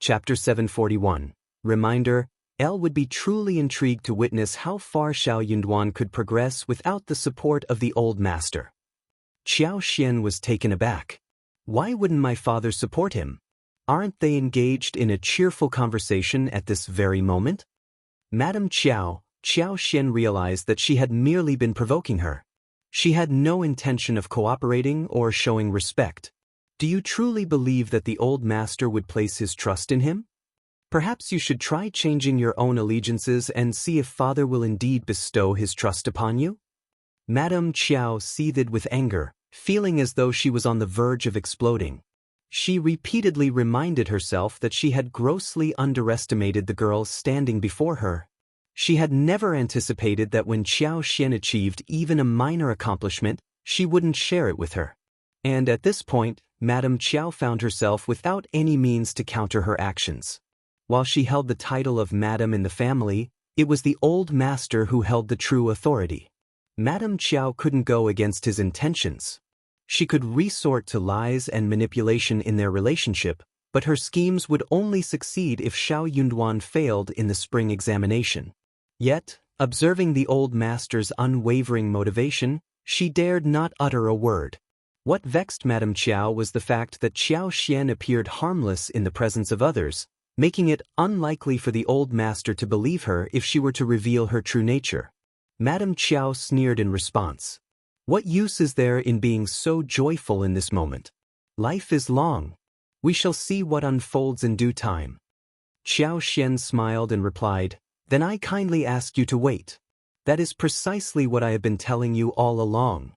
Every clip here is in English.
Chapter 741. Reminder, Elle would be truly intrigued to witness how far Shao Yunduan could progress without the support of the old master. Qiao Xian was taken aback. Why wouldn't my father support him? Aren't they engaged in a cheerful conversation at this very moment? Madame Qiao Xian realized that she had merely been provoking her. She had no intention of cooperating or showing respect. Do you truly believe that the old master would place his trust in him? Perhaps you should try changing your own allegiances and see if father will indeed bestow his trust upon you? Madame Qiao seethed with anger, feeling as though she was on the verge of exploding. She repeatedly reminded herself that she had grossly underestimated the girls standing before her. She had never anticipated that when Qiao Xian achieved even a minor accomplishment, she wouldn't share it with her. And at this point, Madame Qiao found herself without any means to counter her actions. While she held the title of Madame in the family, it was the old master who held the true authority. Madame Qiao couldn't go against his intentions. She could resort to lies and manipulation in their relationship, but her schemes would only succeed if Shao Yunduan failed in the spring examination. Yet, observing the old master's unwavering motivation, she dared not utter a word. What vexed Madame Qiao was the fact that Qiao Xian appeared harmless in the presence of others, making it unlikely for the old master to believe her if she were to reveal her true nature. Madame Qiao sneered in response. What use is there in being so joyful in this moment? Life is long. We shall see what unfolds in due time. Qiao Xian smiled and replied, Then I kindly ask you to wait. That is precisely what I have been telling you all along.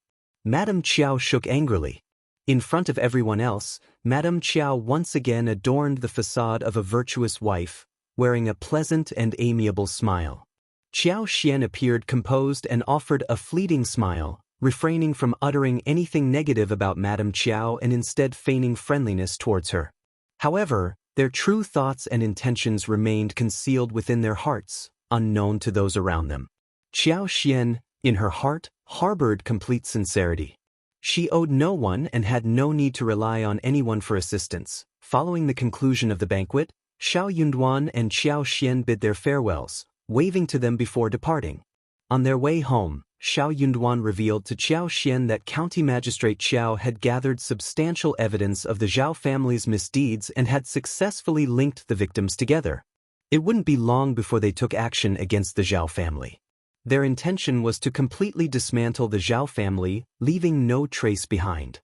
Madame Qiao shook angrily. In front of everyone else, Madame Qiao once again adorned the facade of a virtuous wife, wearing a pleasant and amiable smile. Qiao Xian appeared composed and offered a fleeting smile, refraining from uttering anything negative about Madame Qiao and instead feigning friendliness towards her. However, their true thoughts and intentions remained concealed within their hearts, unknown to those around them. Qiao Xian, in her heart, harbored complete sincerity. She owed no one and had no need to rely on anyone for assistance. Following the conclusion of the banquet, Shao Yunduan and Qiao Xian bid their farewells, waving to them before departing. On their way home, Shao Yunduan revealed to Qiao Xian that County Magistrate Qiao had gathered substantial evidence of the Zhao family's misdeeds and had successfully linked the victims together. It wouldn't be long before they took action against the Zhao family. Their intention was to completely dismantle the Zhao family, leaving no trace behind.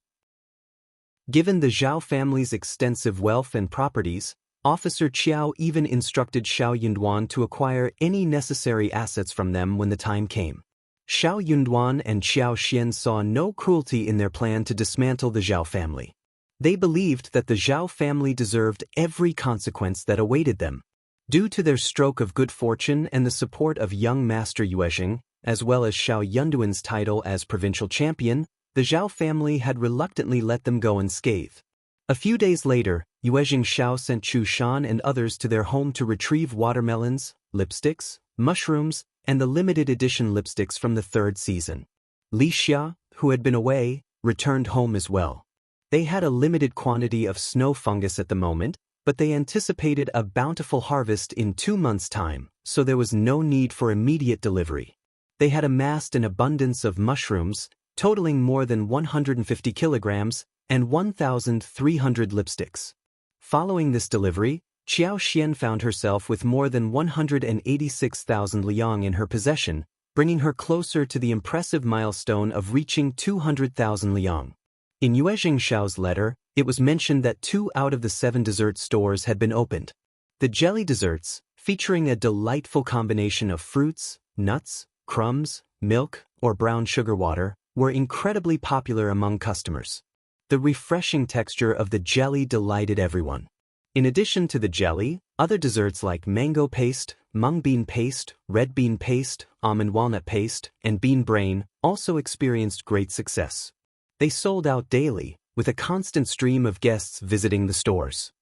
Given the Zhao family's extensive wealth and properties, Officer Qiao even instructed Shao Yunduan to acquire any necessary assets from them when the time came. Shao Yunduan and Qiao Xian saw no cruelty in their plan to dismantle the Zhao family. They believed that the Zhao family deserved every consequence that awaited them. Due to their stroke of good fortune and the support of young Master Yuezheng, as well as Shao Yunduan's title as provincial champion, the Zhao family had reluctantly let them go unscathed. A few days later, Yuezheng Shao sent Chu Shan and others to their home to retrieve watermelons, lipsticks, mushrooms, and the limited edition lipsticks from the third season. Liulang, who had been away, returned home as well. They had a limited quantity of snow fungus at the moment, but they anticipated a bountiful harvest in 2 months' time, so there was no need for immediate delivery. They had amassed an abundance of mushrooms, totaling more than 150 kilograms, and 1,300 lipsticks. Following this delivery, Qiao Xian found herself with more than 186,000 liang in her possession, bringing her closer to the impressive milestone of reaching 200,000 liang. In Yuezheng Shao's letter, it was mentioned that 2 out of the 7 dessert stores had been opened. The jelly desserts, featuring a delightful combination of fruits, nuts, crumbs, milk, or brown sugar water, were incredibly popular among customers. The refreshing texture of the jelly delighted everyone. In addition to the jelly, other desserts like mango paste, mung bean paste, red bean paste, almond walnut paste, and bean brain also experienced great success. They sold out daily, with a constant stream of guests visiting the stores.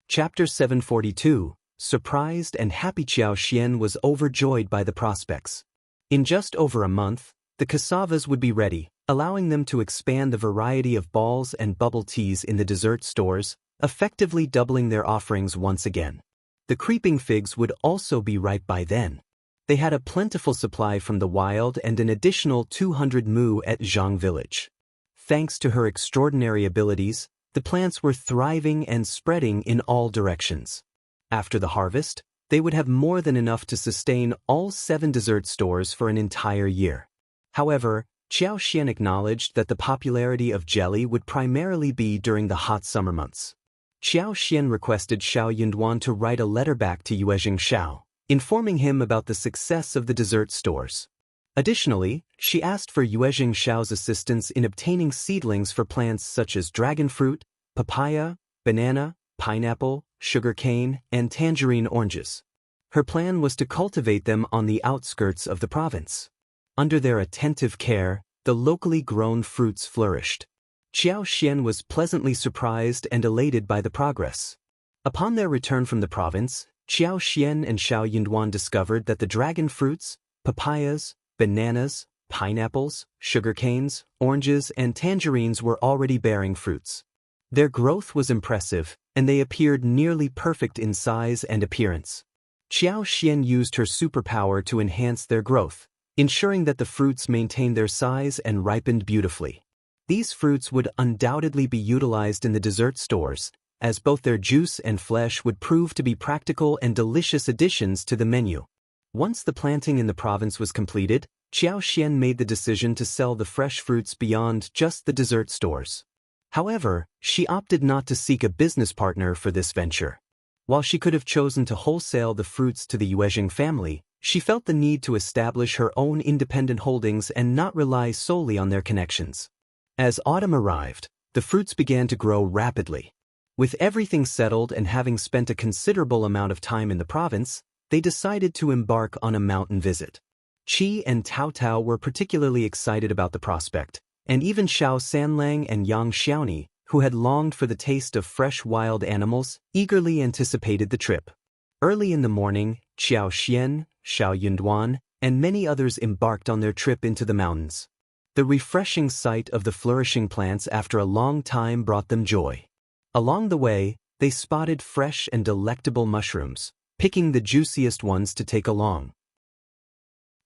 Chapter 742. Surprised and happy Qiao Xian was overjoyed by the prospects. In just over a month, the cassavas would be ready, allowing them to expand the variety of balls and bubble teas in the dessert stores, effectively doubling their offerings once again. The creeping figs would also be ripe by then. They had a plentiful supply from the wild and an additional 200 mu at Zhang village. Thanks to her extraordinary abilities, the plants were thriving and spreading in all directions. After the harvest, they would have more than enough to sustain all 7 dessert stores for an entire year. However, Qiao acknowledged that the popularity of jelly would primarily be during the hot summer months. Qiao requested Shao Yunduan to write a letter back to Yuezheng Shao, informing him about the success of the dessert stores. Additionally, she asked for Yuezheng Shao's assistance in obtaining seedlings for plants such as dragon fruit, papaya, banana, pineapple, sugarcane, and tangerine oranges. Her plan was to cultivate them on the outskirts of the province. Under their attentive care, the locally grown fruits flourished. Qiao was pleasantly surprised and elated by the progress. Upon their return from the province, Qiao and Shao Yunduan discovered that the dragon fruits, papayas, bananas, pineapples, sugarcanes, oranges, and tangerines were already bearing fruits. Their growth was impressive, and they appeared nearly perfect in size and appearance. Qiao used her superpower to enhance their growth, ensuring that the fruits maintained their size and ripened beautifully. These fruits would undoubtedly be utilized in the dessert stores, as both their juice and flesh would prove to be practical and delicious additions to the menu. Once the planting in the province was completed, Qiao made the decision to sell the fresh fruits beyond just the dessert stores. However, she opted not to seek a business partner for this venture. While she could have chosen to wholesale the fruits to the Yuezheng family, she felt the need to establish her own independent holdings and not rely solely on their connections. As autumn arrived, the fruits began to grow rapidly. With everything settled and having spent a considerable amount of time in the province, they decided to embark on a mountain visit. Qi and Tao were particularly excited about the prospect, and even Shao Sanlang and Yang Xiaoni, who had longed for the taste of fresh wild animals, eagerly anticipated the trip. Early in the morning, Qiao, Shao Yunduan, and many others embarked on their trip into the mountains. The refreshing sight of the flourishing plants after a long time brought them joy. Along the way, they spotted fresh and delectable mushrooms, picking the juiciest ones to take along.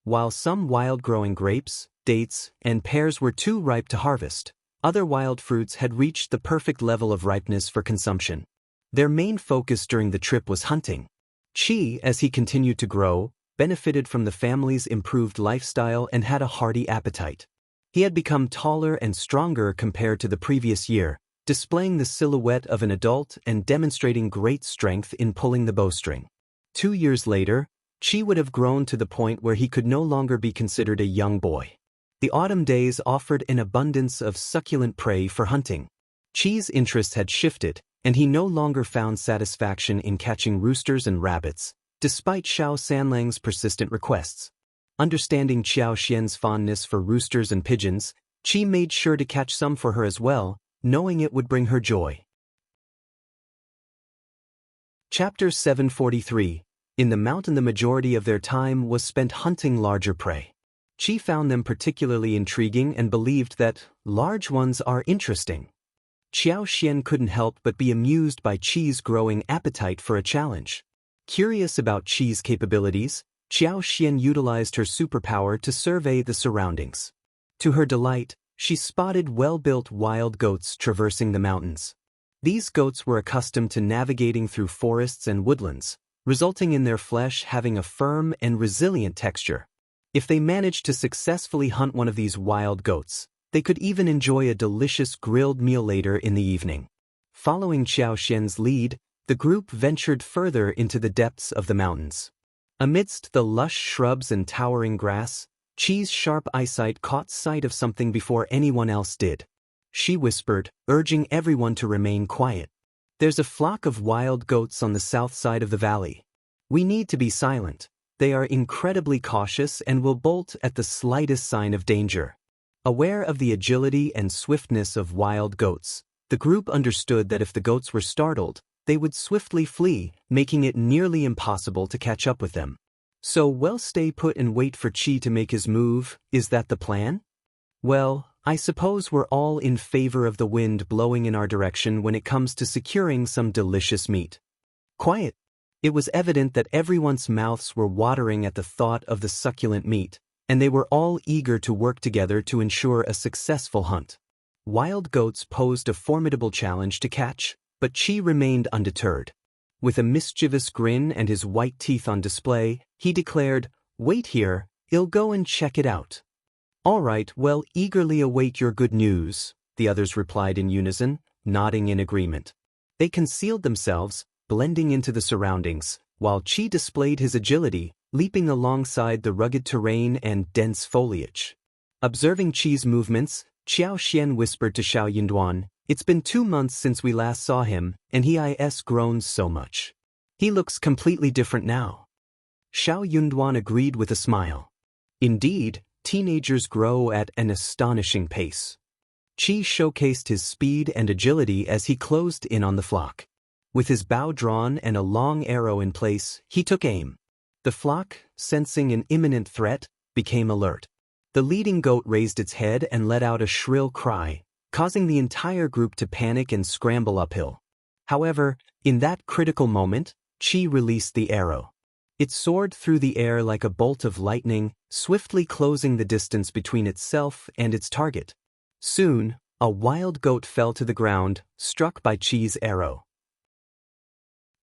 While some wild-growing grapes, dates, and pears were too ripe to harvest, other wild fruits had reached the perfect level of ripeness for consumption. Their main focus during the trip was hunting. Qi, as he continued to grow, benefited from the family's improved lifestyle and had a hearty appetite. He had become taller and stronger compared to the previous year, displaying the silhouette of an adult and demonstrating great strength in pulling the bowstring. 2 years later, Qi would have grown to the point where he could no longer be considered a young boy. The autumn days offered an abundance of succulent prey for hunting. Qi's interests had shifted, and he no longer found satisfaction in catching roosters and rabbits, despite Shao Sanlang's persistent requests. Understanding Qiao fondness for roosters and pigeons, Qi made sure to catch some for her as well, knowing it would bring her joy. Chapter 743. In the mountain, the majority of their time was spent hunting larger prey. Qi found them particularly intriguing and believed that large ones are interesting. Qiao couldn't help but be amused by Qi's growing appetite for a challenge. Curious about Qi's capabilities, Qiao utilized her superpower to survey the surroundings. To her delight, she spotted well-built wild goats traversing the mountains. These goats were accustomed to navigating through forests and woodlands, resulting in their flesh having a firm and resilient texture. If they managed to successfully hunt one of these wild goats, they could even enjoy a delicious grilled meal later in the evening. Following Qiao lead, the group ventured further into the depths of the mountains. Amidst the lush shrubs and towering grass, Qi's sharp eyesight caught sight of something before anyone else did. She whispered, urging everyone to remain quiet. "There's a flock of wild goats on the south side of the valley. We need to be silent. They are incredibly cautious and will bolt at the slightest sign of danger." Aware of the agility and swiftness of wild goats, the group understood that if the goats were startled, they would swiftly flee, making it nearly impossible to catch up with them. "So we'll stay put and wait for Qi to make his move, is that the plan?" "Well, I suppose we're all in favor of the wind blowing in our direction when it comes to securing some delicious meat. Quiet. It was evident that everyone's mouths were watering at the thought of the succulent meat, and they were all eager to work together to ensure a successful hunt. Wild goats posed a formidable challenge to catch, but Qi remained undeterred. With a mischievous grin and his white teeth on display, he declared, "Wait here, I'll go and check it out." "All right, well, eagerly await your good news," the others replied in unison, nodding in agreement. They concealed themselves, blending into the surroundings, while Qi displayed his agility, leaping alongside the rugged terrain and dense foliage. Observing Qi's movements, Xiaoxian whispered to Shao Yunduan, "It's been 2 months since we last saw him, and he has grown so much. He looks completely different now." Shao Yunduan agreed with a smile. Indeed, teenagers grow at an astonishing pace. Qi showcased his speed and agility as he closed in on the flock. With his bow drawn and a long arrow in place, he took aim. The flock, sensing an imminent threat, became alert. The leading goat raised its head and let out a shrill cry, causing the entire group to panic and scramble uphill. However, in that critical moment, Qi released the arrow. It soared through the air like a bolt of lightning, swiftly closing the distance between itself and its target. Soon, a wild goat fell to the ground, struck by Qi's arrow.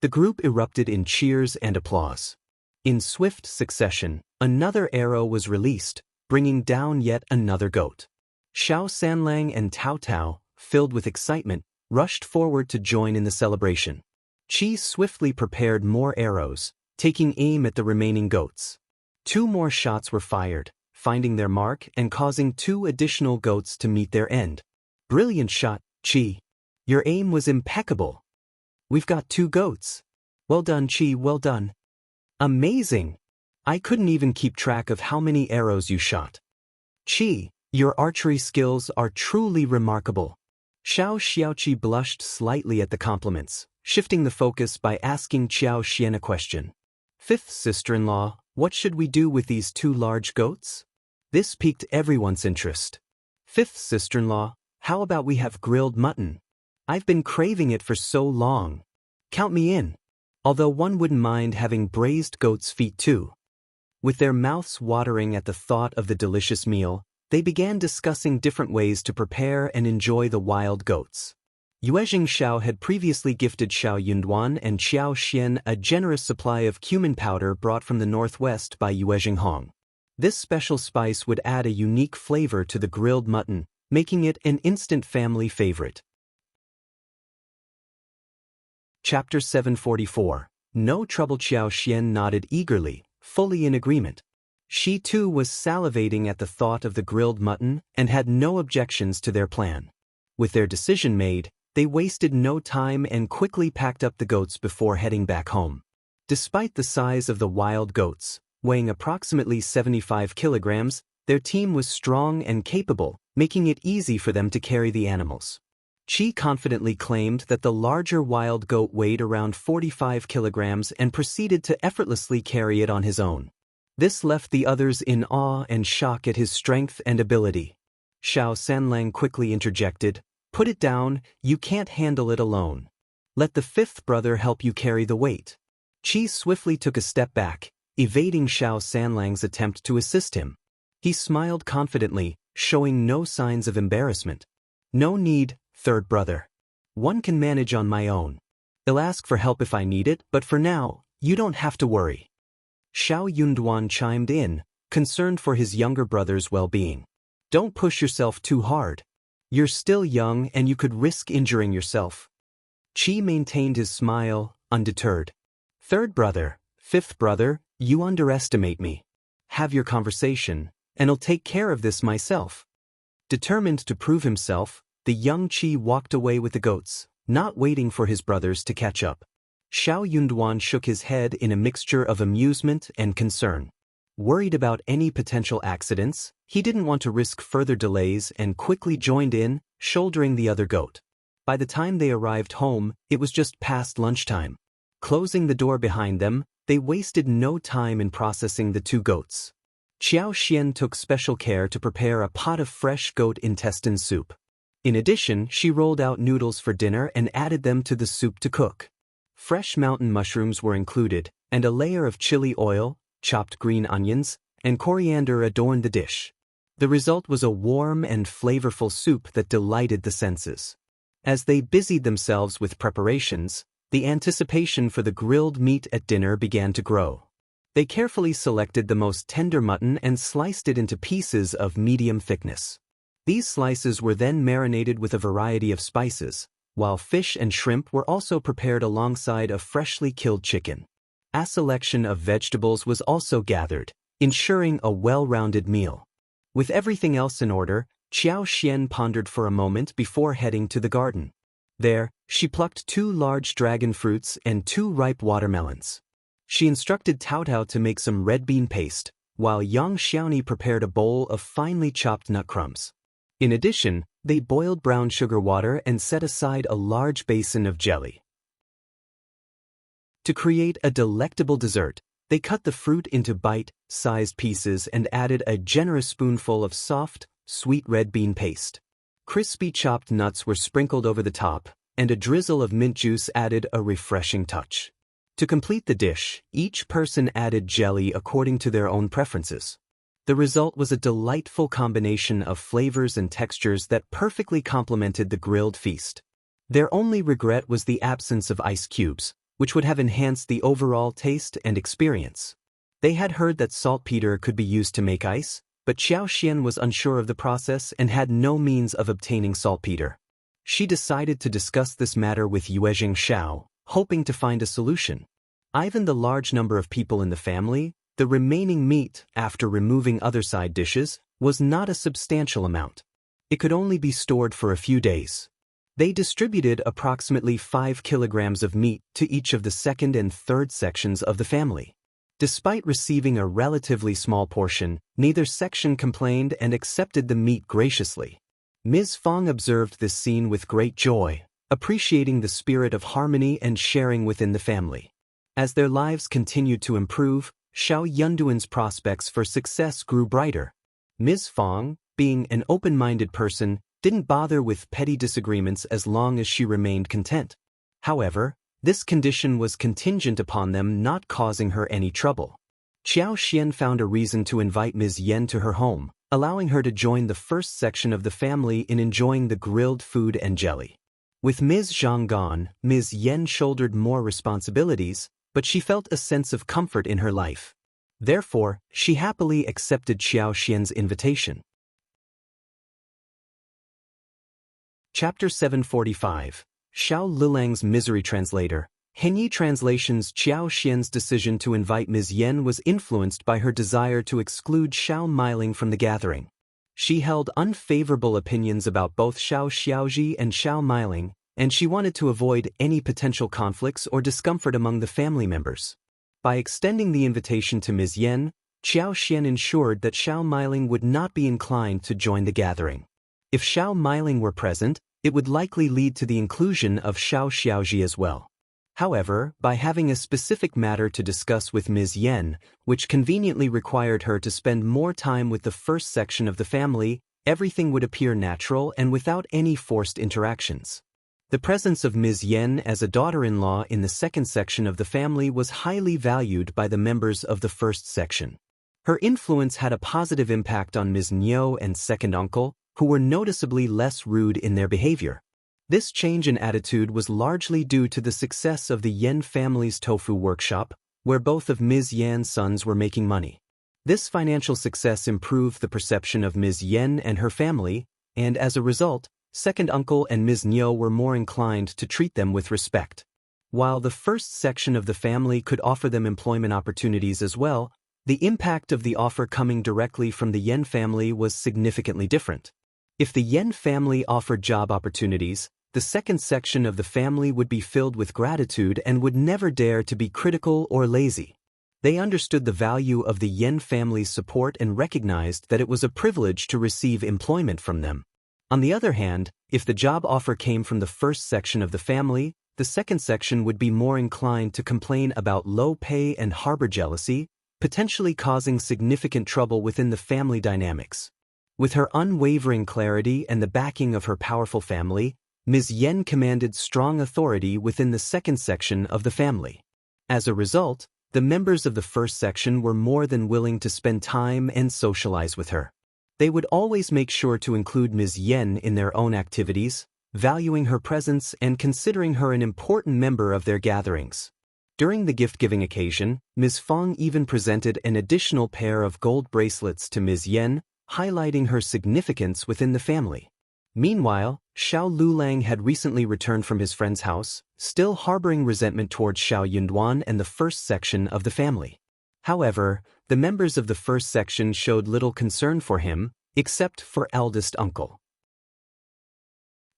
The group erupted in cheers and applause. In swift succession, another arrow was released, bringing down yet another goat. Shao Sanlang and Tao Tao, filled with excitement, rushed forward to join in the celebration. Qi swiftly prepared more arrows, taking aim at the remaining goats. 2 more shots were fired, finding their mark and causing 2 additional goats to meet their end. "Brilliant shot, Qi. Your aim was impeccable. We've got 2 goats. Well done, Qi, well done. Amazing. I couldn't even keep track of how many arrows you shot. Qi, your archery skills are truly remarkable." Shao Xiaoqi blushed slightly at the compliments, shifting the focus by asking Qiao a question. "Fifth sister-in-law, what should we do with these 2 large goats?" This piqued everyone's interest. "Fifth sister-in-law, how about we have grilled mutton? I've been craving it for so long. Count me in. Although one wouldn't mind having braised goat's feet too." With their mouths watering at the thought of the delicious meal, they began discussing different ways to prepare and enjoy the wild goats. Yuezheng Shao had previously gifted Shao Yunduan and Qiao Xian a generous supply of cumin powder brought from the northwest by Yuezheng Hong. This special spice would add a unique flavor to the grilled mutton, making it an instant family favorite. Chapter 744. No trouble. Qiao Xian nodded eagerly, fully in agreement. She too was salivating at the thought of the grilled mutton and had no objections to their plan. With their decision made, they wasted no time and quickly packed up the goats before heading back home. Despite the size of the wild goats, weighing approximately 75 kilograms, their team was strong and capable, making it easy for them to carry the animals. Qi confidently claimed that the larger wild goat weighed around 45 kilograms and proceeded to effortlessly carry it on his own. This left the others in awe and shock at his strength and ability. Shao Sanlang quickly interjected, "Put it down, you can't handle it alone. Let the 5th brother help you carry the weight." Qi swiftly took a step back, evading Shao Sanlang's attempt to assist him. He smiled confidently, showing no signs of embarrassment. "No need, 3rd brother. One can manage on my own. I'll ask for help if I need it, but for now, you don't have to worry." Shao Yunduan chimed in, concerned for his younger brother's well-being. "Don't push yourself too hard. You're still young and you could risk injuring yourself." Qi maintained his smile, undeterred. "3rd brother, 5th brother, you underestimate me. Have your conversation, and I'll take care of this myself." Determined to prove himself, the young Qi walked away with the goats, not waiting for his brothers to catch up. Shao Yunduan shook his head in a mixture of amusement and concern. Worried about any potential accidents, he didn't want to risk further delays and quickly joined in, shouldering the other goat. By the time they arrived home, it was just past lunchtime. Closing the door behind them, they wasted no time in processing the 2 goats. Xian took special care to prepare a pot of fresh goat intestine soup. In addition, she rolled out noodles for dinner and added them to the soup to cook. Fresh mountain mushrooms were included, and a layer of chili oil, chopped green onions, and coriander adorned the dish. The result was a warm and flavorful soup that delighted the senses. As they busied themselves with preparations, the anticipation for the grilled meat at dinner began to grow. They carefully selected the most tender mutton and sliced it into pieces of medium thickness. These slices were then marinated with a variety of spices, while fish and shrimp were also prepared alongside a freshly killed chicken. A selection of vegetables was also gathered, ensuring a well-rounded meal. With everything else in order, Qiao pondered for a moment before heading to the garden. There, she plucked 2 large dragon fruits and 2 ripe watermelons. She instructed Tao to make some red bean paste, while Yang Xiaoni prepared a bowl of finely chopped nut crumbs. In addition, they boiled brown sugar water and set aside a large basin of jelly. To create a delectable dessert, they cut the fruit into bite-sized pieces and added a generous spoonful of soft, sweet red bean paste. Crispy chopped nuts were sprinkled over the top, and a drizzle of mint juice added a refreshing touch. To complete the dish, each person added jelly according to their own preferences. The result was a delightful combination of flavors and textures that perfectly complemented the grilled feast. Their only regret was the absence of ice cubes, which would have enhanced the overall taste and experience. They had heard that saltpeter could be used to make ice, but Qiao was unsure of the process and had no means of obtaining saltpeter. She decided to discuss this matter with Yuezheng Shao, hoping to find a solution. Given the large number of people in the family, the remaining meat, after removing other side dishes, was not a substantial amount. It could only be stored for a few days. They distributed approximately 5 kilograms of meat to each of the second and third sections of the family. Despite receiving a relatively small portion, neither section complained and accepted the meat graciously. Ms. Fong observed this scene with great joy, appreciating the spirit of harmony and sharing within the family. As their lives continued to improve, Shao Yunduan's prospects for success grew brighter. Ms. Fong, being an open-minded person, didn't bother with petty disagreements as long as she remained content. However, this condition was contingent upon them not causing her any trouble. Qiao found a reason to invite Ms. Yen to her home, allowing her to join the first section of the family in enjoying the grilled food and jelly. With Ms. Zhang gone, Ms. Yen shouldered more responsibilities, but she felt a sense of comfort in her life. Therefore, she happily accepted Qiao invitation. Chapter 745. Shao Liulang's Misery Translator. Henyi Translation's Qiao decision to invite Ms. Yen was influenced by her desire to exclude Shao Mailing from the gathering. She held unfavorable opinions about both Shao Xiaozhi and Shao Mailing, and she wanted to avoid any potential conflicts or discomfort among the family members. By extending the invitation to Ms. Yen, Qiao ensured that Shao Mailing would not be inclined to join the gathering. If Shao Mailing were present, it would likely lead to the inclusion of Shao Xiaozhi as well. However, by having a specific matter to discuss with Ms. Yen, which conveniently required her to spend more time with the first section of the family, everything would appear natural and without any forced interactions. The presence of Ms. Yen as a daughter-in-law in the second section of the family was highly valued by the members of the first section. Her influence had a positive impact on Ms. Niu and second uncle, who were noticeably less rude in their behavior. This change in attitude was largely due to the success of the Yen family's tofu workshop, where both of Ms. Yan's sons were making money. This financial success improved the perception of Ms. Yen and her family, and as a result, second uncle and Ms. Niu were more inclined to treat them with respect. While the first section of the family could offer them employment opportunities as well, the impact of the offer coming directly from the Yen family was significantly different. If the Yen family offered job opportunities, the second section of the family would be filled with gratitude and would never dare to be critical or lazy. They understood the value of the Yen family's support and recognized that it was a privilege to receive employment from them. On the other hand, if the job offer came from the first section of the family, the second section would be more inclined to complain about low pay and harbor jealousy, potentially causing significant trouble within the family dynamics. With her unwavering clarity and the backing of her powerful family, Ms. Yen commanded strong authority within the second section of the family. As a result, the members of the first section were more than willing to spend time and socialize with her. They would always make sure to include Ms. Yen in their own activities, valuing her presence and considering her an important member of their gatherings. During the gift-giving occasion, Ms. Fong even presented an additional pair of gold bracelets to Ms. Yen, highlighting her significance within the family. Meanwhile, Shao Liulang had recently returned from his friend's house, still harboring resentment towards Shao Yunduan and the first section of the family. However, the members of the first section showed little concern for him, except for eldest uncle.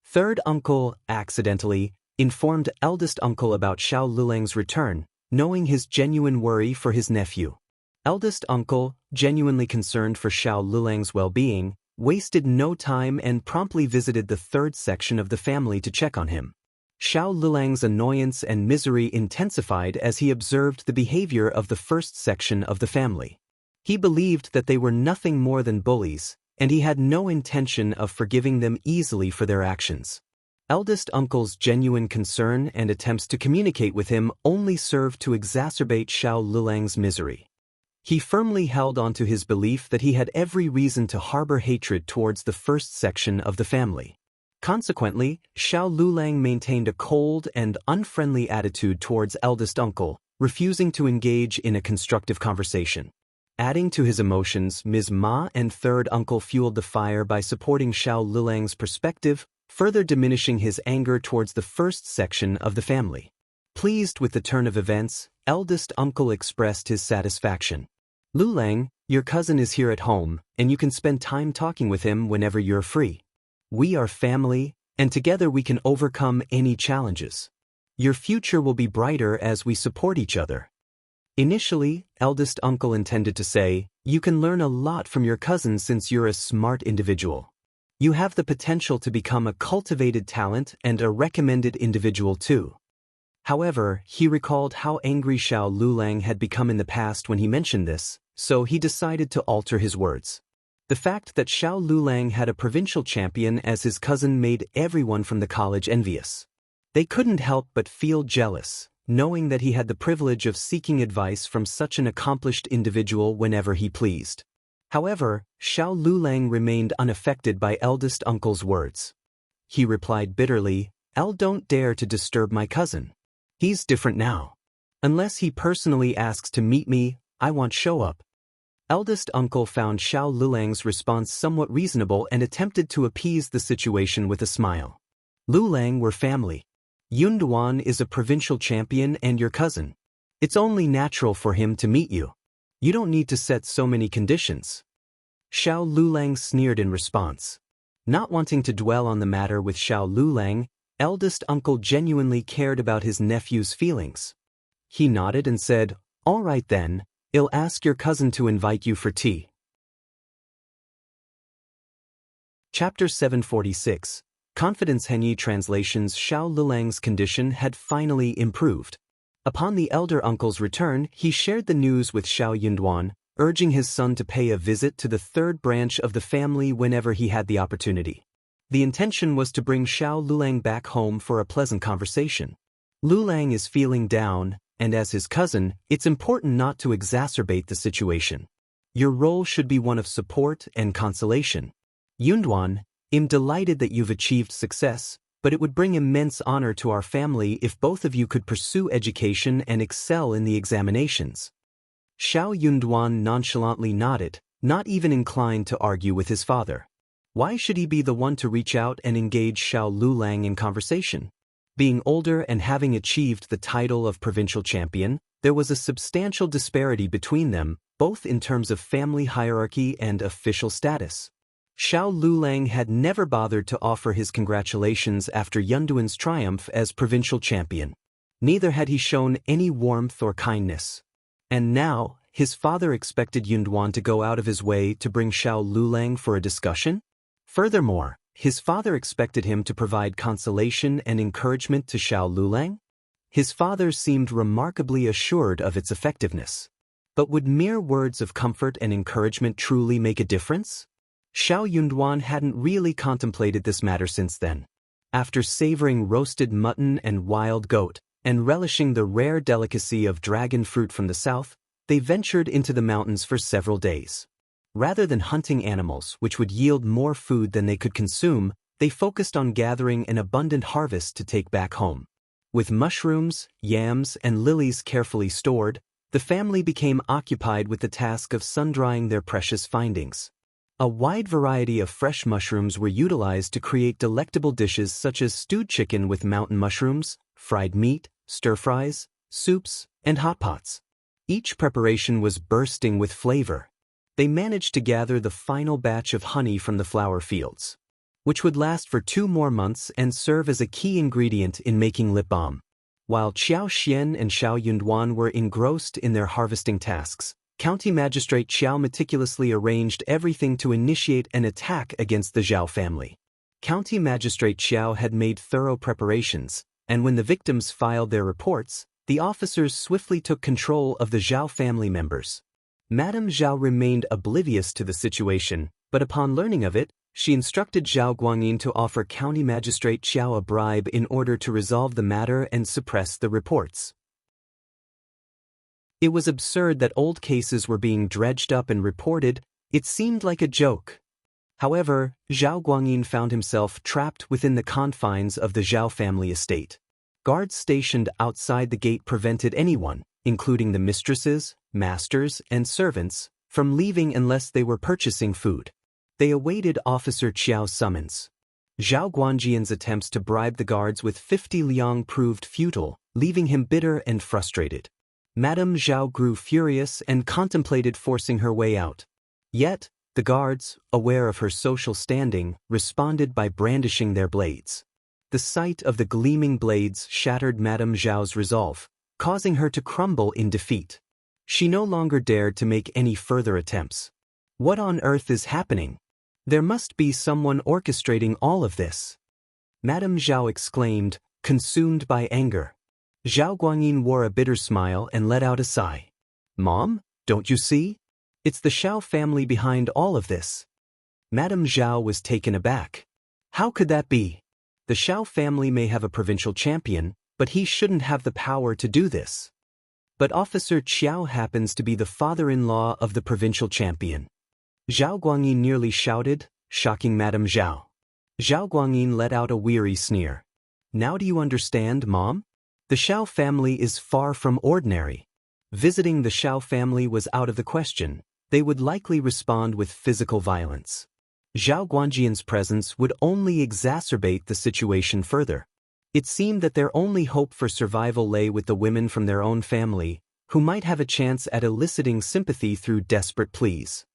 Third uncle, accidentally, informed eldest uncle about Shao Liulang's return, knowing his genuine worry for his nephew. Eldest uncle, genuinely concerned for Shao Liulang's well-being, wasted no time and promptly visited the third section of the family to check on him. Shao Liulang's annoyance and misery intensified as he observed the behavior of the first section of the family. He believed that they were nothing more than bullies, and he had no intention of forgiving them easily for their actions. Eldest uncle's genuine concern and attempts to communicate with him only served to exacerbate Shao Liulang's misery. He firmly held on to his belief that he had every reason to harbor hatred towards the first section of the family. Consequently, Shao Liulang maintained a cold and unfriendly attitude towards eldest uncle, refusing to engage in a constructive conversation. Adding to his emotions, Ms. Ma and third uncle fueled the fire by supporting Shao Liulang's perspective, further diminishing his anger towards the first section of the family. Pleased with the turn of events, eldest uncle expressed his satisfaction. "Liulang, your cousin is here at home, and you can spend time talking with him whenever you're free. We are family, and together we can overcome any challenges. Your future will be brighter as we support each other." Initially, eldest uncle intended to say, "You can learn a lot from your cousin since you're a smart individual. You have the potential to become a cultivated talent and a recommended individual too." However, he recalled how angry Shao Liulang had become in the past when he mentioned this, so he decided to alter his words. The fact that Shao Liulang had a provincial champion as his cousin made everyone from the college envious. They couldn't help but feel jealous, knowing that he had the privilege of seeking advice from such an accomplished individual whenever he pleased. However, Shao Liulang remained unaffected by eldest uncle's words. He replied bitterly, "Don't dare to disturb my cousin. He's different now. Unless he personally asks to meet me, I won't show up." Eldest uncle found Shao Liulang's response somewhat reasonable and attempted to appease the situation with a smile. "Liulang, we're family. Yunduan is a provincial champion and your cousin. It's only natural for him to meet you. You don't need to set so many conditions." Shao Liulang sneered in response. Not wanting to dwell on the matter with Shao Liulang, eldest uncle genuinely cared about his nephew's feelings. He nodded and said, "All right then, I'll ask your cousin to invite you for tea." Chapter 746. Confidence. Henyi translations. Shao Liulang's condition had finally improved. Upon the elder uncle's return, he shared the news with Shao Yunduan, urging his son to pay a visit to the third branch of the family whenever he had the opportunity. The intention was to bring Shao Liulang back home for a pleasant conversation. Liulang is feeling down, and as his cousin, it's important not to exacerbate the situation. Your role should be one of support and consolation. Yunduan, I'm delighted that you've achieved success, but it would bring immense honor to our family if both of you could pursue education and excel in the examinations. Shao Yunduan nonchalantly nodded, not even inclined to argue with his father. Why should he be the one to reach out and engage Shao Liulang in conversation? Being older and having achieved the title of provincial champion, there was a substantial disparity between them, both in terms of family hierarchy and official status. Shao Liulang had never bothered to offer his congratulations after Yunduan's triumph as provincial champion. Neither had he shown any warmth or kindness. And now, his father expected Yunduan to go out of his way to bring Shao Liulang for a discussion? Furthermore, his father expected him to provide consolation and encouragement to Shao Liulang? His father seemed remarkably assured of its effectiveness. But would mere words of comfort and encouragement truly make a difference? Xiao Yunduan hadn't really contemplated this matter since then. After savoring roasted mutton and wild goat, and relishing the rare delicacy of dragon fruit from the south, they ventured into the mountains for several days. Rather than hunting animals which would yield more food than they could consume, they focused on gathering an abundant harvest to take back home. With mushrooms, yams, and lilies carefully stored, the family became occupied with the task of sun-drying their precious findings. A wide variety of fresh mushrooms were utilized to create delectable dishes such as stewed chicken with mountain mushrooms, fried meat, stir-fries, soups, and hot pots. Each preparation was bursting with flavor. They managed to gather the final batch of honey from the flower fields, which would last for 2 more months and serve as a key ingredient in making lip balm. While Qiao and Xiao Yunduan were engrossed in their harvesting tasks, County Magistrate Qiao meticulously arranged everything to initiate an attack against the Zhao family. County Magistrate Qiao had made thorough preparations, and when the victims filed their reports, the officers swiftly took control of the Zhao family members. Madame Zhao remained oblivious to the situation, but upon learning of it, she instructed Zhao Guanyin to offer County Magistrate Qiao a bribe in order to resolve the matter and suppress the reports. It was absurd that old cases were being dredged up and reported. It seemed like a joke. However, Zhao Guanyin found himself trapped within the confines of the Zhao family estate. Guards stationed outside the gate prevented anyone, including the mistresses, masters, and servants, from leaving unless they were purchasing food. They awaited Officer Qiao's summons. Zhao Guanjian's attempts to bribe the guards with 50 liang proved futile, leaving him bitter and frustrated. Madame Zhao grew furious and contemplated forcing her way out. Yet, the guards, aware of her social standing, responded by brandishing their blades. The sight of the gleaming blades shattered Madame Zhao's resolve, causing her to crumble in defeat. She no longer dared to make any further attempts. What on earth is happening? There must be someone orchestrating all of this. Madame Zhao exclaimed, consumed by anger. Zhao Guanyin wore a bitter smile and let out a sigh. Mom, don't you see? It's the Shao family behind all of this. Madame Zhao was taken aback. How could that be? The Shao family may have a provincial champion, but he shouldn't have the power to do this. But Officer Qiao happens to be the father-in-law of the provincial champion. Zhao Guanyin nearly shouted, shocking Madame Zhao. Zhao Guanyin let out a weary sneer. Now do you understand, Mom? The Shao family is far from ordinary. Visiting the Shao family was out of the question. They would likely respond with physical violence. Zhao Guanjian's presence would only exacerbate the situation further. It seemed that their only hope for survival lay with the women from their own family, who might have a chance at eliciting sympathy through desperate pleas.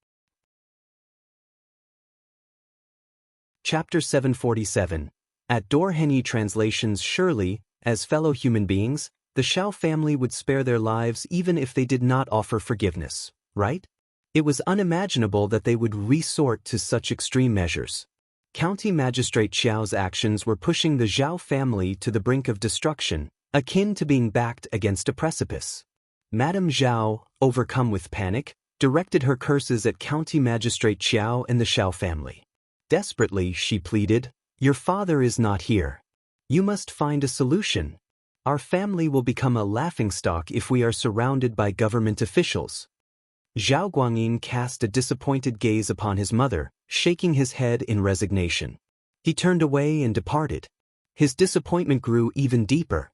Chapter 747. At Dorhenyi translations, surely, as fellow human beings, the Shao family would spare their lives even if they did not offer forgiveness, right? It was unimaginable that they would resort to such extreme measures. County Magistrate Qiao's actions were pushing the Zhao family to the brink of destruction, akin to being backed against a precipice. Madame Zhao, overcome with panic, directed her curses at County Magistrate Qiao and the Shao family. Desperately, she pleaded, "Your father is not here. You must find a solution. Our family will become a laughingstock if we are surrounded by government officials." Zhao Guanyin cast a disappointed gaze upon his mother, shaking his head in resignation. He turned away and departed. His disappointment grew even deeper.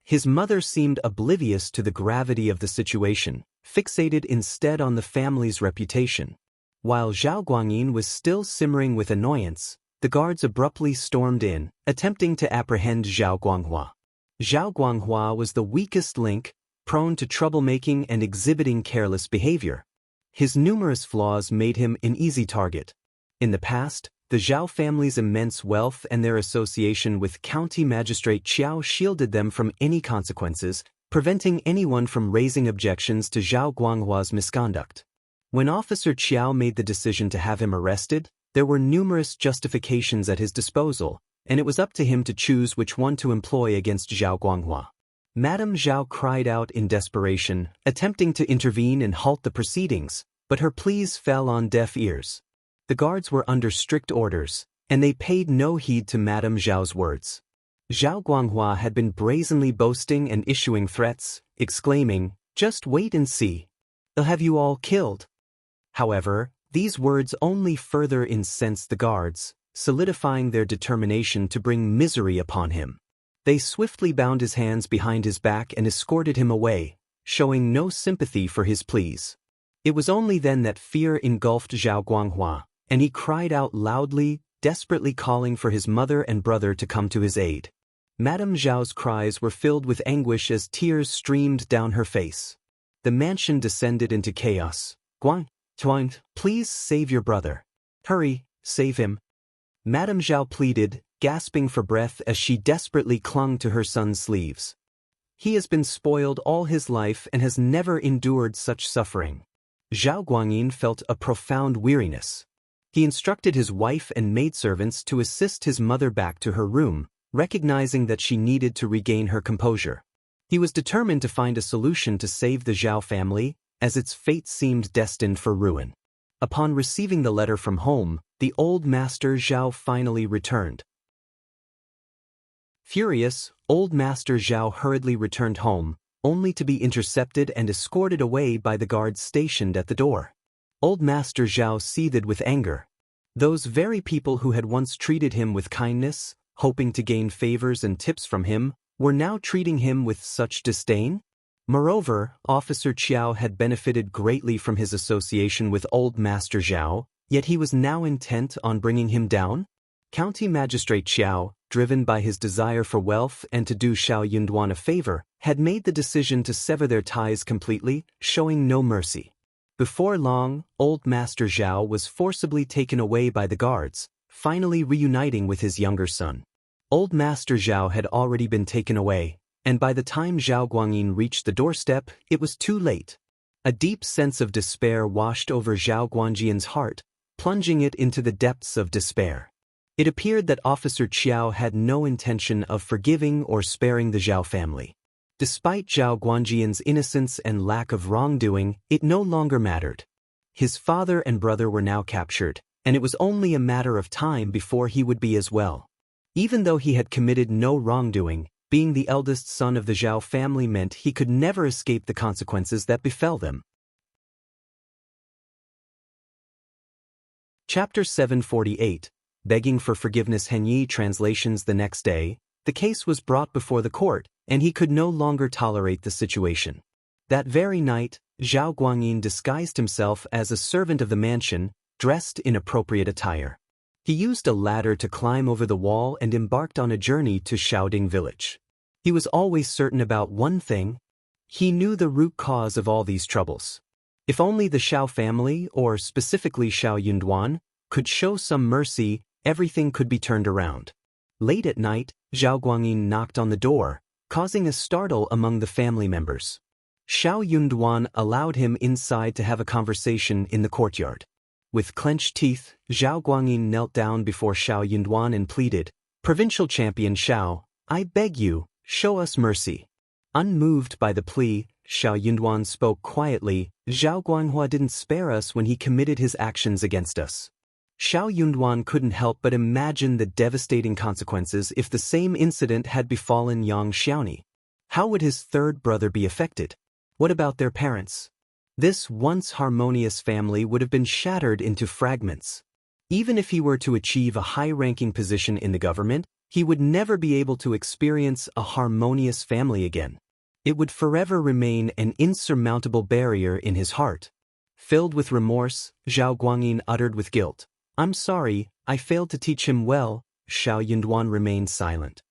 His mother seemed oblivious to the gravity of the situation, fixated instead on the family's reputation. While Zhao Guanyin was still simmering with annoyance, the guards abruptly stormed in, attempting to apprehend Zhao Guanghua. Zhao Guanghua was the weakest link, prone to troublemaking and exhibiting careless behavior. His numerous flaws made him an easy target. In the past, the Zhao family's immense wealth and their association with County Magistrate Qiao shielded them from any consequences, preventing anyone from raising objections to Zhao Guanghua's misconduct. When Officer Qiao made the decision to have him arrested, there were numerous justifications at his disposal, and it was up to him to choose which one to employ against Zhao Guanghua. Madame Zhao cried out in desperation, attempting to intervene and halt the proceedings, but her pleas fell on deaf ears. The guards were under strict orders, and they paid no heed to Madame Zhao's words. Zhao Guanghua had been brazenly boasting and issuing threats, exclaiming, "Just wait and see. They'll have you all killed." However, these words only further incensed the guards, solidifying their determination to bring misery upon him. They swiftly bound his hands behind his back and escorted him away, showing no sympathy for his pleas. It was only then that fear engulfed Zhao Guanghua, and he cried out loudly, desperately calling for his mother and brother to come to his aid. Madame Zhao's cries were filled with anguish as tears streamed down her face. The mansion descended into chaos. "Tuan, please save your brother. Hurry, save him." Madame Zhao pleaded, gasping for breath as she desperately clung to her son's sleeves. He has been spoiled all his life and has never endured such suffering. Zhao Guanyin felt a profound weariness. He instructed his wife and maidservants to assist his mother back to her room, recognizing that she needed to regain her composure. He was determined to find a solution to save the Zhao family, as its fate seemed destined for ruin. Upon receiving the letter from home, the old master Zhao finally returned. Furious, old master Zhao hurriedly returned home, only to be intercepted and escorted away by the guards stationed at the door. Old master Zhao seethed with anger. Those very people who had once treated him with kindness, hoping to gain favors and tips from him, were now treating him with such disdain? Moreover, Officer Qiao had benefited greatly from his association with old Master Zhao, yet he was now intent on bringing him down? County Magistrate Qiao, driven by his desire for wealth and to do Shao Yunduan a favor, had made the decision to sever their ties completely, showing no mercy. Before long, old Master Zhao was forcibly taken away by the guards, finally reuniting with his younger son. Old Master Zhao had already been taken away, and by the time Zhao Guanyin reached the doorstep, it was too late. A deep sense of despair washed over Zhao Guanjian's heart, plunging it into the depths of despair. It appeared that Officer Qiao had no intention of forgiving or sparing the Zhao family. Despite Zhao Guanjian's innocence and lack of wrongdoing, it no longer mattered. His father and brother were now captured, and it was only a matter of time before he would be as well. Even though he had committed no wrongdoing, being the eldest son of the Zhao family meant he could never escape the consequences that befell them. Chapter 748, Begging for Forgiveness. Henyi translations. The next day, the case was brought before the court, and he could no longer tolerate the situation. That very night, Zhao Guanyin disguised himself as a servant of the mansion, dressed in appropriate attire. He used a ladder to climb over the wall and embarked on a journey to Shaoding village. He was always certain about one thing. He knew the root cause of all these troubles. If only the Shao family, or specifically Shao Yunduan, could show some mercy, everything could be turned around. Late at night, Zhao Guanyin knocked on the door, causing a startle among the family members. Shao Yunduan allowed him inside to have a conversation in the courtyard. With clenched teeth, Zhao Guanyin knelt down before Shao Yunduan and pleaded, "Provincial champion Shao, I beg you, show us mercy." Unmoved by the plea, Shao Yunduan spoke quietly, "Zhao Guanghua didn't spare us when he committed his actions against us." Shao Yunduan couldn't help but imagine the devastating consequences if the same incident had befallen Yang Xiaoni. How would his third brother be affected? What about their parents? This once harmonious family would have been shattered into fragments. Even if he were to achieve a high-ranking position in the government, he would never be able to experience a harmonious family again. It would forever remain an insurmountable barrier in his heart. Filled with remorse, Zhao Guanyin uttered with guilt, "I'm sorry, I failed to teach him well." Shao Yunduan remained silent.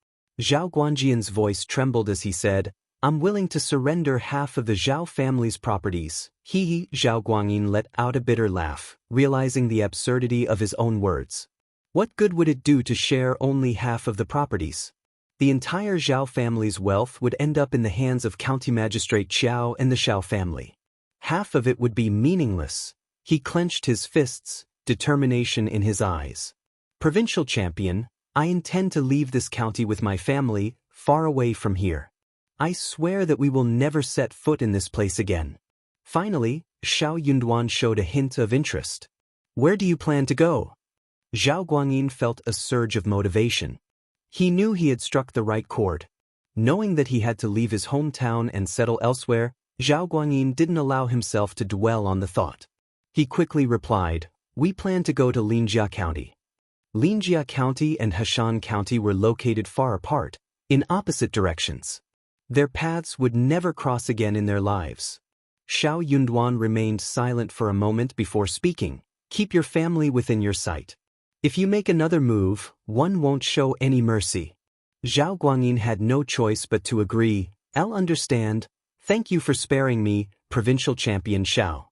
Zhao Guanjian's voice trembled as he said, "I'm willing to surrender half of the Zhao family's properties." Zhao Guanyin let out a bitter laugh, realizing the absurdity of his own words. What good would it do to share only half of the properties? The entire Zhao family's wealth would end up in the hands of County Magistrate Qiao and the Shao family. Half of it would be meaningless. He clenched his fists, determination in his eyes. "Provincial champion, I intend to leave this county with my family, far away from here. I swear that we will never set foot in this place again. Finally, Xiao Yunduan showed a hint of interest. Where do you plan to go? Zhao Guanyin felt a surge of motivation. He knew he had struck the right chord. Knowing that he had to leave his hometown and settle elsewhere, Zhao Guanyin didn't allow himself to dwell on the thought. He quickly replied, We plan to go to Linjia County. Linjia County and Heshan County were located far apart, in opposite directions. Their paths would never cross again in their lives. Xiao Yunduan remained silent for a moment before speaking. Keep your family within your sight. If you make another move, one won't show any mercy. Zhao Guanyin had no choice but to agree. I'll understand. Thank you for sparing me, Provincial Champion Shao.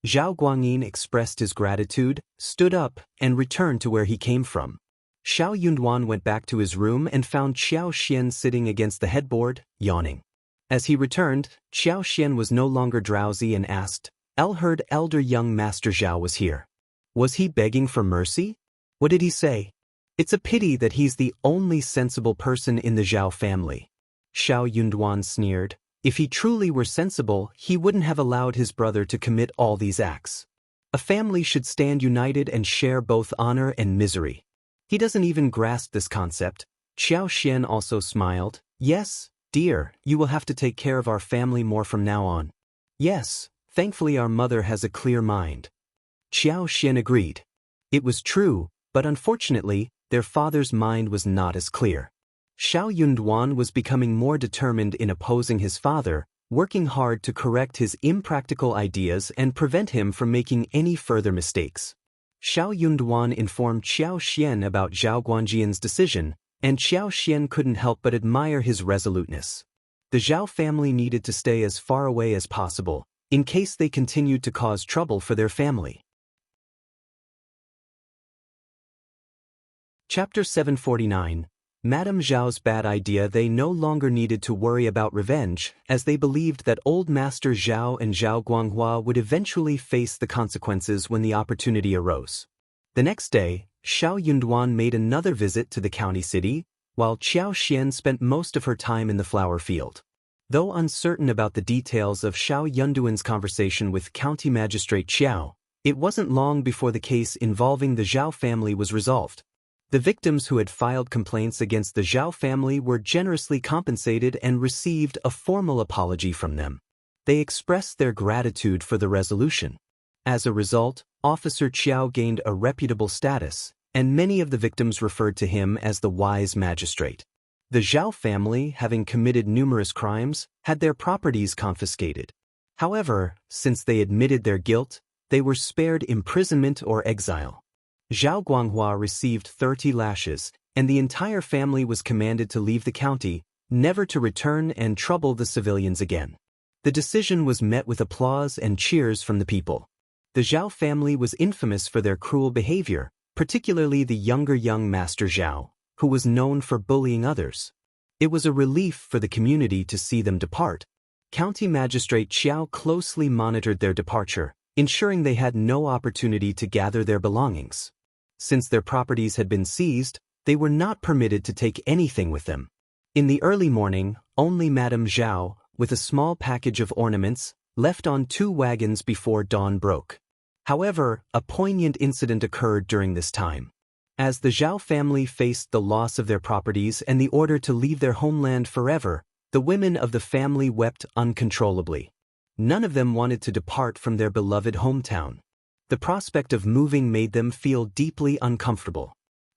Zhao Guanyin expressed his gratitude, stood up, and returned to where he came from. Xiao Yunduan went back to his room and found Qiao Xian sitting against the headboard, yawning. As he returned, Qiao Xian was no longer drowsy and asked, "El heard elder young Master Zhao was here. Was he begging for mercy? What did he say? It's a pity that he's the only sensible person in the Zhao family." Xiao Yunduan sneered. If he truly were sensible, he wouldn't have allowed his brother to commit all these acts. A family should stand united and share both honor and misery. He doesn't even grasp this concept. Qiao Xian also smiled. Yes, dear, you will have to take care of our family more from now on. Yes, thankfully our mother has a clear mind. Qiao Xian agreed. It was true, but unfortunately, their father's mind was not as clear. Xiao Yunduan was becoming more determined in opposing his father, working hard to correct his impractical ideas and prevent him from making any further mistakes. Xiao Yunduan informed Qiao Xian about Zhao Guanjian's decision, and Qiao Xian couldn't help but admire his resoluteness. The Zhao family needed to stay as far away as possible, in case they continued to cause trouble for their family. Chapter 749. Madame Zhao's bad idea. They no longer needed to worry about revenge, as they believed that old Master Zhao and Zhao Guanghua would eventually face the consequences when the opportunity arose. The next day, Xiao Yunduan made another visit to the county city, while Qiao Xian spent most of her time in the flower field. Though uncertain about the details of Xiao Yunduan's conversation with County Magistrate Qiao, it wasn't long before the case involving the Zhao family was resolved. The victims who had filed complaints against the Zhao family were generously compensated and received a formal apology from them. They expressed their gratitude for the resolution. As a result, Officer Qiao gained a reputable status, and many of the victims referred to him as the wise magistrate. The Zhao family, having committed numerous crimes, had their properties confiscated. However, since they admitted their guilt, they were spared imprisonment or exile. Zhao Guanghua received 30 lashes, and the entire family was commanded to leave the county, never to return and trouble the civilians again. The decision was met with applause and cheers from the people. The Zhao family was infamous for their cruel behavior, particularly the younger young Master Zhao, who was known for bullying others. It was a relief for the community to see them depart. County Magistrate Qiao closely monitored their departure, ensuring they had no opportunity to gather their belongings. Since their properties had been seized, they were not permitted to take anything with them. In the early morning, only Madame Zhao, with a small package of ornaments, left on 2 wagons before dawn broke. However, a poignant incident occurred during this time. As the Zhao family faced the loss of their properties and the order to leave their homeland forever, the women of the family wept uncontrollably. None of them wanted to depart from their beloved hometown. The prospect of moving made them feel deeply uncomfortable.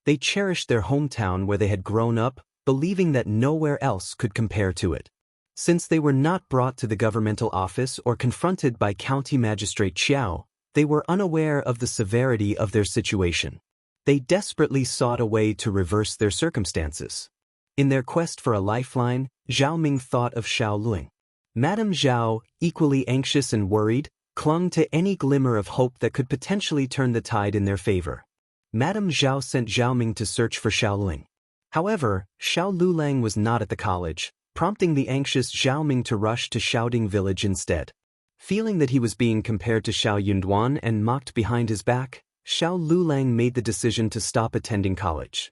They cherished their hometown where they had grown up, believing that nowhere else could compare to it. Since they were not brought to the governmental office or confronted by County Magistrate Qiao, they were unaware of the severity of their situation. They desperately sought a way to reverse their circumstances. In their quest for a lifeline, Zhao Ming thought of Shaolong. Madame Zhao, equally anxious and worried, clung to any glimmer of hope that could potentially turn the tide in their favor. Madame Zhao sent Zhao Ming to search for Shaolong. However, Liulang was not at the college, prompting the anxious Zhao Ming to rush to Shaoding village instead. Feeling that he was being compared to Xiao Yunduan and mocked behind his back, Liulang made the decision to stop attending college.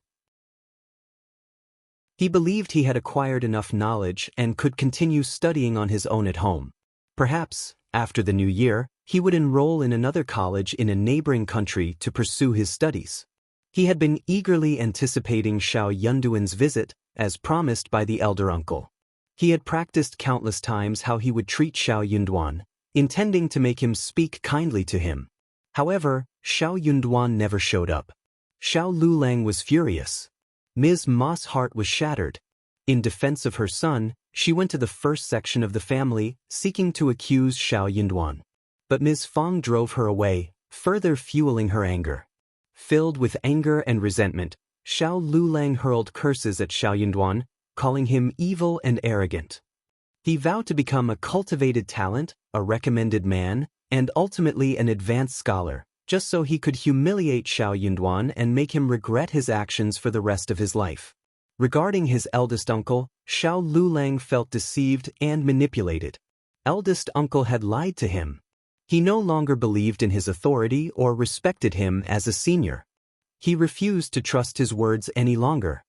He believed he had acquired enough knowledge and could continue studying on his own at home. Perhaps, after the new year, he would enroll in another college in a neighboring country to pursue his studies. He had been eagerly anticipating Shao Yunduan's visit, as promised by the elder uncle. He had practiced countless times how he would treat Shao Yunduan, intending to make him speak kindly to him. However, Shao Yunduan never showed up. Shao Liulang was furious. Ms. Ma's heart was shattered. In defense of her son, she went to the first section of the family, seeking to accuse Shao Yunduan. But Ms. Fang drove her away, further fueling her anger. Filled with anger and resentment, Shao Liulang hurled curses at Shao Yunduan, calling him evil and arrogant. He vowed to become a cultivated talent, a recommended man, and ultimately an advanced scholar, just so he could humiliate Shao Yunduan and make him regret his actions for the rest of his life. Regarding his eldest uncle, Shao Liulang felt deceived and manipulated. Eldest uncle had lied to him. He no longer believed in his authority or respected him as a senior. He refused to trust his words any longer.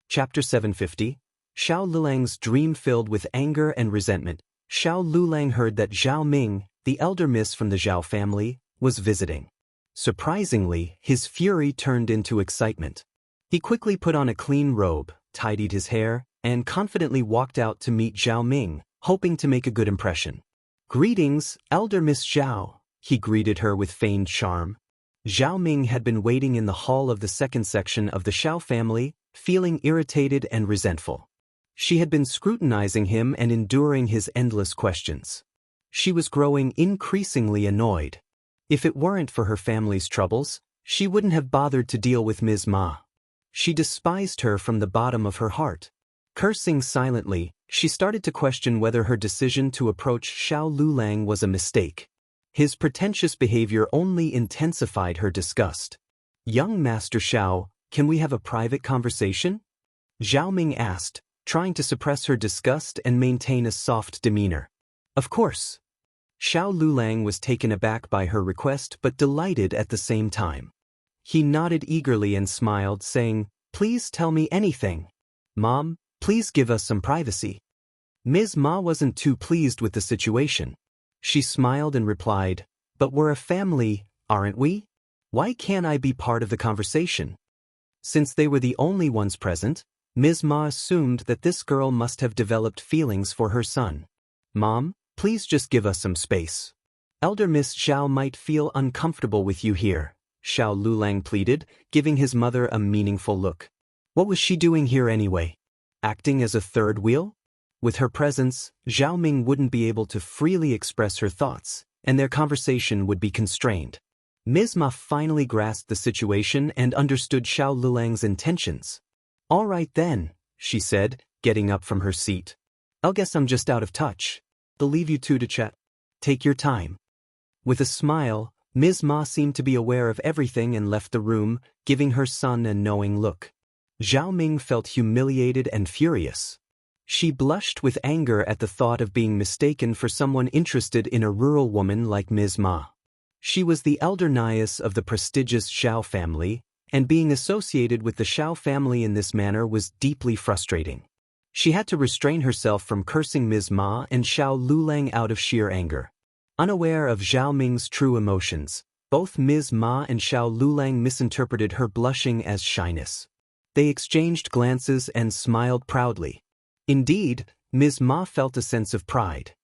Chapter 750. Shao Liulang's dream. Filled with anger and resentment, Shao Liulang heard that Zhao Ming, the elder miss from the Zhao family, was visiting. Surprisingly, his fury turned into excitement. He quickly put on a clean robe, tidied his hair, and confidently walked out to meet Zhao Ming, hoping to make a good impression. "Greetings, elder Miss Zhao," he greeted her with feigned charm. Zhao Ming had been waiting in the hall of the second section of the Shao family, feeling irritated and resentful. She had been scrutinizing him and enduring his endless questions. She was growing increasingly annoyed. If it weren't for her family's troubles, she wouldn't have bothered to deal with Ms. Ma. She despised her from the bottom of her heart. Cursing silently, she started to question whether her decision to approach Shao Liulang was a mistake. His pretentious behavior only intensified her disgust. "Young Master Shao, can we have a private conversation?" Zhao Ming asked, trying to suppress her disgust and maintain a soft demeanor. "Of course." Shao Liulang was taken aback by her request but delighted at the same time. He nodded eagerly and smiled, saying, "Please tell me anything. Mom, please give us some privacy." Ms. Ma wasn't too pleased with the situation. She smiled and replied, "But we're a family, aren't we? Why can't I be part of the conversation?" Since they were the only ones present, Ms. Ma assumed that this girl must have developed feelings for her son. "Mom, please just give us some space. Elder Miss Zhao might feel uncomfortable with you here," Shao Liulang pleaded, giving his mother a meaningful look. What was she doing here anyway? Acting as a third wheel? With her presence, Zhao Ming wouldn't be able to freely express her thoughts, and their conversation would be constrained. Ms. Ma finally grasped the situation and understood Shao Liulang's intentions. "All right then," she said, getting up from her seat. "I guess I'm just out of touch. I'll leave you two to chat. Take your time." With a smile, Ms. Ma seemed to be aware of everything and left the room, giving her son a knowing look. Zhao Ming felt humiliated and furious. She blushed with anger at the thought of being mistaken for someone interested in a rural woman like Ms. Ma. She was the elder niece of the prestigious Zhao family, and being associated with the Shao family in this manner was deeply frustrating. She had to restrain herself from cursing Ms. Ma and Shao Liulang out of sheer anger. Unaware of Zhao Ming's true emotions, both Ms. Ma and Shao Liulang misinterpreted her blushing as shyness. They exchanged glances and smiled proudly. Indeed, Ms. Ma felt a sense of pride.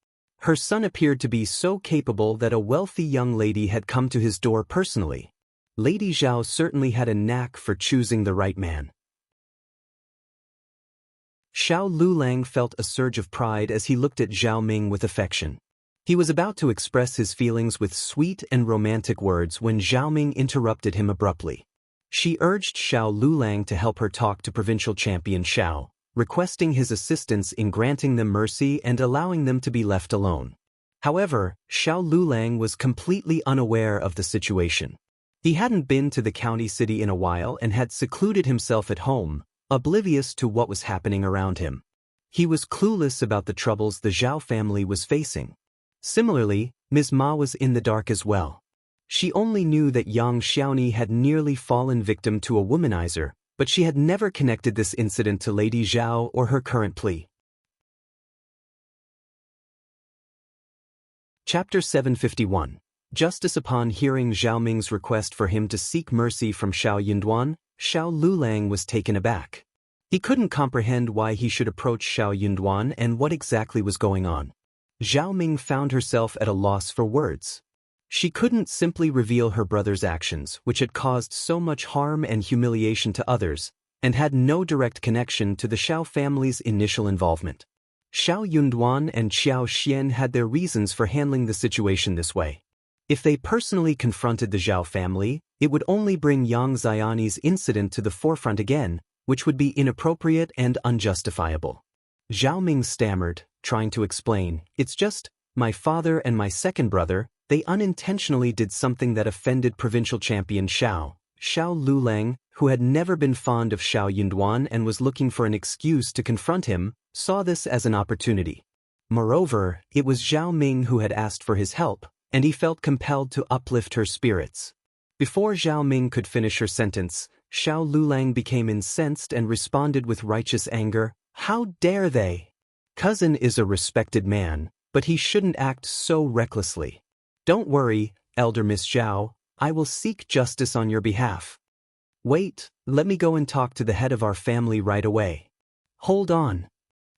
Her son appeared to be so capable that a wealthy young lady had come to his door personally. Lady Zhao certainly had a knack for choosing the right man. Shao Liulang felt a surge of pride as he looked at Zhao Ming with affection. He was about to express his feelings with sweet and romantic words when Zhao Ming interrupted him abruptly. She urged Shao Liulang to help her talk to provincial champion Shao, requesting his assistance in granting them mercy and allowing them to be left alone. However, Shao Liulang was completely unaware of the situation. He hadn't been to the county city in a while and had secluded himself at home, oblivious to what was happening around him. He was clueless about the troubles the Zhao family was facing. Similarly, Ms. Ma was in the dark as well. She only knew that Yang Xiaoni had nearly fallen victim to a womanizer, but she had never connected this incident to Lady Zhao or her current plea. Chapter 751. Justice. Upon hearing Zhao Ming's request for him to seek mercy from Shao Yunduan, Shao Liulang was taken aback. He couldn't comprehend why he should approach Shao Yunduan and what exactly was going on. Zhao Ming found herself at a loss for words. She couldn't simply reveal her brother's actions, which had caused so much harm and humiliation to others, and had no direct connection to the Shao family's initial involvement. Shao Yunduan and Qiao Xian had their reasons for handling the situation this way. If they personally confronted the Zhao family, it would only bring Yang Xiani's incident to the forefront again, which would be inappropriate and unjustifiable. Zhao Ming stammered, trying to explain, "It's just, my father and my second brother, they unintentionally did something that offended provincial champion Shao." Shao Liulang, who had never been fond of Shao Yunduan and was looking for an excuse to confront him, saw this as an opportunity. Moreover, it was Zhao Ming who had asked for his help, and he felt compelled to uplift her spirits. Before Zhao Ming could finish her sentence, Shao Liulang became incensed and responded with righteous anger, "How dare they? Cousin is a respected man, but he shouldn't act so recklessly. Don't worry, Elder Miss Zhao, I will seek justice on your behalf. Wait, let me go and talk to the head of our family right away." "Hold on."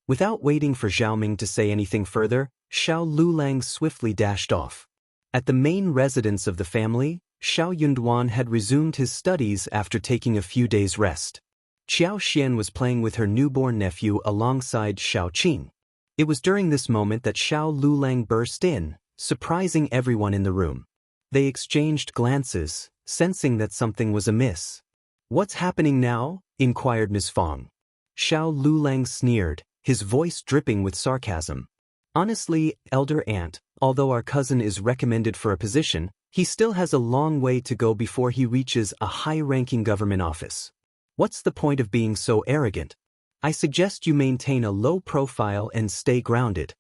Without waiting for Zhao Ming to say anything further, Shao Liulang swiftly dashed off. At the main residence of the family, Shao Yunduan had resumed his studies after taking a few days' rest. Qiao Xian was playing with her newborn nephew alongside Shao Qing. It was during this moment that Shao Liulang burst in, surprising everyone in the room. They exchanged glances, sensing that something was amiss. "What's happening now?" inquired Ms. Fong. Shao Liulang sneered, his voice dripping with sarcasm. "Honestly, Elder Aunt, although our cousin is recommended for a position, he still has a long way to go before he reaches a high-ranking government office. What's the point of being so arrogant? I suggest you maintain a low profile and stay grounded."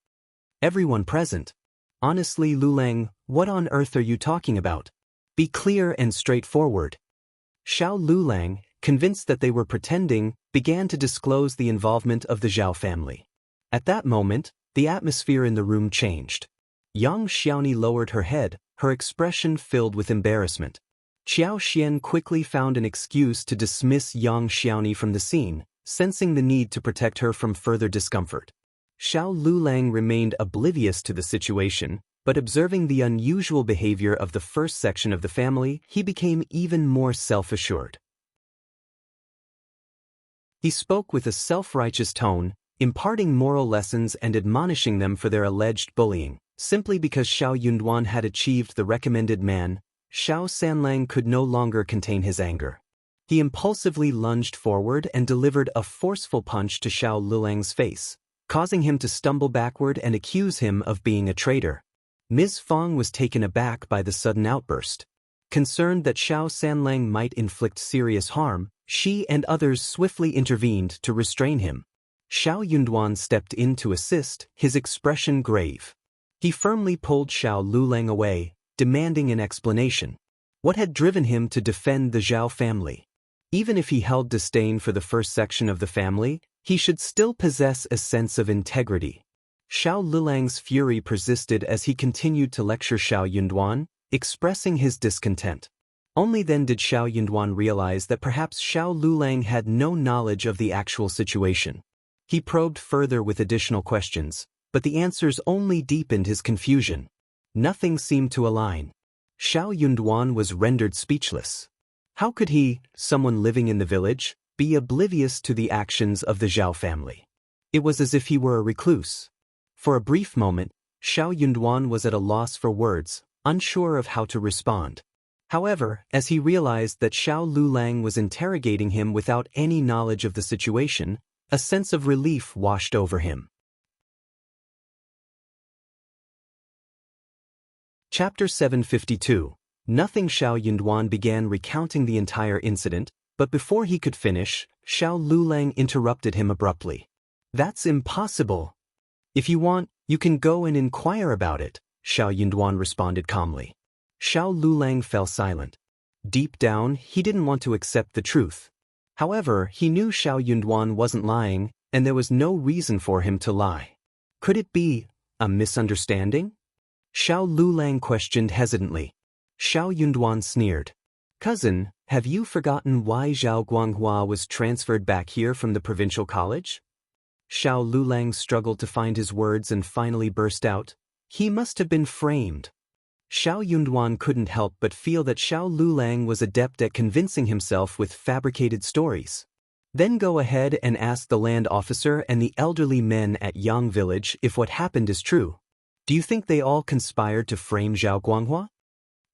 Everyone present. "Honestly, Liulang, what on earth are you talking about? Be clear and straightforward." Shao Liulang, convinced that they were pretending, began to disclose the involvement of the Zhao family. At that moment, the atmosphere in the room changed. Yang Xiaoni lowered her head, her expression filled with embarrassment. Qiao Xian quickly found an excuse to dismiss Yang Xiaoni from the scene, sensing the need to protect her from further discomfort. Shao Liulang remained oblivious to the situation, but observing the unusual behavior of the first section of the family, he became even more self-assured. He spoke with a self-righteous tone, imparting moral lessons and admonishing them for their alleged bullying. Simply because Shao Yunduan had achieved the recommended man, Shao Sanlang could no longer contain his anger. He impulsively lunged forward and delivered a forceful punch to Shao Liulang's face, causing him to stumble backward and accuse him of being a traitor. Ms. Fong was taken aback by the sudden outburst. Concerned that Shao Sanlang might inflict serious harm, she and others swiftly intervened to restrain him. Shao Yunduan stepped in to assist, his expression grave. He firmly pulled Shao Liulang away, demanding an explanation. What had driven him to defend the Zhao family? Even if he held disdain for the first section of the family, he should still possess a sense of integrity. Shao Liulang's fury persisted as he continued to lecture Shao Yunduan, expressing his discontent. Only then did Shao Yunduan realize that perhaps Shao Liulang had no knowledge of the actual situation. He probed further with additional questions, but the answers only deepened his confusion. Nothing seemed to align. Shao Yunduan was rendered speechless. How could he, someone living in the village, be oblivious to the actions of the Zhao family? It was as if he were a recluse. For a brief moment, Shao Yunduan was at a loss for words, unsure of how to respond. However, as he realized that Shao Liulang was interrogating him without any knowledge of the situation, a sense of relief washed over him. Chapter 752. Nothing. Shao Yunduan began recounting the entire incident, but before he could finish, Shao Liulang interrupted him abruptly. "That's impossible. If you want, you can go and inquire about it," Shao Yunduan responded calmly. Xiao Liulang fell silent. Deep down, he didn't want to accept the truth. However, he knew Xiao Yunduan wasn't lying, and there was no reason for him to lie. Could it be a misunderstanding? Xiao Liulang questioned hesitantly. Xiao Yunduan sneered. Cousin, have you forgotten why Zhao Guanghua was transferred back here from the provincial college? Xiao Liulang struggled to find his words and finally burst out. He must have been framed. Xiao Yunduan couldn't help but feel that Xiao Liulang was adept at convincing himself with fabricated stories. Then go ahead and ask the land officer and the elderly men at Yang village if what happened is true. Do you think they all conspired to frame Zhao Guanghua?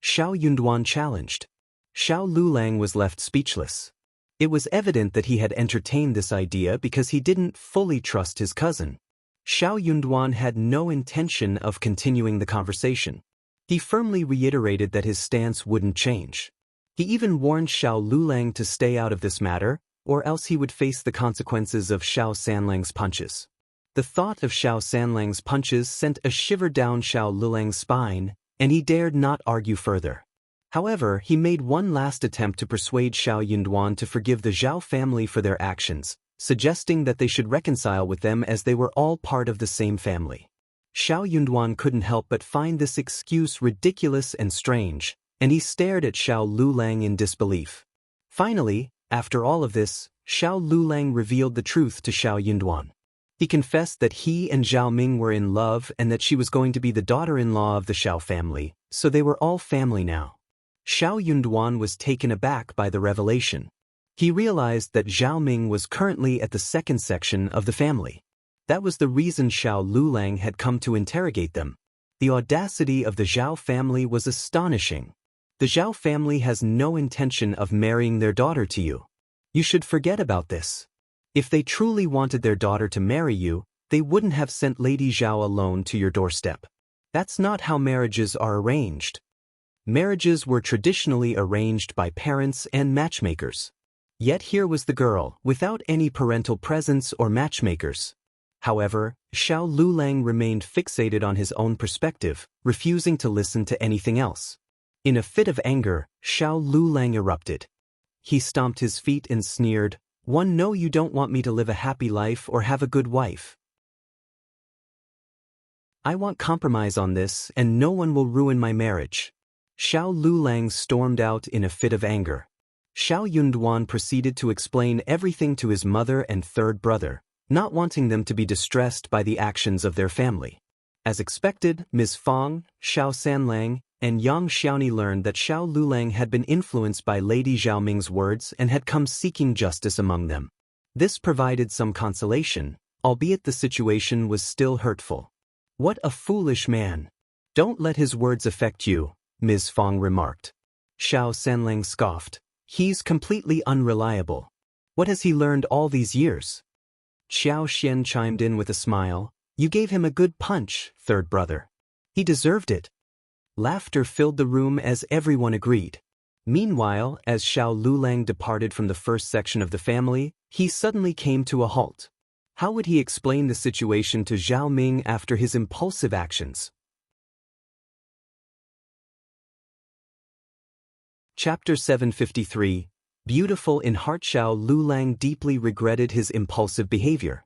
Xiao Yunduan challenged. Xiao Liulang was left speechless. It was evident that he had entertained this idea because he didn't fully trust his cousin. Xiao Yunduan had no intention of continuing the conversation. He firmly reiterated that his stance wouldn't change. He even warned Xiao Liulang to stay out of this matter, or else he would face the consequences of Xiao Sanlang's punches. The thought of Xiao Sanlang's punches sent a shiver down Xiao Liulang's spine, and he dared not argue further. However, he made one last attempt to persuade Xiao Yunduan to forgive the Zhao family for their actions, suggesting that they should reconcile with them as they were all part of the same family. Xiao Yunduan couldn't help but find this excuse ridiculous and strange, and he stared at Xiao Liulang in disbelief. Finally, after all of this, Xiao Liulang revealed the truth to Xiao Yunduan. He confessed that he and Zhao Ming were in love and that she was going to be the daughter-in-law of the Xiao family, so they were all family now. Xiao Yunduan was taken aback by the revelation. He realized that Zhao Ming was currently at the second section of the family. That was the reason Xiao Liulang had come to interrogate them. The audacity of the Zhao family was astonishing. The Zhao family has no intention of marrying their daughter to you. You should forget about this. If they truly wanted their daughter to marry you, they wouldn't have sent Lady Zhao alone to your doorstep. That's not how marriages are arranged. Marriages were traditionally arranged by parents and matchmakers. Yet here was the girl, without any parental presence or matchmakers. However, Xiao Liulang remained fixated on his own perspective, refusing to listen to anything else. In a fit of anger, Xiao Liulang erupted. He stomped his feet and sneered, "No, you don't want me to live a happy life or have a good wife. I want compromise on this, and no one will ruin my marriage." Xiao Liulang stormed out in a fit of anger. Xiao Yunduan proceeded to explain everything to his mother and third brother, not wanting them to be distressed by the actions of their family. As expected, Ms. Fang, Xiao Sanlang, and Yang Xiaoni learned that Xiao Liulang had been influenced by Lady Zhao Ming's words and had come seeking justice among them. This provided some consolation, albeit the situation was still hurtful. "What a foolish man. Don't let his words affect you," Ms. Fang remarked. Xiao Sanlang scoffed. "He's completely unreliable. What has he learned all these years?" Xiao Xian chimed in with a smile. "You gave him a good punch, third brother. He deserved it." Laughter filled the room as everyone agreed. Meanwhile, as Xiao Liulang departed from the first section of the family, he suddenly came to a halt. How would he explain the situation to Zhao Ming after his impulsive actions? Chapter 753. Beautiful in heart. Xiao Liulang deeply regretted his impulsive behavior.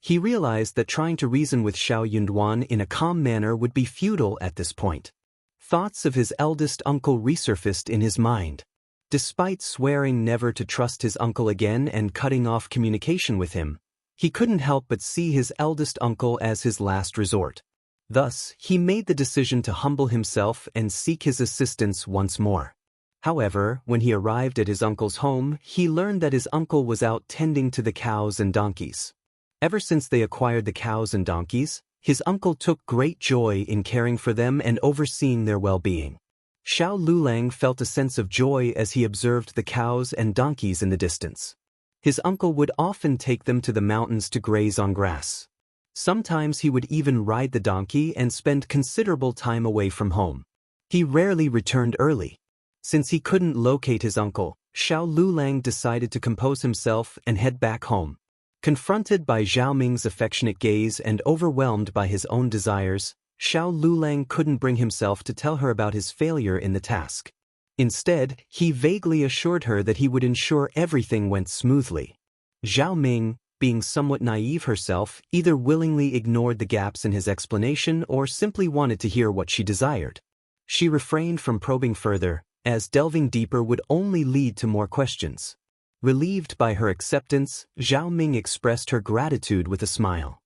He realized that trying to reason with Xiao Yunduan in a calm manner would be futile at this point. Thoughts of his eldest uncle resurfaced in his mind. Despite swearing never to trust his uncle again and cutting off communication with him, he couldn't help but see his eldest uncle as his last resort. Thus, he made the decision to humble himself and seek his assistance once more. However, when he arrived at his uncle's home, he learned that his uncle was out tending to the cows and donkeys. Ever since they acquired the cows and donkeys, his uncle took great joy in caring for them and overseeing their well-being. Xiao Liulang felt a sense of joy as he observed the cows and donkeys in the distance. His uncle would often take them to the mountains to graze on grass. Sometimes he would even ride the donkey and spend considerable time away from home. He rarely returned early. Since he couldn't locate his uncle, Xiao Liulang decided to compose himself and head back home. Confronted by Zhao Ming's affectionate gaze and overwhelmed by his own desires, Xiao Liulang couldn't bring himself to tell her about his failure in the task. Instead, he vaguely assured her that he would ensure everything went smoothly. Zhao Ming, being somewhat naive herself, either willingly ignored the gaps in his explanation or simply wanted to hear what she desired. She refrained from probing further, as delving deeper would only lead to more questions. Relieved by her acceptance, Zhao Ming expressed her gratitude with a smile.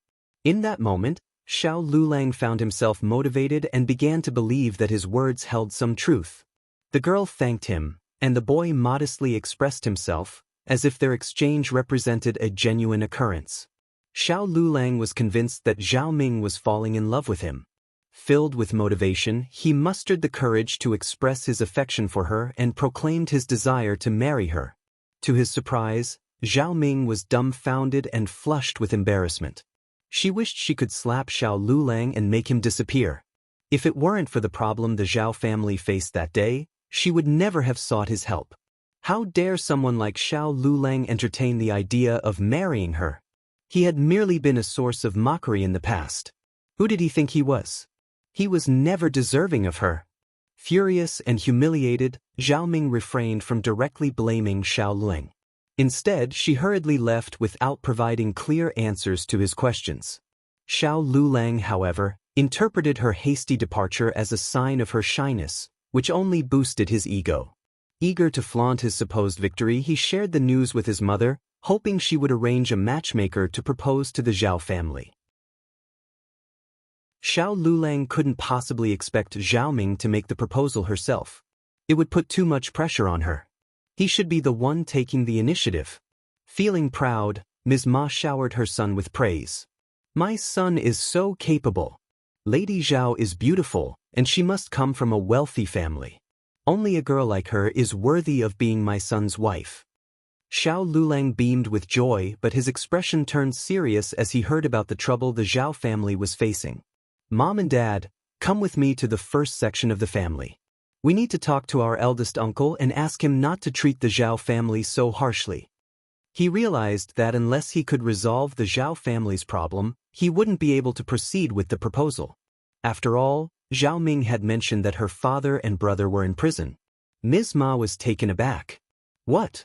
In that moment, Xiao Liulang found himself motivated and began to believe that his words held some truth. The girl thanked him, and the boy modestly expressed himself, as if their exchange represented a genuine occurrence. Xiao Liulang was convinced that Zhao Ming was falling in love with him. Filled with motivation, he mustered the courage to express his affection for her and proclaimed his desire to marry her. To his surprise, Zhao Ming was dumbfounded and flushed with embarrassment. She wished she could slap Xiao Liulang and make him disappear. If it weren't for the problem the Zhao family faced that day, she would never have sought his help. How dare someone like Xiao Liulang entertain the idea of marrying her? He had merely been a source of mockery in the past. Who did he think he was? He was never deserving of her. Furious and humiliated, Zhao Ming refrained from directly blaming Xiao Liulang. Instead, she hurriedly left without providing clear answers to his questions. Xiao Liulang, however, interpreted her hasty departure as a sign of her shyness, which only boosted his ego. Eager to flaunt his supposed victory, he shared the news with his mother, hoping she would arrange a matchmaker to propose to the Zhao family. Xiao Liulang couldn't possibly expect Zhao Ming to make the proposal herself. It would put too much pressure on her. He should be the one taking the initiative. Feeling proud, Ms. Ma showered her son with praise. "My son is so capable. Lady Zhao is beautiful, and she must come from a wealthy family. Only a girl like her is worthy of being my son's wife." Xiao Liulang beamed with joy, but his expression turned serious as he heard about the trouble the Zhao family was facing. "Mom and Dad, come with me to the first section of the family. We need to talk to our eldest uncle and ask him not to treat the Zhao family so harshly." He realized that unless he could resolve the Zhao family's problem, he wouldn't be able to proceed with the proposal. After all, Zhao Ming had mentioned that her father and brother were in prison. Ms. Ma was taken aback. "What?"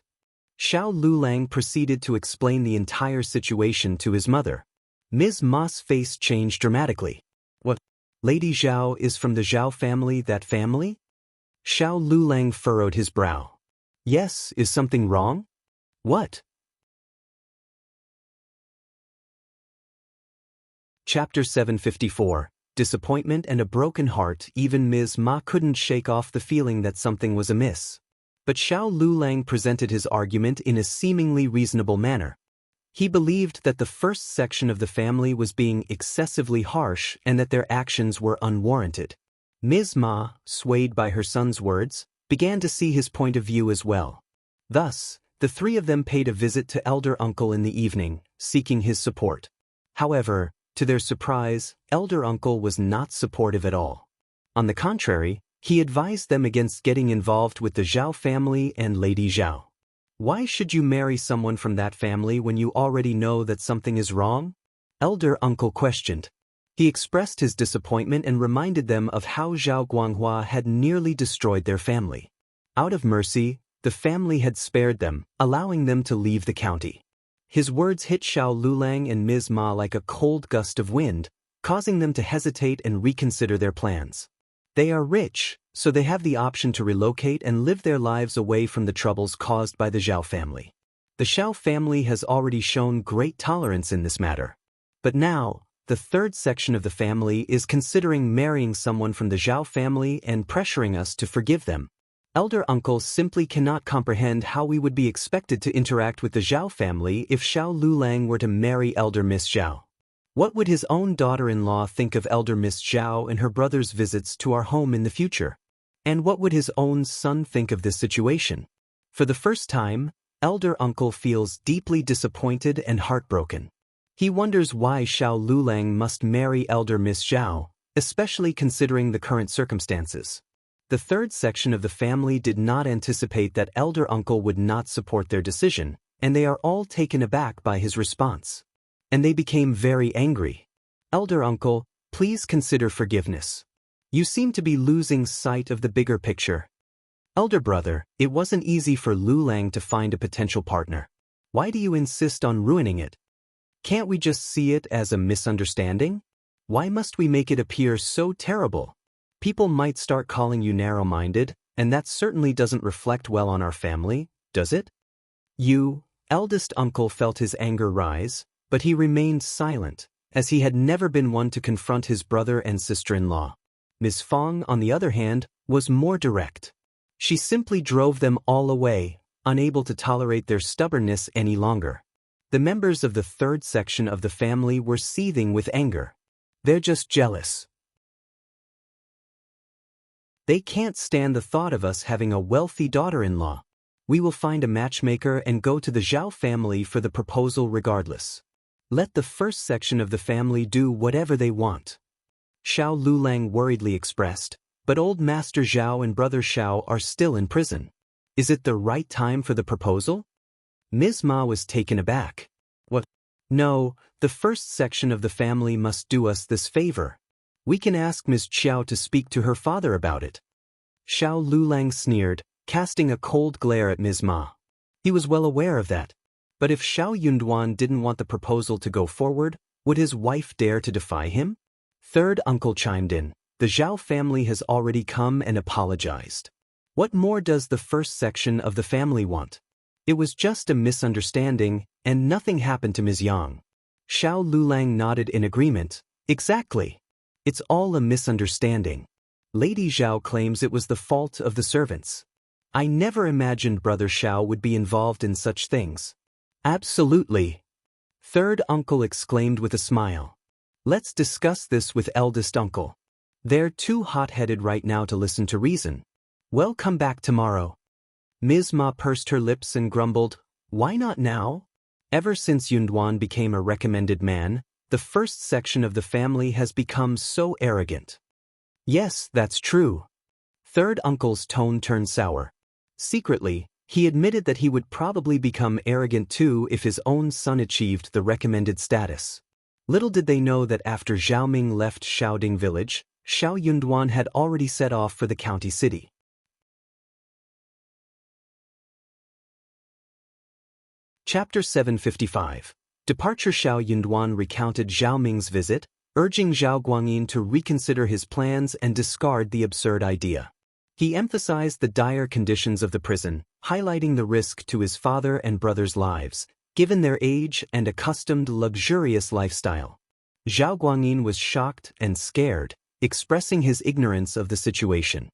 Xiao Liulang proceeded to explain the entire situation to his mother. Ms. Ma's face changed dramatically. "What? Lady Zhao is from the Zhao family, that family?" Xiao Liulang furrowed his brow. "Yes, is something wrong? What?" Chapter 754. Disappointment and a broken heart. Even Ms. Ma couldn't shake off the feeling that something was amiss. But Xiao Liulang presented his argument in a seemingly reasonable manner. He believed that the first section of the family was being excessively harsh and that their actions were unwarranted. Ms. Ma, swayed by her son's words, began to see his point of view as well. Thus, the three of them paid a visit to Elder Uncle in the evening, seeking his support. However, to their surprise, Elder Uncle was not supportive at all. On the contrary, he advised them against getting involved with the Zhao family and Lady Zhao. "Why should you marry someone from that family when you already know that something is wrong?" Elder Uncle questioned. He expressed his disappointment and reminded them of how Zhao Guanghua had nearly destroyed their family. Out of mercy, the family had spared them, allowing them to leave the county. His words hit Xiao Liulang and Ms. Ma like a cold gust of wind, causing them to hesitate and reconsider their plans. They are rich, so they have the option to relocate and live their lives away from the troubles caused by the Zhao family. The Xiao family has already shown great tolerance in this matter. But now, the third section of the family is considering marrying someone from the Zhao family and pressuring us to forgive them. Elder Uncle simply cannot comprehend how we would be expected to interact with the Zhao family if Xiao Liulang were to marry Elder Miss Zhao. What would his own daughter-in-law think of Elder Miss Zhao and her brother's visits to our home in the future? And what would his own son think of this situation? For the first time, Elder Uncle feels deeply disappointed and heartbroken. He wonders why Xiao Liulang must marry Elder Miss Zhao, especially considering the current circumstances. The third section of the family did not anticipate that Elder Uncle would not support their decision, and they are all taken aback by his response. And they became very angry. "Elder Uncle, Please consider forgiveness. You seem to be losing sight of the bigger picture. Elder brother, it wasn't easy for Liulang to find a potential partner. Why do you insist on ruining it? Can't we just see it as a misunderstanding? Why must we make it appear so terrible? People might start calling you narrow-minded, and that certainly doesn't reflect well on our family, does it? Eldest uncle felt his anger rise, but he remained silent, as he had never been one to confront his brother and sister-in-law. Ms. Fong, on the other hand, was more direct. She simply drove them all away, unable to tolerate their stubbornness any longer. The members of the third section of the family were seething with anger. They're just jealous. They can't stand the thought of us having a wealthy daughter-in-law. We will find a matchmaker and go to the Zhao family for the proposal regardless. Let the first section of the family do whatever they want. Shao Liulang worriedly expressed, but old Master Zhao and brother Shao are still in prison. Is it the right time for the proposal? Ms. Ma was taken aback. What? No, the first section of the family must do us this favor. We can ask Ms. Qiao to speak to her father about it. Shao Liulang sneered, casting a cold glare at Ms. Ma. He was well aware of that. But if Shao Yunduan didn't want the proposal to go forward, would his wife dare to defy him? Third uncle chimed in. The Zhao family has already come and apologized. What more does the first section of the family want? It was just a misunderstanding, and nothing happened to Ms. Yang. Shao Liulang nodded in agreement. Exactly. It's all a misunderstanding. Lady Zhao claims it was the fault of the servants. I never imagined Brother Shao would be involved in such things. Absolutely. Third uncle exclaimed with a smile. Let's discuss this with eldest uncle. They're too hot-headed right now to listen to reason. Well, come back tomorrow. Ms. Ma pursed her lips and grumbled, why not now? Ever since Yunduan became a recommended man, the first section of the family has become so arrogant. Yes, that's true. Third uncle's tone turned sour. Secretly, he admitted that he would probably become arrogant too if his own son achieved the recommended status. Little did they know that after Zhao Ming left Shaoding village, Shao Yunduan had already set off for the county city. Chapter 755. Departure. Shao Yunduan recounted Zhao Ming's visit, urging Zhao Guangyin to reconsider his plans and discard the absurd idea. He emphasized the dire conditions of the prison, highlighting the risk to his father and brother's lives, given their age and accustomed luxurious lifestyle. Zhao Guangyin was shocked and scared, expressing his ignorance of the situation.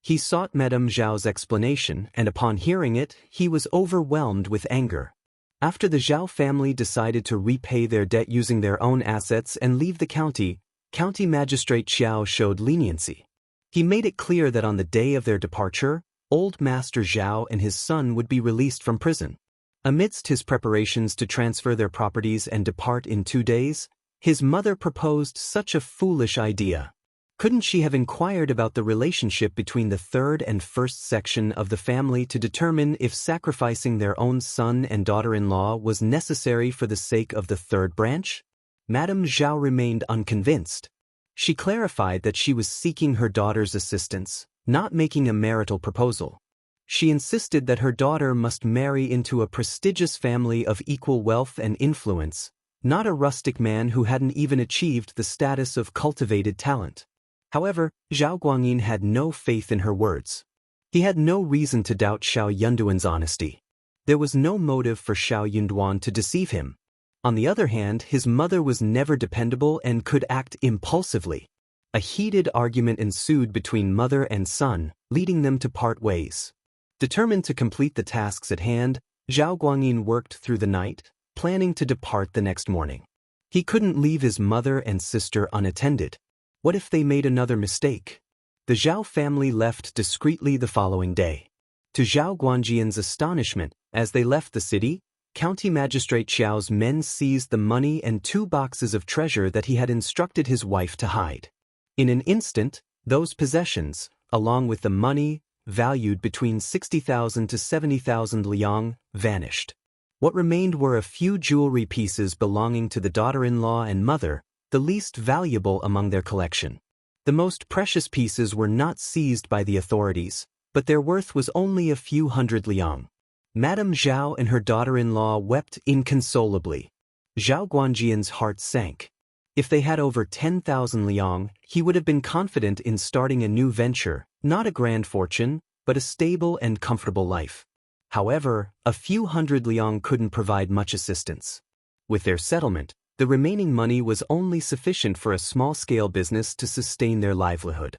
He sought Madame Zhao's explanation, and upon hearing it, he was overwhelmed with anger. After the Zhao family decided to repay their debt using their own assets and leave the county, County Magistrate Qiao showed leniency. He made it clear that on the day of their departure, old Master Zhao and his son would be released from prison. Amidst his preparations to transfer their properties and depart in 2 days, his mother proposed such a foolish idea. Couldn't she have inquired about the relationship between the third and first section of the family to determine if sacrificing their own son and daughter-in-law was necessary for the sake of the third branch? Madame Zhao remained unconvinced. She clarified that she was seeking her daughter's assistance, not making a marital proposal. She insisted that her daughter must marry into a prestigious family of equal wealth and influence, not a rustic man who hadn't even achieved the status of cultivated talent. However, Zhao Guangyin had no faith in her words. He had no reason to doubt Shao Yunduan's honesty. There was no motive for Shao Yunduan to deceive him. On the other hand, his mother was never dependable and could act impulsively. A heated argument ensued between mother and son, leading them to part ways. Determined to complete the tasks at hand, Zhao Guangyin worked through the night, planning to depart the next morning. He couldn't leave his mother and sister unattended. What if they made another mistake? The Zhao family left discreetly the following day. To Zhao Guanjian's astonishment, as they left the city, County Magistrate Qiao's men seized the money and 2 boxes of treasure that he had instructed his wife to hide. In an instant, those possessions, along with the money, valued between 60,000 to 70,000 liang, vanished. What remained were a few jewelry pieces belonging to the daughter-in-law and mother, the least valuable among their collection. The most precious pieces were not seized by the authorities, but their worth was only a few hundred liang. Madame Zhao and her daughter-in-law wept inconsolably. Zhao Guangjian's heart sank. If they had over 10,000 liang, he would have been confident in starting a new venture, not a grand fortune, but a stable and comfortable life. However, a few hundred liang couldn't provide much assistance. With their settlement, the remaining money was only sufficient for a small-scale business to sustain their livelihood.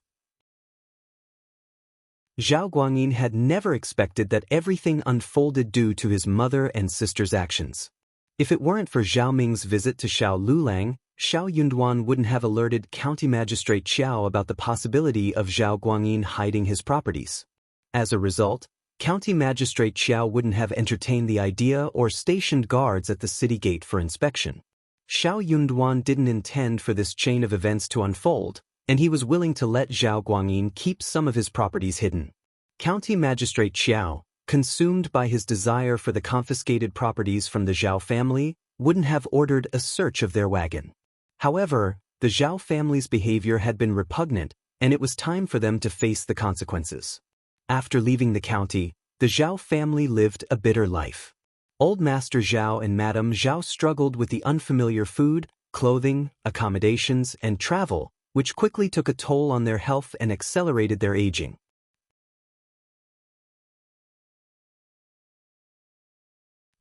Zhao Guangyin had never expected that everything unfolded due to his mother and sister's actions. If it weren't for Zhao Ming's visit to Liulang, Shao Yunduan wouldn't have alerted County Magistrate Qiao about the possibility of Zhao Guangyin hiding his properties. As a result, County Magistrate Qiao wouldn't have entertained the idea or stationed guards at the city gate for inspection. Shao Yunduan didn't intend for this chain of events to unfold, and he was willing to let Zhao Guangyin keep some of his properties hidden. County Magistrate Qiao, consumed by his desire for the confiscated properties from the Zhao family, wouldn't have ordered a search of their wagon. However, the Zhao family's behavior had been repugnant, and it was time for them to face the consequences. After leaving the county, the Zhao family lived a bitter life. Old Master Zhao and Madame Zhao struggled with the unfamiliar food, clothing, accommodations, and travel, which quickly took a toll on their health and accelerated their aging.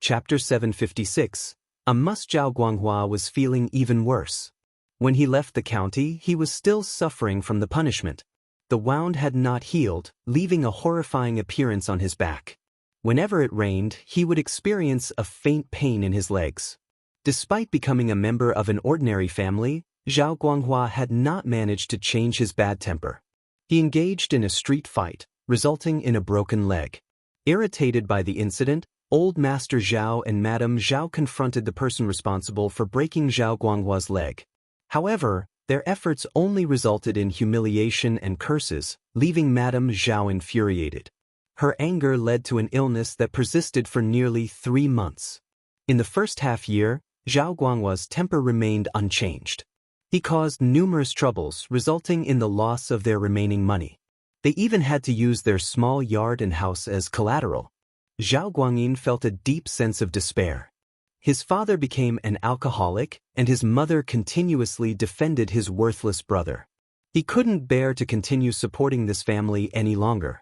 Chapter 756. Zhao Guanghua was feeling even worse. When he left the county, he was still suffering from the punishment. The wound had not healed, leaving a horrifying appearance on his back. Whenever it rained, he would experience a faint pain in his legs. Despite becoming a member of an ordinary family, Zhao Guanghua had not managed to change his bad temper. He engaged in a street fight, resulting in a broken leg. Irritated by the incident, Old Master Zhao and Madame Zhao confronted the person responsible for breaking Zhao Guanghua's leg. However, their efforts only resulted in humiliation and curses, leaving Madame Zhao infuriated. Her anger led to an illness that persisted for nearly 3 months. In the first half-year, Zhao Guanghua's temper remained unchanged. He caused numerous troubles, resulting in the loss of their remaining money. They even had to use their small yard and house as collateral. Zhao Guangyin felt a deep sense of despair. His father became an alcoholic, and his mother continuously defended his worthless brother. He couldn't bear to continue supporting this family any longer.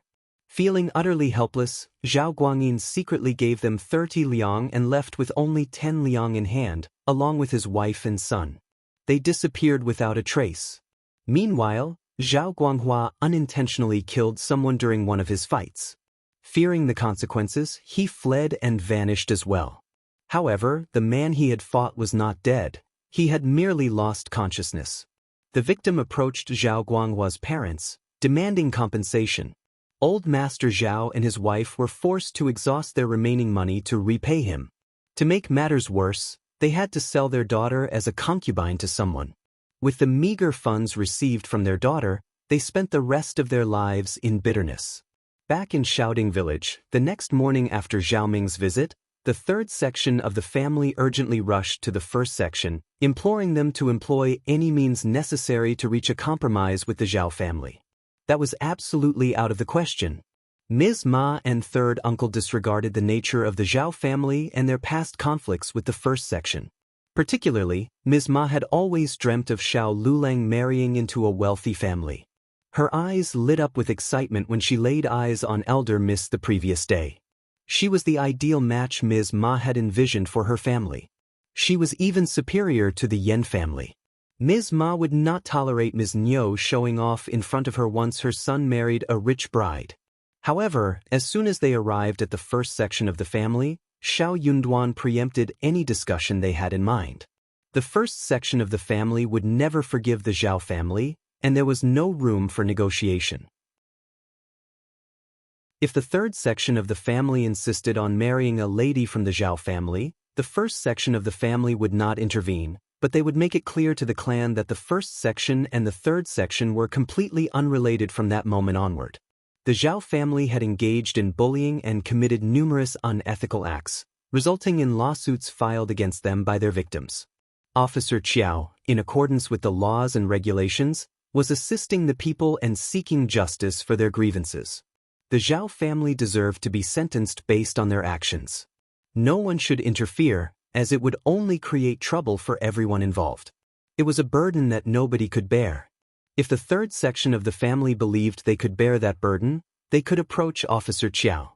Feeling utterly helpless, Zhao Guangyin secretly gave them 30 liang and left with only 10 liang in hand, along with his wife and son. They disappeared without a trace. Meanwhile, Zhao Guanghua unintentionally killed someone during one of his fights. Fearing the consequences, he fled and vanished as well. However, the man he had fought was not dead. He had merely lost consciousness. The victim approached Zhao Guanghua's parents, demanding compensation. Old Master Zhao and his wife were forced to exhaust their remaining money to repay him. To make matters worse, they had to sell their daughter as a concubine to someone. With the meager funds received from their daughter, they spent the rest of their lives in bitterness. Back in Shouting Village, the next morning after Zhao Ming's visit, the third section of the family urgently rushed to the first section, imploring them to employ any means necessary to reach a compromise with the Zhao family. That was absolutely out of the question. Ms. Ma and third uncle disregarded the nature of the Zhao family and their past conflicts with the first section. Particularly, Ms. Ma had always dreamt of Shao Liulang marrying into a wealthy family. Her eyes lit up with excitement when she laid eyes on elder Miss the previous day. She was the ideal match Ms. Ma had envisioned for her family. She was even superior to the Yan family. Ms. Ma would not tolerate Ms. Niu showing off in front of her once her son married a rich bride. However, as soon as they arrived at the first section of the family, Shao Yunduan preempted any discussion they had in mind. The first section of the family would never forgive the Zhao family, and there was no room for negotiation. If the third section of the family insisted on marrying a lady from the Zhao family, the first section of the family would not intervene, but they would make it clear to the clan that the first section and the third section were completely unrelated from that moment onward. The Zhao family had engaged in bullying and committed numerous unethical acts, resulting in lawsuits filed against them by their victims. Officer Qiao, in accordance with the laws and regulations, was assisting the people and seeking justice for their grievances. The Zhao family deserved to be sentenced based on their actions. No one should interfere, as it would only create trouble for everyone involved. It was a burden that nobody could bear. If the third section of the family believed they could bear that burden, they could approach Officer Qiao.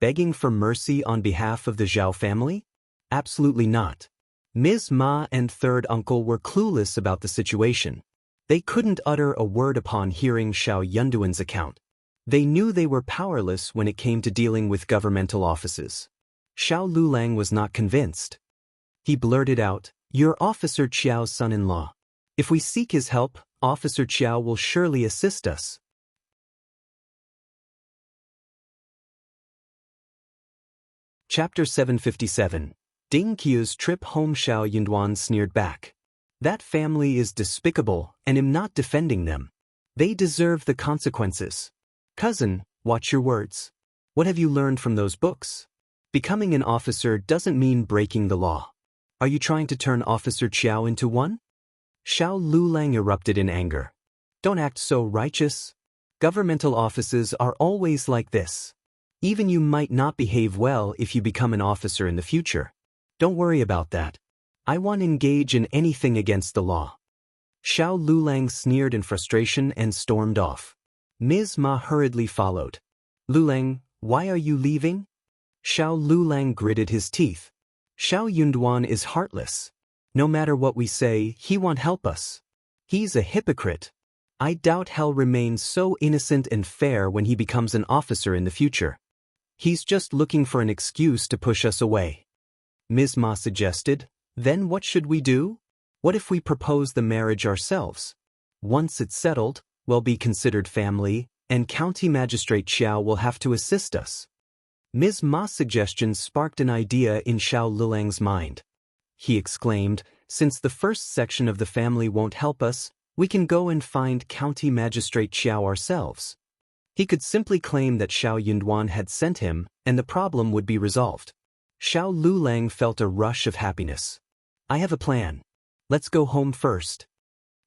Begging for mercy on behalf of the Zhao family? Absolutely not. Ms. Ma and third uncle were clueless about the situation. They couldn't utter a word upon hearing Shao Yunduan's account. They knew they were powerless when it came to dealing with governmental offices. Shao Liulang was not convinced. He blurted out, "You're Officer Qiao's son-in-law. If we seek his help, Officer Qiao will surely assist us." Chapter 757. Ding Qiu's trip home. Shao Yunduan sneered back. "That family is despicable, and am not defending them. They deserve the consequences. Cousin, watch your words. What have you learned from those books? Becoming an officer doesn't mean breaking the law. Are you trying to turn Officer Qiao into one?" Shao Liulang erupted in anger. "Don't act so righteous. Governmental offices are always like this. Even you might not behave well if you become an officer in the future. Don't worry about that. I won't engage in anything against the law." Shao Liulang sneered in frustration and stormed off. Ms. Ma hurriedly followed. "Liulang, why are you leaving?" Shao Liulang gritted his teeth. "Shao Yunduan is heartless. No matter what we say, he won't help us. He's a hypocrite. I doubt he'll remain so innocent and fair when he becomes an officer in the future. He's just looking for an excuse to push us away." Ms. Ma suggested, "Then what should we do? What if we propose the marriage ourselves? Once it's settled, we'll be considered family, and County Magistrate Qiao will have to assist us." Ms. Ma's suggestion sparked an idea in Shao Liulang's mind. He exclaimed, "Since the first section of the family won't help us, we can go and find County Magistrate Qiao ourselves." He could simply claim that Shao Yunduan had sent him, and the problem would be resolved. Shao Liulang felt a rush of happiness. "I have a plan. Let's go home first."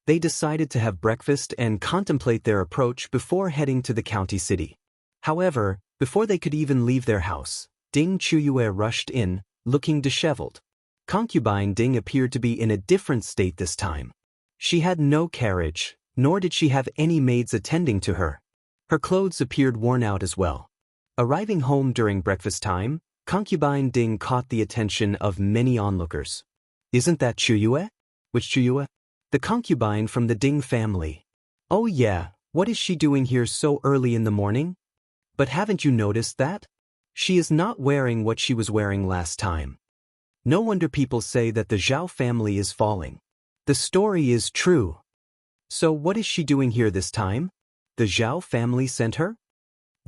They decided to have breakfast and contemplate their approach before heading to the county city. However, before they could even leave their house, Ding Qiuyue rushed in, looking disheveled. Concubine Ding appeared to be in a different state this time. She had no carriage, nor did she have any maids attending to her. Her clothes appeared worn out as well. Arriving home during breakfast time, Concubine Ding caught the attention of many onlookers. "Isn't that Qiuyue?" "Which Qiuyue?" "The concubine from the Ding family." "Oh yeah, what is she doing here so early in the morning?" "But haven't you noticed that? She is not wearing what she was wearing last time." No wonder people say that the Zhao family is falling. The story is true. So what is she doing here this time? The Zhao family sent her?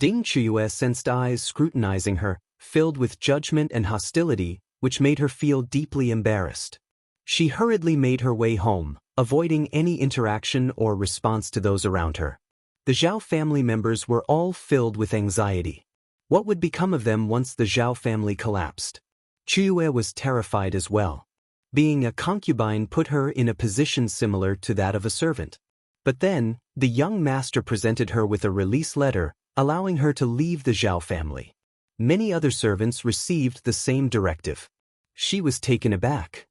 Ding Qiuyue sensed eyes scrutinizing her, filled with judgment and hostility, which made her feel deeply embarrassed. She hurriedly made her way home, avoiding any interaction or response to those around her. The Zhao family members were all filled with anxiety. What would become of them once the Zhao family collapsed? Qiuyue was terrified as well. Being a concubine put her in a position similar to that of a servant. But then, the young master presented her with a release letter, allowing her to leave the Zhao family. Many other servants received the same directive. She was taken aback.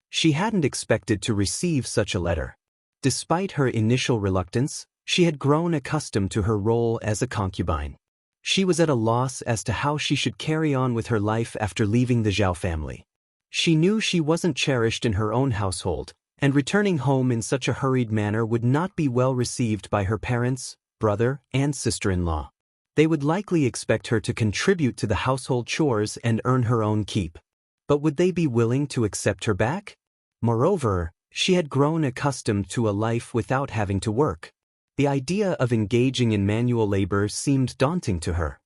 She hadn't expected to receive such a letter. Despite her initial reluctance, she had grown accustomed to her role as a concubine. She was at a loss as to how she should carry on with her life after leaving the Zhao family. She knew she wasn't cherished in her own household, and returning home in such a hurried manner would not be well received by her parents, brother, and sister-in-law. They would likely expect her to contribute to the household chores and earn her own keep. But would they be willing to accept her back? Moreover, she had grown accustomed to a life without having to work. The idea of engaging in manual labor seemed daunting to her.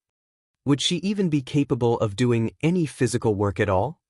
Would she even be capable of doing any physical work at all?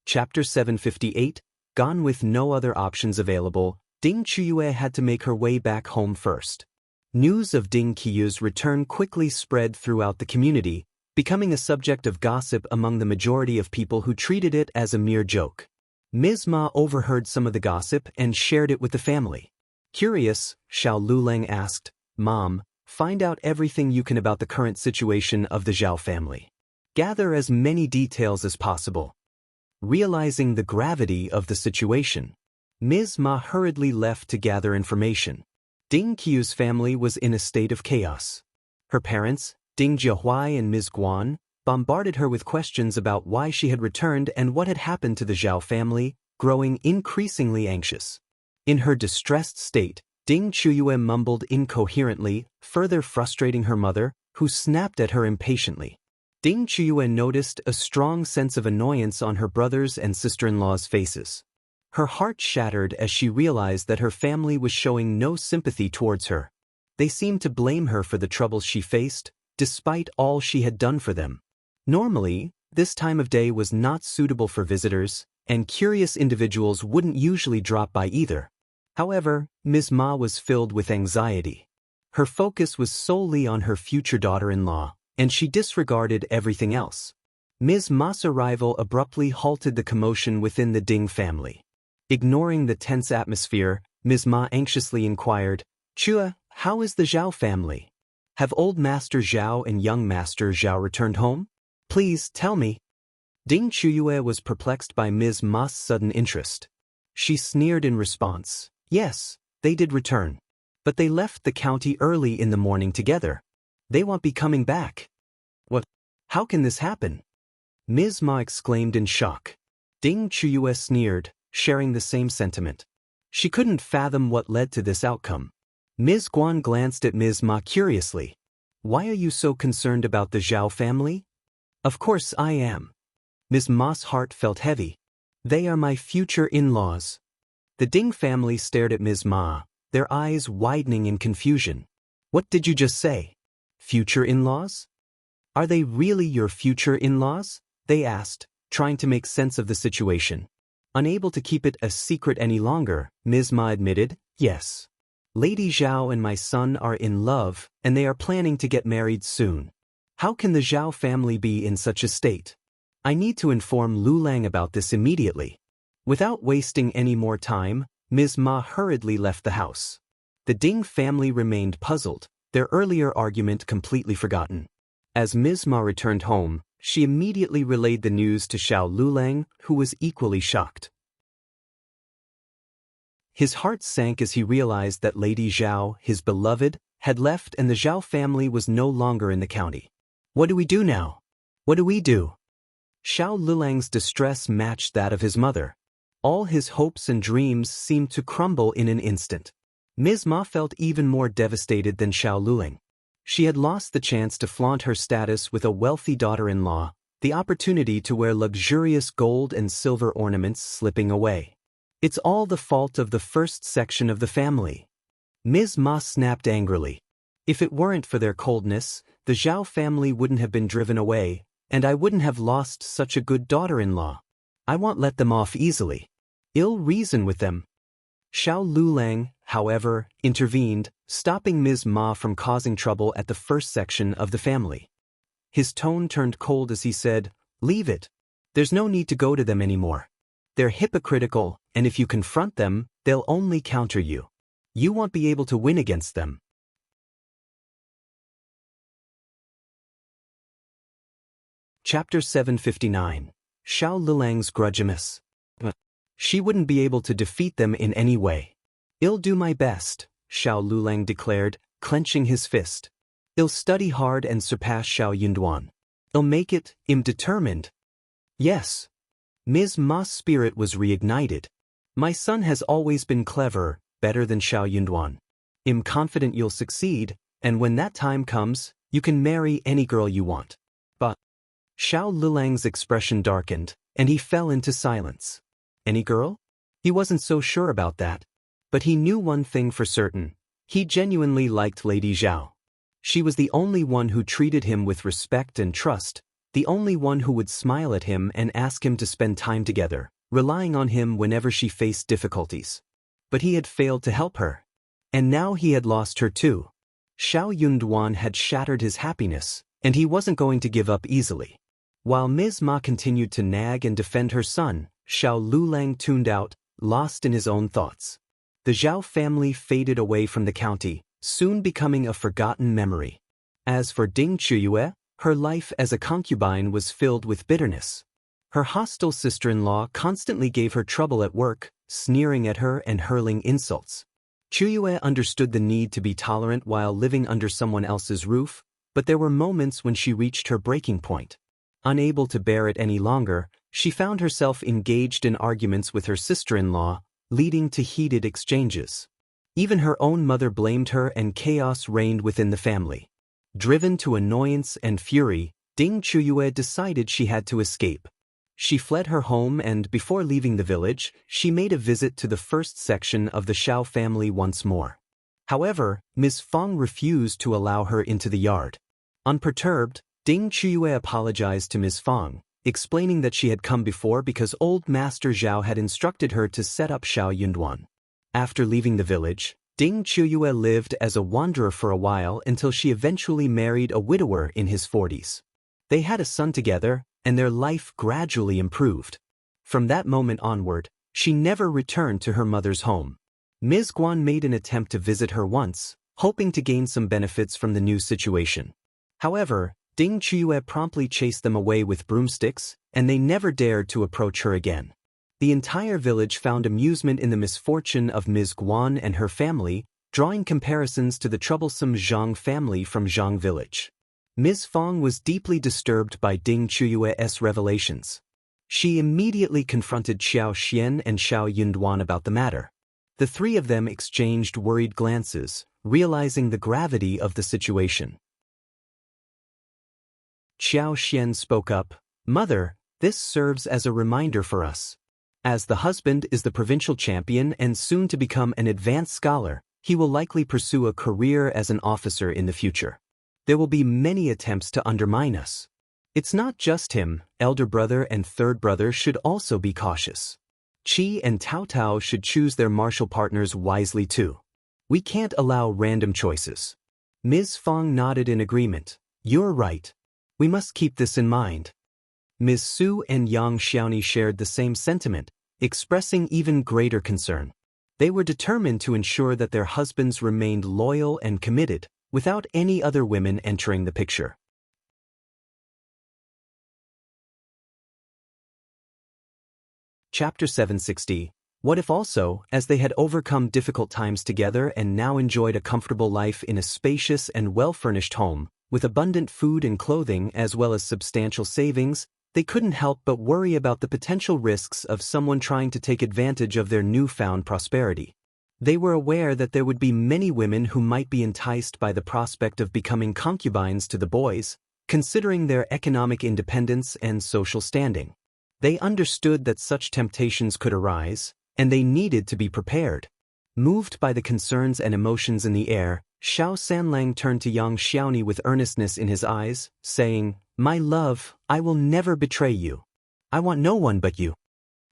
Chapter 758. Gone with no other options available, Ding Qiuyue had to make her way back home first. News of Ding Qiuyue's return quickly spread throughout the community, becoming a subject of gossip among the majority of people who treated it as a mere joke. Ms. Ma overheard some of the gossip and shared it with the family. Curious, Xiao Liulang asked, "Mom, find out everything you can about the current situation of the Zhao family. Gather as many details as possible." Realizing the gravity of the situation, Ms. Ma hurriedly left to gather information. Ding Qiu's family was in a state of chaos. Her parents, Ding Jiahuai and Ms. Guan, bombarded her with questions about why she had returned and what had happened to the Zhao family, growing increasingly anxious. In her distressed state, Ding Qiuyue mumbled incoherently, further frustrating her mother, who snapped at her impatiently. Ding Qiuyue noticed a strong sense of annoyance on her brothers' and sister-in-law's faces. Her heart shattered as she realized that her family was showing no sympathy towards her. They seemed to blame her for the troubles she faced, despite all she had done for them. Normally, this time of day was not suitable for visitors, and curious individuals wouldn't usually drop by either. However, Ms. Ma was filled with anxiety. Her focus was solely on her future daughter-in-law, and she disregarded everything else. Ms. Ma's arrival abruptly halted the commotion within the Ding family. Ignoring the tense atmosphere, Ms. Ma anxiously inquired, "Qiuyue, how is the Zhao family? Have old Master Zhao and young Master Zhao returned home? Please tell me." Ding Qiuyue was perplexed by Ms. Ma's sudden interest. She sneered in response, "Yes, they did return. But they left the county early in the morning together. They won't be coming back." "What? How can this happen?" Ms. Ma exclaimed in shock. Ding Qiuyue sneered, sharing the same sentiment. She couldn't fathom what led to this outcome. Ms. Guan glanced at Ms. Ma curiously. "Why are you so concerned about the Zhao family?" "Of course I am." Ms. Ma's heart felt heavy. "They are my future in-laws." The Ding family stared at Ms. Ma, their eyes widening in confusion. "What did you just say? Future in-laws? Are they really your future in-laws?" they asked, trying to make sense of the situation. Unable to keep it a secret any longer, Ms. Ma admitted, "Yes. Lady Zhao and my son are in love, and they are planning to get married soon. How can the Zhao family be in such a state? I need to inform Liulang about this immediately." Without wasting any more time, Ms. Ma hurriedly left the house. The Ding family remained puzzled, their earlier argument completely forgotten. As Ms. Ma returned home, she immediately relayed the news to Shao Liulang, who was equally shocked. His heart sank as he realized that Lady Zhao, his beloved, had left and the Zhao family was no longer in the county. "What do we do now? What do we do?" Shao Liulang's distress matched that of his mother. All his hopes and dreams seemed to crumble in an instant. Ms. Ma felt even more devastated than Shao Liulang. She had lost the chance to flaunt her status with a wealthy daughter-in-law, the opportunity to wear luxurious gold and silver ornaments slipping away. "It's all the fault of the first section of the family." Ms. Ma snapped angrily. "If it weren't for their coldness, the Zhao family wouldn't have been driven away, and I wouldn't have lost such a good daughter-in-law. I won't let them off easily. Ill reason with them." Shao Liulang, however, intervened, stopping Ms. Ma from causing trouble at the first section of the family. His tone turned cold as he said, "Leave it. There's no need to go to them anymore. They're hypocritical, and if you confront them, they'll only counter you. You won't be able to win against them." Chapter 759. Shao Liulang's Grudgemas. She wouldn't be able to defeat them in any way. "I'll do my best," Shao Liulang declared, clenching his fist. "I'll study hard and surpass Shao Yunduan. I'll make it, I'm determined." "Yes." Ms. Ma's spirit was reignited. "My son has always been clever, better than Shao Yunduan. I'm confident you'll succeed, and when that time comes, you can marry any girl you want." But Shao Liulang's expression darkened, and he fell into silence. Any girl? He wasn't so sure about that. But he knew one thing for certain. He genuinely liked Lady Zhao. She was the only one who treated him with respect and trust, the only one who would smile at him and ask him to spend time together, relying on him whenever she faced difficulties. But he had failed to help her. And now he had lost her too. Shao Yunduan had shattered his happiness, and he wasn't going to give up easily. While Ms. Ma continued to nag and defend her son, Liulang tuned out, lost in his own thoughts. The Zhao family faded away from the county, soon becoming a forgotten memory. As for Qiuyue, her life as a concubine was filled with bitterness. Her hostile sister-in-law constantly gave her trouble at work, sneering at her and hurling insults. Qiuyue understood the need to be tolerant while living under someone else's roof, but there were moments when she reached her breaking point. Unable to bear it any longer, she found herself engaged in arguments with her sister-in-law, leading to heated exchanges. Even her own mother blamed her and chaos reigned within the family. Driven to annoyance and fury, Qiuyue decided she had to escape. She fled her home and, before leaving the village, she made a visit to the first section of the Shao family once more. However, Ms. Feng refused to allow her into the yard. Unperturbed, Qiuyue apologized to Ms. Feng, explaining that she had come before because old Master Zhao had instructed her to set up Shao Yunduan. After leaving the village, Qiuyue lived as a wanderer for a while until she eventually married a widower in his 40s. They had a son together, and their life gradually improved. From that moment onward, she never returned to her mother's home. Ms. Guan made an attempt to visit her once, hoping to gain some benefits from the new situation. However, Qiuyue promptly chased them away with broomsticks, and they never dared to approach her again. The entire village found amusement in the misfortune of Ms. Guan and her family, drawing comparisons to the troublesome Zhang family from Zhang village. Ms. Feng was deeply disturbed by Qiuyue's revelations. She immediately confronted Xiao Xian and Shao Yunduan about the matter. The three of them exchanged worried glances, realizing the gravity of the situation. Xiao Xian spoke up, "Mother, this serves as a reminder for us. As the husband is the provincial champion and soon to become an advanced scholar, he will likely pursue a career as an officer in the future. There will be many attempts to undermine us. It's not just him, elder brother and third brother should also be cautious. Qi and Tao should choose their martial partners wisely too. We can't allow random choices." Ms. Feng nodded in agreement. "You're right. We must keep this in mind." Ms. Su and Yang Xiaoni shared the same sentiment, expressing even greater concern. They were determined to ensure that their husbands remained loyal and committed, without any other women entering the picture. Chapter 760. What if also, as they had overcome difficult times together and now enjoyed a comfortable life in a spacious and well-furnished home, with abundant food and clothing as well as substantial savings, they couldn't help but worry about the potential risks of someone trying to take advantage of their newfound prosperity. They were aware that there would be many women who might be enticed by the prospect of becoming concubines to the boys, considering their economic independence and social standing. They understood that such temptations could arise, and they needed to be prepared. Moved by the concerns and emotions in the air, Shao Sanlang turned to Yang Xiaoni with earnestness in his eyes, saying, "My love, I will never betray you. I want no one but you."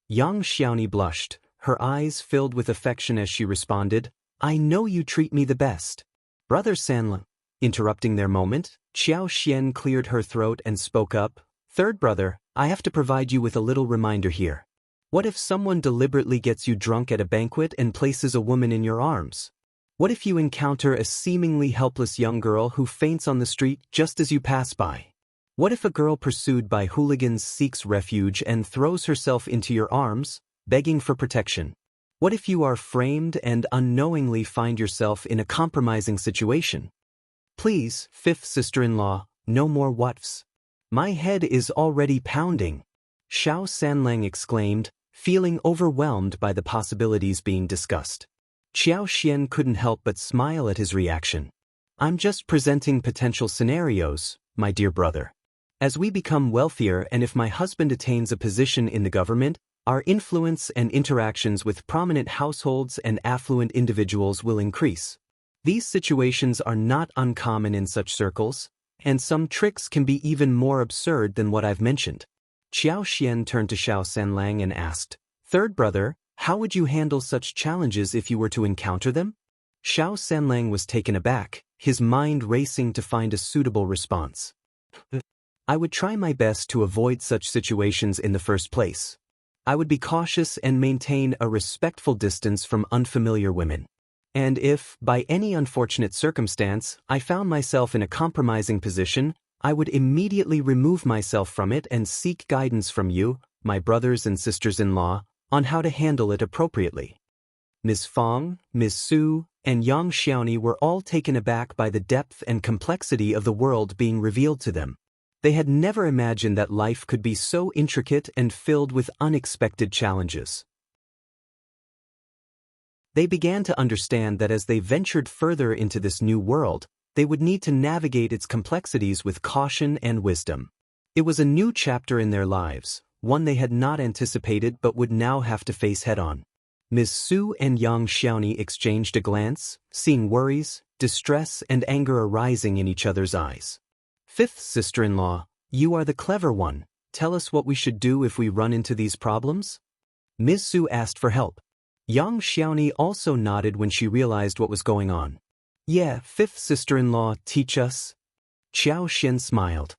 Yang Xiaoni blushed, her eyes filled with affection as she responded, "I know you treat me the best." "Brother Sanlang." Interrupting their moment, Xiao Xian cleared her throat and spoke up, "Third brother, I have to provide you with a little reminder here. What if someone deliberately gets you drunk at a banquet and places a woman in your arms? What if you encounter a seemingly helpless young girl who faints on the street just as you pass by? What if a girl pursued by hooligans seeks refuge and throws herself into your arms, begging for protection? What if you are framed and unknowingly find yourself in a compromising situation? Please, fifth sister-in-law, no more what-ifs. My head is already pounding." Shao Sanlang exclaimed, feeling overwhelmed by the possibilities being discussed. Xiao Xian couldn't help but smile at his reaction. "I'm just presenting potential scenarios, my dear brother. As we become wealthier and if my husband attains a position in the government, our influence and interactions with prominent households and affluent individuals will increase. These situations are not uncommon in such circles, and some tricks can be even more absurd than what I've mentioned." Xiao Xian turned to Shao Sanlang and asked, "Third brother, how would you handle such challenges if you were to encounter them?" Shao Sanlang was taken aback, his mind racing to find a suitable response. I would try my best to avoid such situations in the first place. I would be cautious and maintain a respectful distance from unfamiliar women. And if, by any unfortunate circumstance, I found myself in a compromising position, I would immediately remove myself from it and seek guidance from you, my brothers and sisters-in-law, on how to handle it appropriately. Ms. Fong, Ms. Su, and Yang Xiaoni were all taken aback by the depth and complexity of the world being revealed to them. They had never imagined that life could be so intricate and filled with unexpected challenges. They began to understand that as they ventured further into this new world, they would need to navigate its complexities with caution and wisdom. It was a new chapter in their lives, one they had not anticipated but would now have to face head-on. Ms. Su and Yang Xiaoni exchanged a glance, seeing worries, distress, and anger arising in each other's eyes. Fifth sister-in-law, you are the clever one. Tell us what we should do if we run into these problems? Ms. Su asked for help. Yang Xiaoni also nodded when she realized what was going on. Yeah, fifth sister-in-law, teach us. Qiao Xian smiled.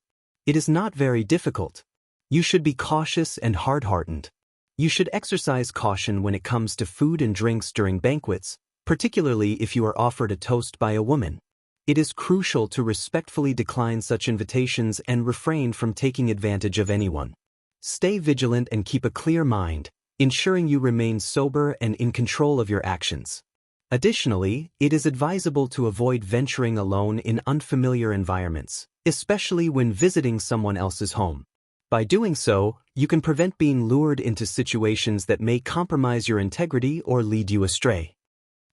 It is not very difficult. You should be cautious and hard-hearted. You should exercise caution when it comes to food and drinks during banquets, particularly if you are offered a toast by a woman. It is crucial to respectfully decline such invitations and refrain from taking advantage of anyone. Stay vigilant and keep a clear mind, ensuring you remain sober and in control of your actions. Additionally, it is advisable to avoid venturing alone in unfamiliar environments, especially when visiting someone else's home. By doing so, you can prevent being lured into situations that may compromise your integrity or lead you astray.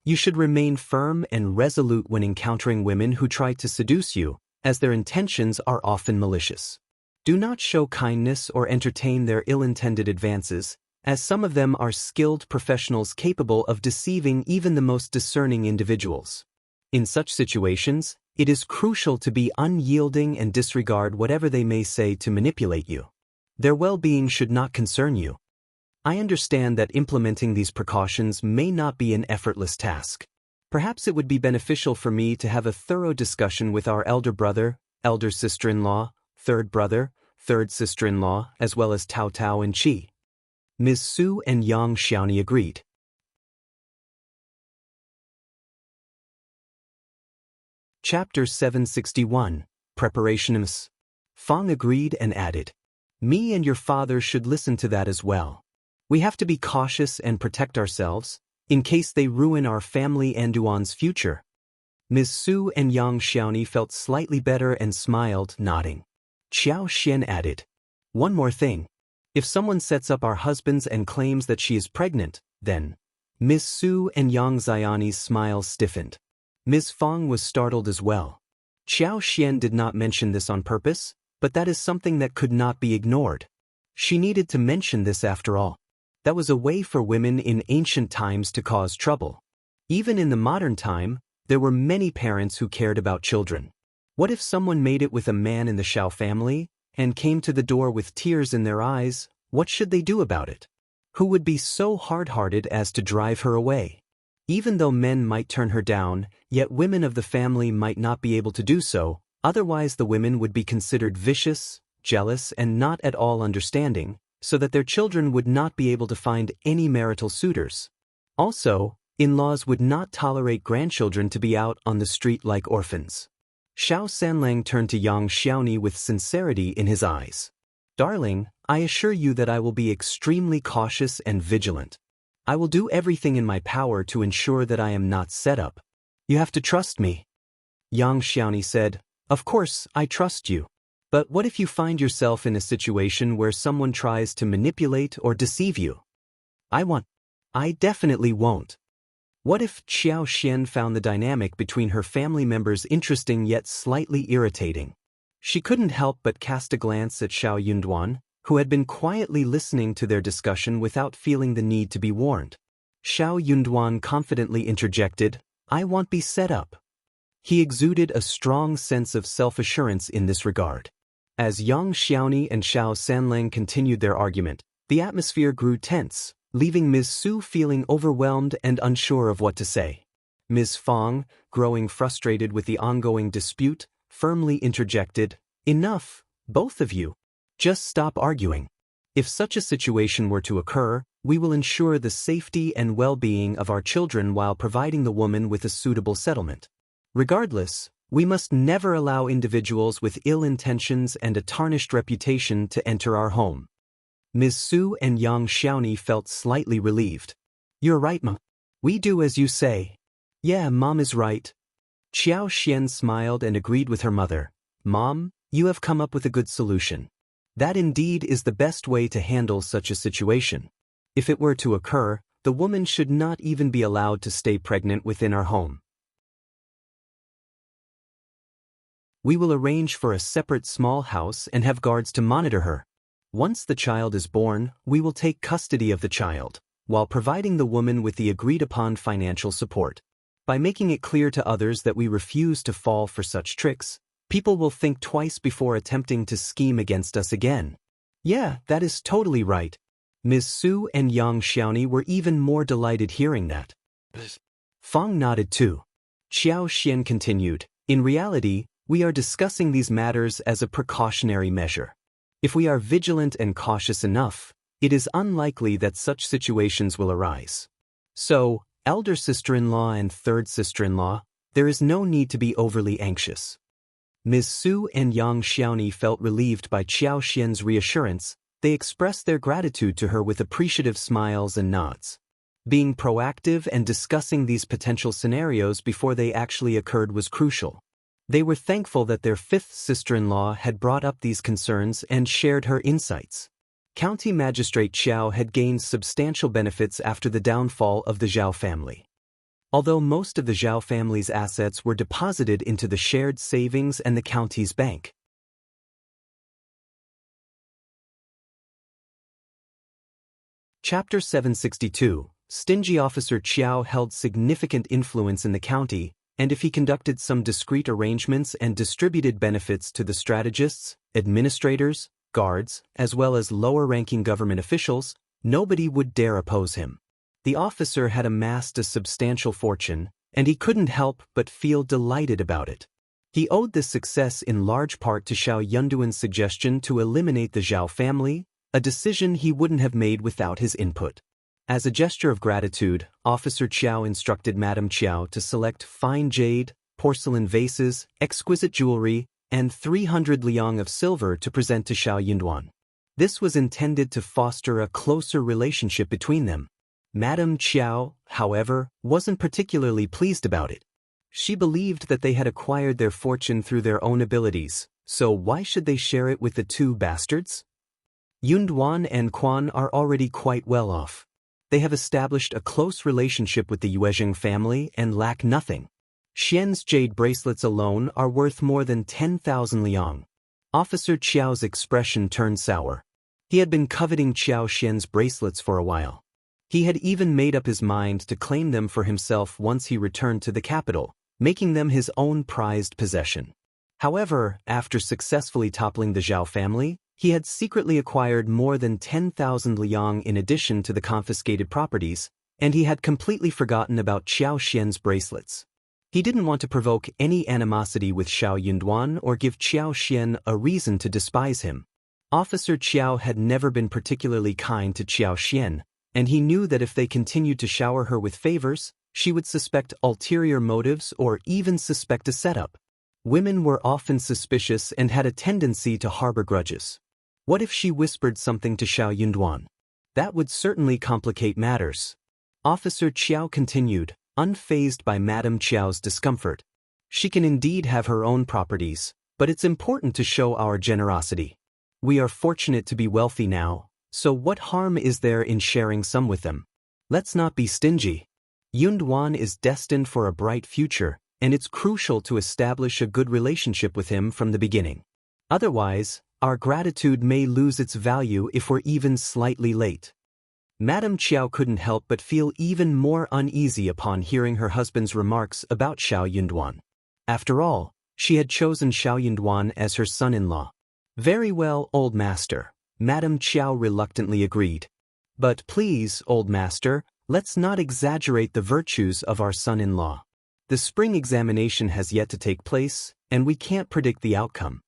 You should remain firm and resolute when encountering women who try to seduce you, as their intentions are often malicious. Do not show kindness or entertain their ill-intended advances, as some of them are skilled professionals capable of deceiving even the most discerning individuals. In such situations, it is crucial to be unyielding and disregard whatever they may say to manipulate you. Their well-being should not concern you. I understand that implementing these precautions may not be an effortless task. Perhaps it would be beneficial for me to have a thorough discussion with our elder brother, elder sister-in-law, third brother, third sister-in-law, as well as Tao Tao and Qi. Ms. Su and Yang Xiaoni agreed. Chapter 761, Preparations. Fong agreed and added, Me and your father should listen to that as well. We have to be cautious and protect ourselves, in case they ruin our family and Duan's future. Ms. Su and Yang Xiaoni felt slightly better and smiled, nodding. Qiao Xian added, One more thing. If someone sets up our husbands and claims that she is pregnant, then... Ms. Su and Yang Xiaoni's smile stiffened. Ms. Fong was startled as well. Qiao Xian did not mention this on purpose, but that is something that could not be ignored. She needed to mention this after all. That was a way for women in ancient times to cause trouble. Even in the modern time, there were many parents who cared about children. What if someone made it with a man in the Shao family, and came to the door with tears in their eyes? What should they do about it? Who would be so hard-hearted as to drive her away? Even though men might turn her down, yet women of the family might not be able to do so, otherwise the women would be considered vicious, jealous, and not at all understanding, so that their children would not be able to find any marital suitors. Also, in-laws would not tolerate grandchildren to be out on the street like orphans. Shao Sanlang turned to Yang Xiaoni with sincerity in his eyes. Darling, I assure you that I will be extremely cautious and vigilant. I will do everything in my power to ensure that I am not set up. You have to trust me. Yang Xiaoni said, Of course, I trust you. But what if you find yourself in a situation where someone tries to manipulate or deceive you? I definitely won't. What if Qiao Xian found the dynamic between her family members interesting yet slightly irritating? She couldn't help but cast a glance at Shao Yunduan, who had been quietly listening to their discussion without feeling the need to be warned. Shao Yunduan confidently interjected, I won't be set up. He exuded a strong sense of self-assurance in this regard. As Yang Xiaoni and Shao Sanlang continued their argument, the atmosphere grew tense, leaving Ms. Su feeling overwhelmed and unsure of what to say. Ms. Fong, growing frustrated with the ongoing dispute, firmly interjected, Enough, both of you. Just stop arguing. If such a situation were to occur, we will ensure the safety and well-being of our children while providing the woman with a suitable settlement. Regardless, we must never allow individuals with ill intentions and a tarnished reputation to enter our home. Ms. Su and Yang Xiaoni felt slightly relieved. You're right, Ma. We do as you say. Yeah, Mom is right. Qiao Xian smiled and agreed with her mother. Mom, you have come up with a good solution. That indeed is the best way to handle such a situation. If it were to occur, the woman should not even be allowed to stay pregnant within our home. We will arrange for a separate small house and have guards to monitor her. Once the child is born, we will take custody of the child, while providing the woman with the agreed-upon financial support. By making it clear to others that we refuse to fall for such tricks, people will think twice before attempting to scheme against us again. Yeah, that is totally right. Ms. Su and Yang Xiaoni were even more delighted hearing that. Fang nodded too. Qiao Xian continued, in reality, we are discussing these matters as a precautionary measure. If we are vigilant and cautious enough, it is unlikely that such situations will arise. So, elder sister-in-law and third sister-in-law, there is no need to be overly anxious. Ms. Su and Yang Xiaoni felt relieved by Qiao Xian's reassurance. They expressed their gratitude to her with appreciative smiles and nods. Being proactive and discussing these potential scenarios before they actually occurred was crucial. They were thankful that their fifth sister-in-law had brought up these concerns and shared her insights. County Magistrate Qiao had gained substantial benefits after the downfall of the Zhao family. Although most of the Zhao family's assets were deposited into the shared savings and the county's bank. Chapter 762, Stingy Officer Qiao held significant influence in the county, and if he conducted some discreet arrangements and distributed benefits to the strategists, administrators, guards, as well as lower-ranking government officials, nobody would dare oppose him. The officer had amassed a substantial fortune, and he couldn't help but feel delighted about it. He owed this success in large part to Shao Yunduan's suggestion to eliminate the Zhao family, a decision he wouldn't have made without his input. As a gesture of gratitude, Officer Qiao instructed Madame Qiao to select fine jade, porcelain vases, exquisite jewelry, and 300 liang of silver to present to Shao Yunduan. This was intended to foster a closer relationship between them. Madame Qiao, however, wasn't particularly pleased about it. She believed that they had acquired their fortune through their own abilities, so why should they share it with the two bastards? Yunduan and Quan are already quite well off. They have established a close relationship with the Yuezheng family and lack nothing. Xian's jade bracelets alone are worth more than 10,000 liang. Officer Qiao's expression turned sour. He had been coveting Qiao Xian's bracelets for a while. He had even made up his mind to claim them for himself once he returned to the capital, making them his own prized possession. However, after successfully toppling the Zhao family, he had secretly acquired more than 10,000 liang in addition to the confiscated properties, and he had completely forgotten about Qiao Xian's bracelets. He didn't want to provoke any animosity with Shao Yunduan or give Qiao Xian a reason to despise him. Officer Qiao had never been particularly kind to Qiao Xian, and he knew that if they continued to shower her with favors, she would suspect ulterior motives or even suspect a setup. Women were often suspicious and had a tendency to harbor grudges. What if she whispered something to Shao Yunduan? That would certainly complicate matters. Officer Qiao continued, unfazed by Madame Qiao's discomfort. She can indeed have her own properties, but it's important to show our generosity. We are fortunate to be wealthy now, so what harm is there in sharing some with them? Let's not be stingy. Yunduan is destined for a bright future, and it's crucial to establish a good relationship with him from the beginning. Otherwise, our gratitude may lose its value if we're even slightly late. Madame Qiao couldn't help but feel even more uneasy upon hearing her husband's remarks about Shao Yunduan. After all, she had chosen Shao Yunduan as her son-in-law. Very well, old master, Madame Qiao reluctantly agreed. But please, old master, let's not exaggerate the virtues of our son-in-law. The spring examination has yet to take place, and we can't predict the outcome.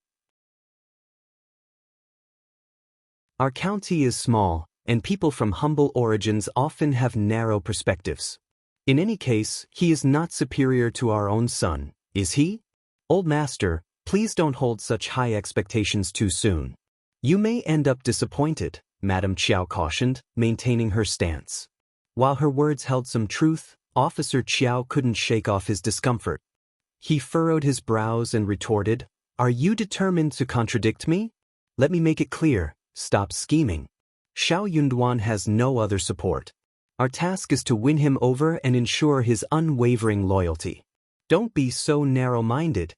Our county is small, and people from humble origins often have narrow perspectives. In any case, he is not superior to our own son, is he? Old master, please don't hold such high expectations too soon. You may end up disappointed, Madame Qiao cautioned, maintaining her stance. While her words held some truth, Officer Qiao couldn't shake off his discomfort. He furrowed his brows and retorted, "Are you determined to contradict me? Let me make it clear, stop scheming. Shao Yunduan has no other support. Our task is to win him over and ensure his unwavering loyalty. Don't be so narrow-minded."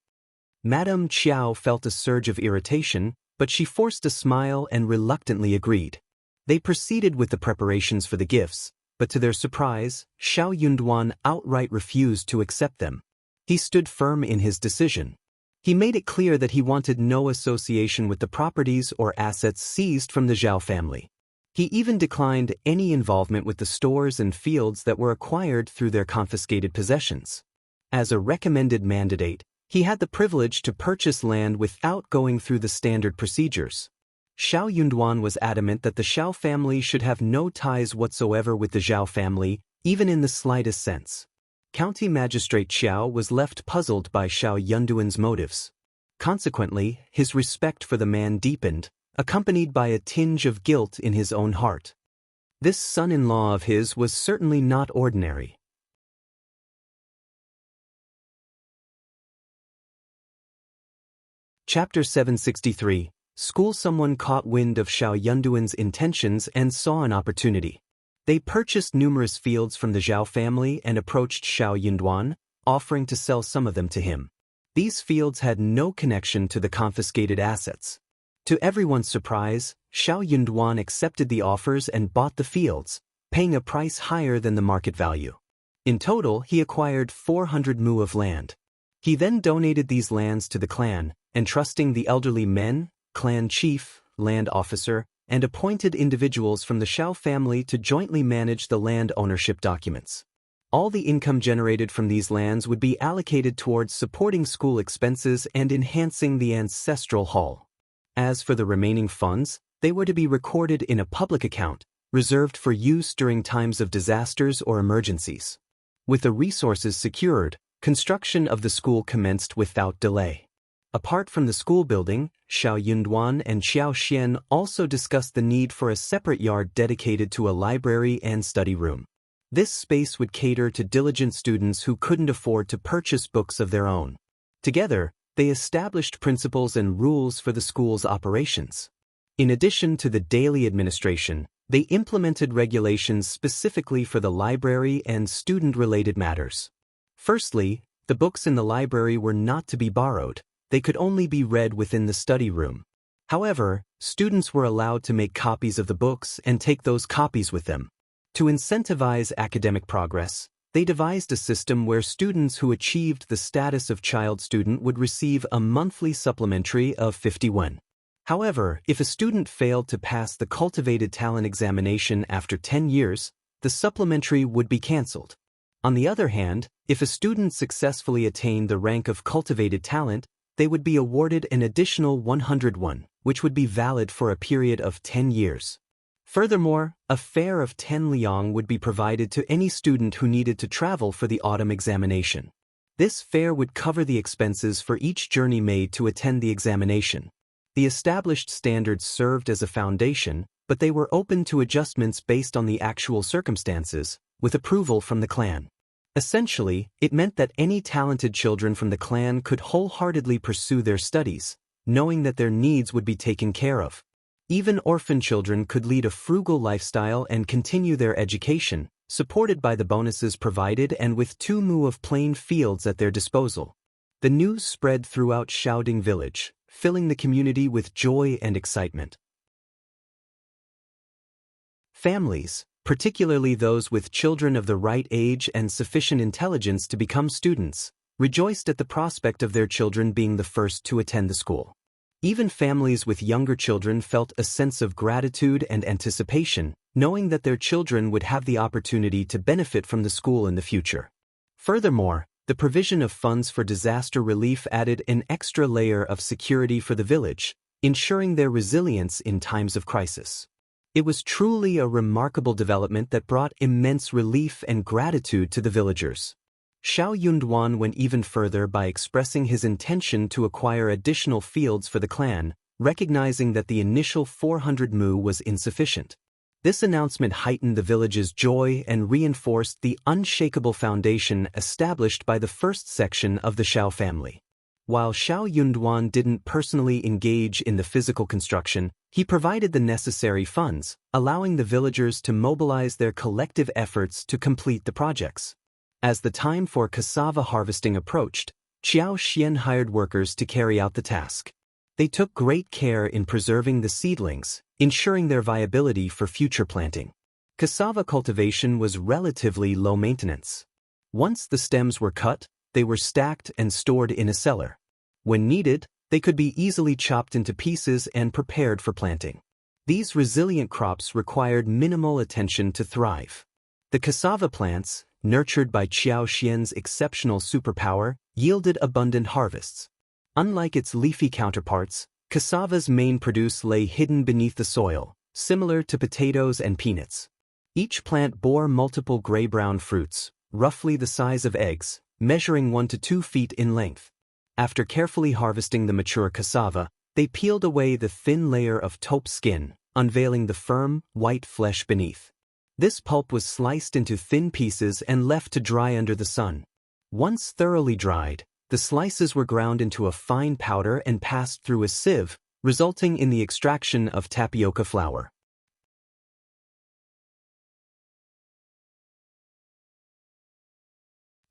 Madame Qiao felt a surge of irritation, but she forced a smile and reluctantly agreed. They proceeded with the preparations for the gifts, but to their surprise, Shao Yunduan outright refused to accept them. He stood firm in his decision. He made it clear that he wanted no association with the properties or assets seized from the Zhao family. He even declined any involvement with the stores and fields that were acquired through their confiscated possessions. As a recommended mandate, he had the privilege to purchase land without going through the standard procedures. Shao Yunduan was adamant that the Shao family should have no ties whatsoever with the Zhao family, even in the slightest sense. County Magistrate Qiao was left puzzled by Shao Yunduan's motives. Consequently, his respect for the man deepened, accompanied by a tinge of guilt in his own heart. This son-in-law of his was certainly not ordinary. Chapter 763. School. Someone caught wind of Shao Yunduan's intentions and saw an opportunity. They purchased numerous fields from the Zhao family and approached Shao Yunduan, offering to sell some of them to him. These fields had no connection to the confiscated assets. To everyone's surprise, Shao Yunduan accepted the offers and bought the fields, paying a price higher than the market value. In total, he acquired 400 mu of land. He then donated these lands to the clan, entrusting the elderly men, clan chief, land officer, and appointed individuals from the Shao family to jointly manage the land ownership documents. All the income generated from these lands would be allocated towards supporting school expenses and enhancing the ancestral hall. As for the remaining funds, they were to be recorded in a public account, reserved for use during times of disasters or emergencies. With the resources secured, construction of the school commenced without delay. Apart from the school building, Shao Yunduan and Xianxia also discussed the need for a separate yard dedicated to a library and study room. This space would cater to diligent students who couldn't afford to purchase books of their own. Together, they established principles and rules for the school's operations. In addition to the daily administration, they implemented regulations specifically for the library and student-related matters. Firstly, the books in the library were not to be borrowed. They could only be read within the study room. However, students were allowed to make copies of the books and take those copies with them. To incentivize academic progress, they devised a system where students who achieved the status of child student would receive a monthly supplementary of 50 won. However, if a student failed to pass the cultivated talent examination after 10 years, the supplementary would be cancelled. On the other hand, if a student successfully attained the rank of cultivated talent, they would be awarded an additional 100 won, which would be valid for a period of 10 years. Furthermore, a fare of 10 liang would be provided to any student who needed to travel for the autumn examination. This fare would cover the expenses for each journey made to attend the examination. The established standards served as a foundation, but they were open to adjustments based on the actual circumstances, with approval from the clan. Essentially, it meant that any talented children from the clan could wholeheartedly pursue their studies, knowing that their needs would be taken care of. Even orphan children could lead a frugal lifestyle and continue their education, supported by the bonuses provided and with 2 mu of plain fields at their disposal. The news spread throughout Shaoding village, filling the community with joy and excitement. Families, particularly those with children of the right age and sufficient intelligence to become students, rejoiced at the prospect of their children being the first to attend the school. Even families with younger children felt a sense of gratitude and anticipation, knowing that their children would have the opportunity to benefit from the school in the future. Furthermore, the provision of funds for disaster relief added an extra layer of security for the village, ensuring their resilience in times of crisis. It was truly a remarkable development that brought immense relief and gratitude to the villagers. Shao Yunduan went even further by expressing his intention to acquire additional fields for the clan, recognizing that the initial 400 mu was insufficient. This announcement heightened the village's joy and reinforced the unshakable foundation established by the first section of the Shao family. While Shao Yunduan didn't personally engage in the physical construction, he provided the necessary funds, allowing the villagers to mobilize their collective efforts to complete the projects. As the time for cassava harvesting approached, Qiao hired workers to carry out the task. They took great care in preserving the seedlings, ensuring their viability for future planting. Cassava cultivation was relatively low maintenance. Once the stems were cut, they were stacked and stored in a cellar. When needed, they could be easily chopped into pieces and prepared for planting. These resilient crops required minimal attention to thrive. The cassava plants, nurtured by Qiao's exceptional superpower, yielded abundant harvests. Unlike its leafy counterparts, cassava's main produce lay hidden beneath the soil, similar to potatoes and peanuts. Each plant bore multiple gray-brown fruits, roughly the size of eggs, measuring 1 to 2 feet in length. After carefully harvesting the mature cassava, they peeled away the thin layer of taupe skin, unveiling the firm, white flesh beneath. This pulp was sliced into thin pieces and left to dry under the sun. Once thoroughly dried, the slices were ground into a fine powder and passed through a sieve, resulting in the extraction of tapioca flour.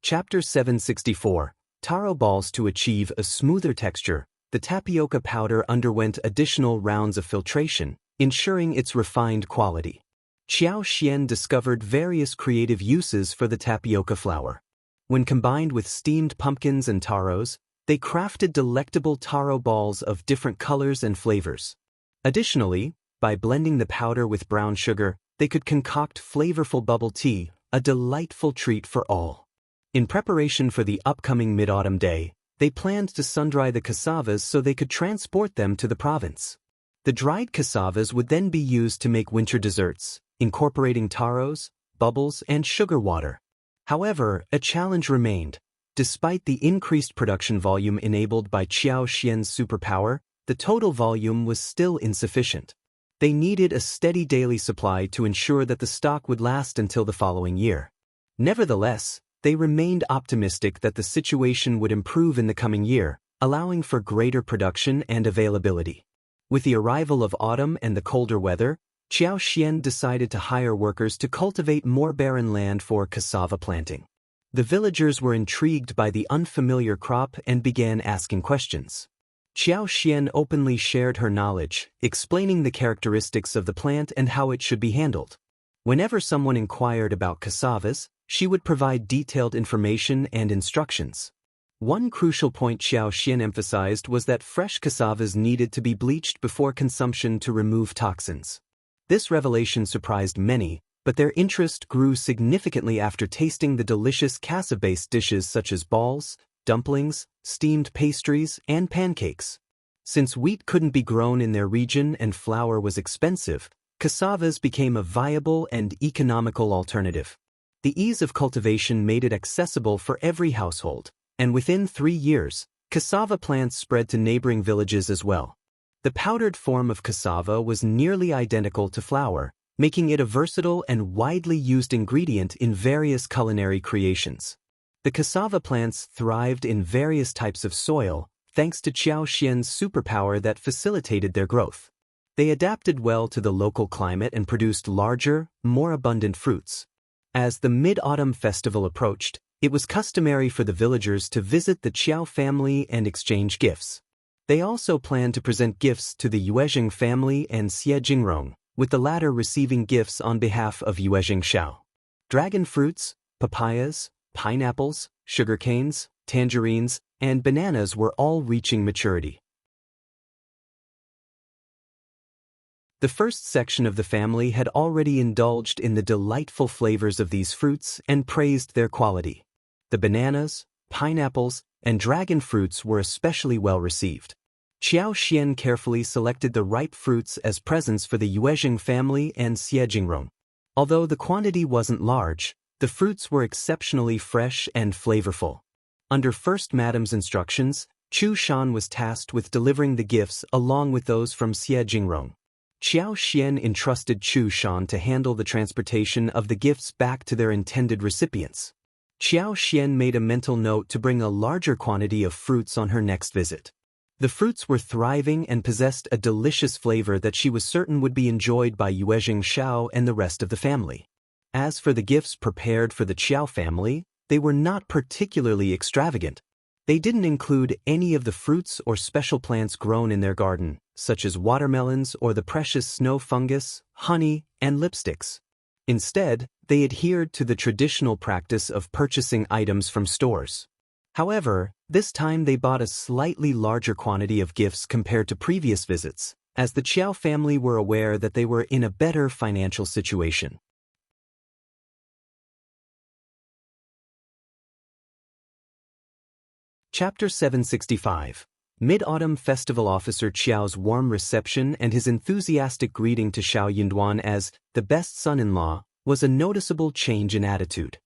Chapter 764. Taro balls. To achieve a smoother texture, the tapioca powder underwent additional rounds of filtration, ensuring its refined quality. Qiao discovered various creative uses for the tapioca flour. When combined with steamed pumpkins and taros, they crafted delectable taro balls of different colors and flavors. Additionally, by blending the powder with brown sugar, they could concoct flavorful bubble tea, a delightful treat for all. In preparation for the upcoming mid-autumn day, they planned to sun-dry the cassavas so they could transport them to the province. The dried cassavas would then be used to make winter desserts, incorporating taros, bubbles, and sugar water. However, a challenge remained. Despite the increased production volume enabled by Qiao's superpower, the total volume was still insufficient. They needed a steady daily supply to ensure that the stock would last until the following year. Nevertheless, they remained optimistic that the situation would improve in the coming year, allowing for greater production and availability. With the arrival of autumn and the colder weather, Qiao decided to hire workers to cultivate more barren land for cassava planting. The villagers were intrigued by the unfamiliar crop and began asking questions. Qiao openly shared her knowledge, explaining the characteristics of the plant and how it should be handled. Whenever someone inquired about cassavas, she would provide detailed information and instructions. One crucial point Qiao emphasized was that fresh cassavas needed to be bleached before consumption to remove toxins. This revelation surprised many, but their interest grew significantly after tasting the delicious cassava-based dishes such as balls, dumplings, steamed pastries, and pancakes. Since wheat couldn't be grown in their region and flour was expensive, cassavas became a viable and economical alternative. The ease of cultivation made it accessible for every household, and within 3 years, cassava plants spread to neighboring villages as well. The powdered form of cassava was nearly identical to flour, making it a versatile and widely used ingredient in various culinary creations. The cassava plants thrived in various types of soil, thanks to Qiao's superpower that facilitated their growth. They adapted well to the local climate and produced larger, more abundant fruits. As the Mid-Autumn Festival approached, it was customary for the villagers to visit the Qiao family and exchange gifts. They also planned to present gifts to the Yuezheng family and Xianxia, with the latter receiving gifts on behalf of Yuezheng Shao. Dragon fruits, papayas, pineapples, sugarcanes, tangerines, and bananas were all reaching maturity. The first section of the family had already indulged in the delightful flavors of these fruits and praised their quality. The bananas, pineapples, and dragon fruits were especially well received. Xian carefully selected the ripe fruits as presents for the Yuezheng family and Xiejingrong. Although the quantity wasn't large, the fruits were exceptionally fresh and flavorful. Under First Madam's instructions, Chu Shan was tasked with delivering the gifts along with those from Xiejingrong. Xian entrusted Chu Shan to handle the transportation of the gifts back to their intended recipients. Xian made a mental note to bring a larger quantity of fruits on her next visit. The fruits were thriving and possessed a delicious flavor that she was certain would be enjoyed by Yuezheng, Shao, and the rest of the family. As for the gifts prepared for the Qiao family, they were not particularly extravagant. They didn't include any of the fruits or special plants grown in their garden, such as watermelons or the precious snow fungus, honey, and lipsticks. Instead, they adhered to the traditional practice of purchasing items from stores. However, this time they bought a slightly larger quantity of gifts compared to previous visits, as the Qiao family were aware that they were in a better financial situation. Chapter 765. Mid-Autumn Festival Officer Qiao's warm reception and his enthusiastic greeting to Shao Yunduan as the best son-in-law was a noticeable change in attitude.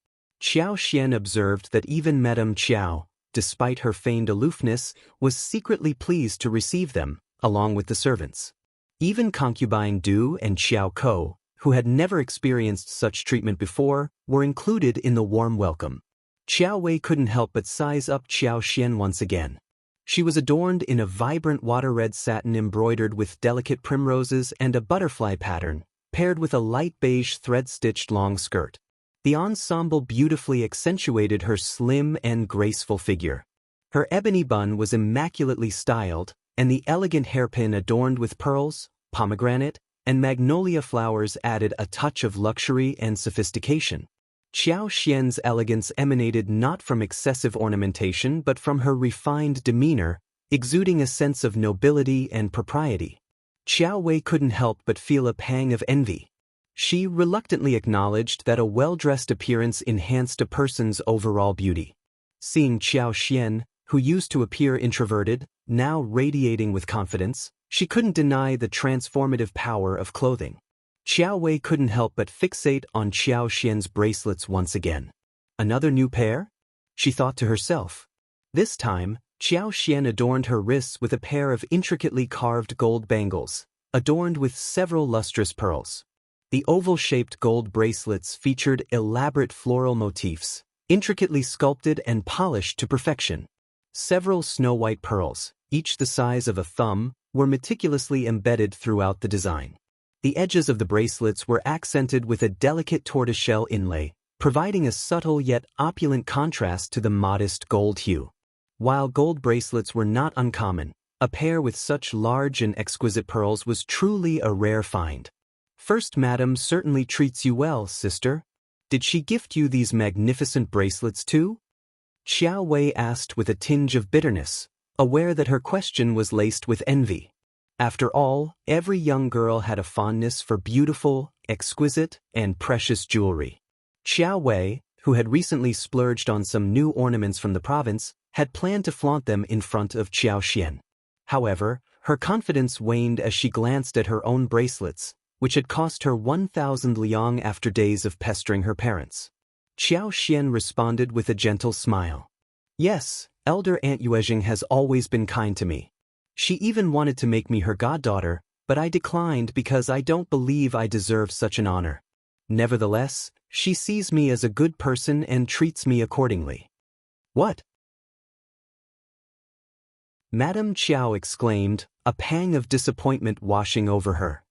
Qiao observed that even Madame Qiao, despite her feigned aloofness, was secretly pleased to receive them, along with the servants. Even concubine Du and Qiao Ko, who had never experienced such treatment before, were included in the warm welcome. Qiao Wei couldn't help but size up Qiao once again. She was adorned in a vibrant water-red satin embroidered with delicate primroses and a butterfly pattern, paired with a light beige thread-stitched long skirt. The ensemble beautifully accentuated her slim and graceful figure. Her ebony bun was immaculately styled, and the elegant hairpin adorned with pearls, pomegranate, and magnolia flowers added a touch of luxury and sophistication. Qiao's elegance emanated not from excessive ornamentation but from her refined demeanor, exuding a sense of nobility and propriety. Qiao Wei couldn't help but feel a pang of envy. She reluctantly acknowledged that a well-dressed appearance enhanced a person's overall beauty. Seeing Qiao, who used to appear introverted, now radiating with confidence, she couldn't deny the transformative power of clothing. Qiao Wei couldn't help but fixate on Qiao's bracelets once again. Another new pair? She thought to herself. This time, Qiao adorned her wrists with a pair of intricately carved gold bangles, adorned with several lustrous pearls. The oval-shaped gold bracelets featured elaborate floral motifs, intricately sculpted and polished to perfection. Several snow-white pearls, each the size of a thumb, were meticulously embedded throughout the design. The edges of the bracelets were accented with a delicate tortoiseshell inlay, providing a subtle yet opulent contrast to the modest gold hue. While gold bracelets were not uncommon, a pair with such large and exquisite pearls was truly a rare find. First Madam certainly treats you well, sister. Did she gift you these magnificent bracelets too? Qiao Wei asked with a tinge of bitterness, aware that her question was laced with envy. After all, every young girl had a fondness for beautiful, exquisite, and precious jewelry. Qiao Wei, who had recently splurged on some new ornaments from the province, had planned to flaunt them in front of Qiao. However, her confidence waned as she glanced at her own bracelets, which had cost her 1,000 liang after days of pestering her parents. Qiao responded with a gentle smile. Yes, Elder Aunt Yuezheng has always been kind to me. She even wanted to make me her goddaughter, but I declined because I don't believe I deserve such an honor. Nevertheless, she sees me as a good person and treats me accordingly. What? Madame Qiao exclaimed, a pang of disappointment washing over her.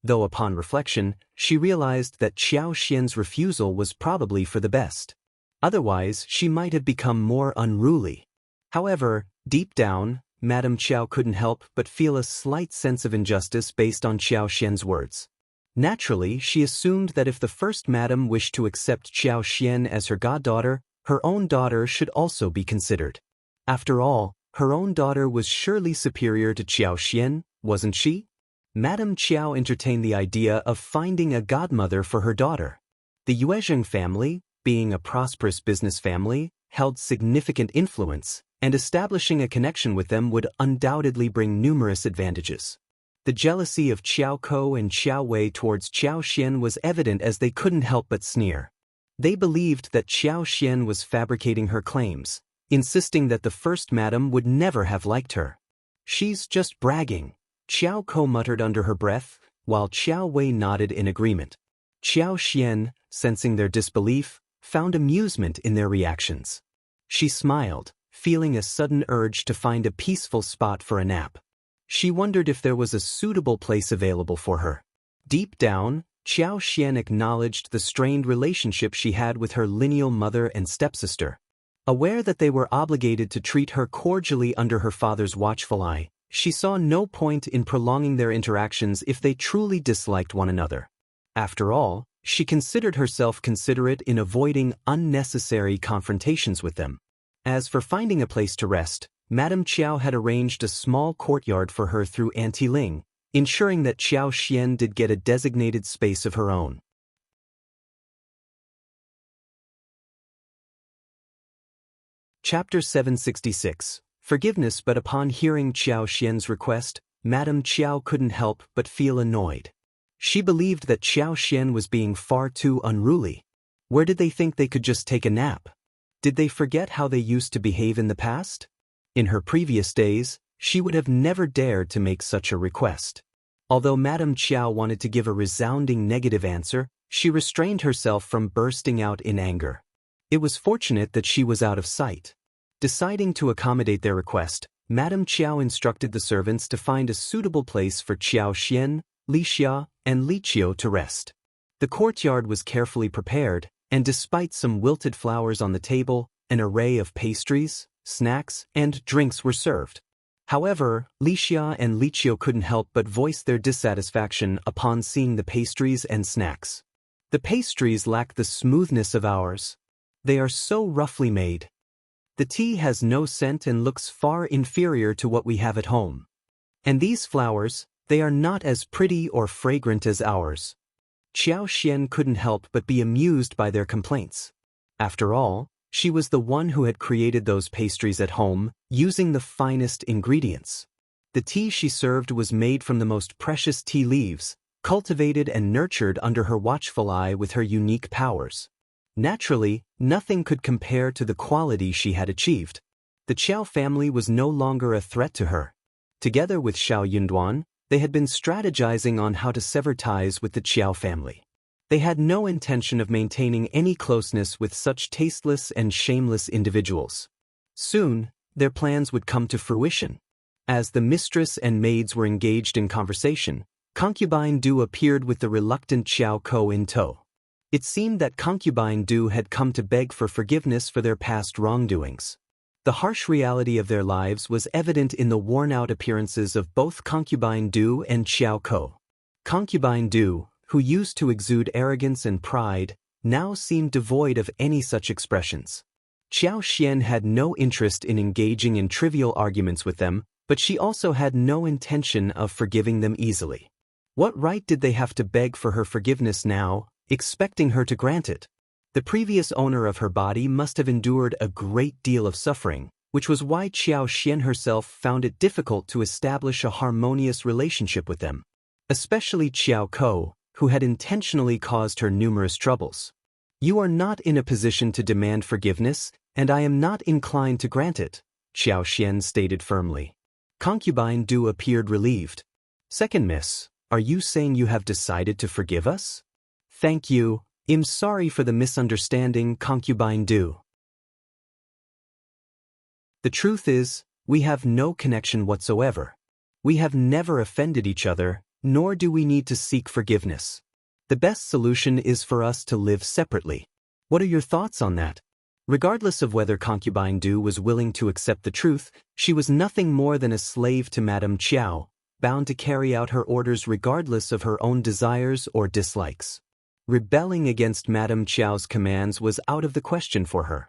Though upon reflection, she realized that Qiao's refusal was probably for the best. Otherwise, she might have become more unruly. However, deep down, Madame Qiao couldn't help but feel a slight sense of injustice based on Qiao's words. Naturally, she assumed that if the first madam wished to accept Qiao as her goddaughter, her own daughter should also be considered. After all, her own daughter was surely superior to Qiao, wasn't she? Madame Qiao entertained the idea of finding a godmother for her daughter. The Yuezheng family, being a prosperous business family, held significant influence, and establishing a connection with them would undoubtedly bring numerous advantages. The jealousy of Qiao Ko and Qiuyue towards Qiao Xian was evident as they couldn't help but sneer. They believed that Qiao Xian was fabricating her claims, insisting that the first madam would never have liked her. "She's just bragging," Qiao Ko muttered under her breath, while Qiuyue nodded in agreement. Qiao Xian, sensing their disbelief, found amusement in their reactions. She smiled, feeling a sudden urge to find a peaceful spot for a nap. She wondered if there was a suitable place available for her. Deep down, Qiao Xian acknowledged the strained relationship she had with her lineal mother and stepsister. Aware that they were obligated to treat her cordially under her father's watchful eye, she saw no point in prolonging their interactions if they truly disliked one another. After all, she considered herself considerate in avoiding unnecessary confrontations with them. As for finding a place to rest, Madame Qiao had arranged a small courtyard for her through Auntie Ling, ensuring that Qiao Xian did get a designated space of her own. Chapter 766. Forgiveness. But upon hearing Qiao Xian's request, Madame Qiao couldn't help but feel annoyed. She believed that Qiao Xian was being far too unruly. Where did they think they could just take a nap? Did they forget how they used to behave in the past? In her previous days, she would have never dared to make such a request. Although Madame Qiao wanted to give a resounding negative answer, she restrained herself from bursting out in anger. It was fortunate that she was out of sight. Deciding to accommodate their request, Madame Qiao instructed the servants to find a suitable place for Qiao Xian, Lixia, and Liqiao to rest. The courtyard was carefully prepared, and despite some wilted flowers on the table, an array of pastries, snacks, and drinks were served. However, Lixia and Liqiao couldn't help but voice their dissatisfaction upon seeing the pastries and snacks. The pastries lack the smoothness of ours. They are so roughly made. The tea has no scent and looks far inferior to what we have at home. And these flowers, they are not as pretty or fragrant as ours. Qiao Xian couldn't help but be amused by their complaints. After all, she was the one who had created those pastries at home, using the finest ingredients. The tea she served was made from the most precious tea leaves, cultivated and nurtured under her watchful eye with her unique powers. Naturally, nothing could compare to the quality she had achieved. The Qiao family was no longer a threat to her. Together with Shao Yunduan, they had been strategizing on how to sever ties with the Qiao family. They had no intention of maintaining any closeness with such tasteless and shameless individuals. Soon, their plans would come to fruition. As the mistress and maids were engaged in conversation, Concubine Du appeared with the reluctant Qiao Ko in tow. It seemed that Concubine Du had come to beg for forgiveness for their past wrongdoings. The harsh reality of their lives was evident in the worn-out appearances of both Concubine Du and Qiao Ko. Concubine Du, who used to exude arrogance and pride, now seemed devoid of any such expressions. Qiao Xian had no interest in engaging in trivial arguments with them, but she also had no intention of forgiving them easily. What right did they have to beg for her forgiveness now, expecting her to grant it? The previous owner of her body must have endured a great deal of suffering, which was why Qiao Xian herself found it difficult to establish a harmonious relationship with them. Especially Qiao Ko, who had intentionally caused her numerous troubles. "You are not in a position to demand forgiveness, and I am not inclined to grant it," Qiao Xian stated firmly. Concubine Du appeared relieved. "Second miss, are you saying you have decided to forgive us?" "Thank you. I'm sorry for the misunderstanding, Concubine Du. The truth is, we have no connection whatsoever. We have never offended each other, nor do we need to seek forgiveness. The best solution is for us to live separately. What are your thoughts on that?" Regardless of whether Concubine Du was willing to accept the truth, she was nothing more than a slave to Madame Qiao, bound to carry out her orders regardless of her own desires or dislikes. Rebelling against Madame Qiao's commands was out of the question for her.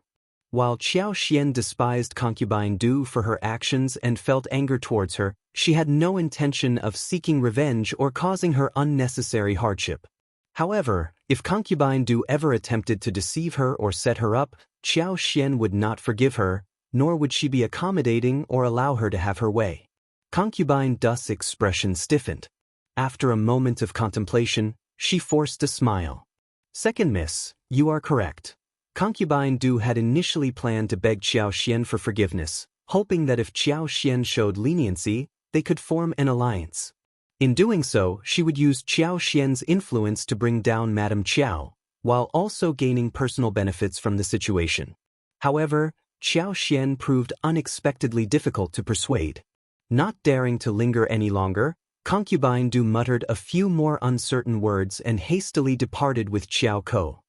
While Qiao Xian despised Concubine Du for her actions and felt anger towards her, she had no intention of seeking revenge or causing her unnecessary hardship. However, if Concubine Du ever attempted to deceive her or set her up, Qiao Xian would not forgive her, nor would she be accommodating or allow her to have her way. Concubine Du's expression stiffened. After a moment of contemplation, she forced a smile. Second miss, you are correct. Concubine Du had initially planned to beg Qiao for forgiveness, hoping that if Qiao showed leniency, they could form an alliance. In doing so, she would use Qiao's influence to bring down Madame Qiao, while also gaining personal benefits from the situation. However, Qiao proved unexpectedly difficult to persuade. Not daring to linger any longer, Concubine Du muttered a few more uncertain words and hastily departed with Qiao.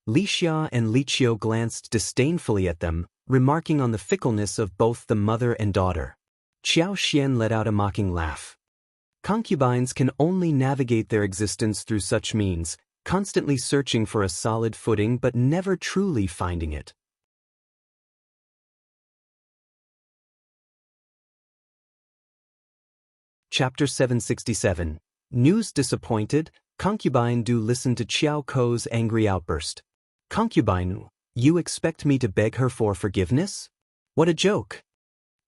Xia and Qiuyue glanced disdainfully at them, remarking on the fickleness of both the mother and daughter. Qiao let out a mocking laugh. Concubines can only navigate their existence through such means, constantly searching for a solid footing but never truly finding it. Chapter 767. News disappointed, Concubine Du listened to Qiao's angry outburst. Concubine, you expect me to beg her for forgiveness? What a joke!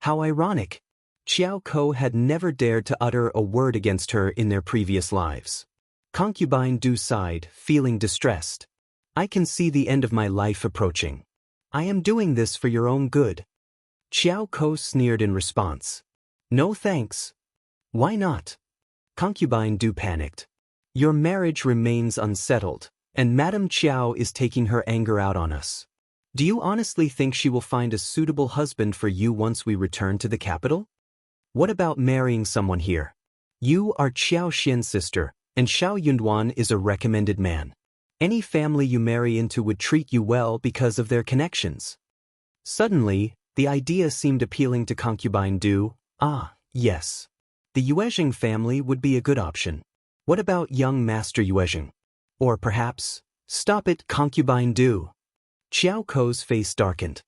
How ironic! Qiao had never dared to utter a word against her in their previous lives. Concubine Du sighed, feeling distressed. I can see the end of my life approaching. I am doing this for your own good. Qiao sneered in response. No thanks. Why not? Concubine Du panicked. Your marriage remains unsettled, and Madame Qiao is taking her anger out on us. Do you honestly think she will find a suitable husband for you once we return to the capital? What about marrying someone here? You are Qiao's sister, and Shao Yunduan is a recommended man. Any family you marry into would treat you well because of their connections. Suddenly, the idea seemed appealing to Concubine Du. Ah, yes. The Yuezheng family would be a good option. What about young Master Yuezheng? Or perhaps, stop it, Concubine Du. Qiao's face darkened.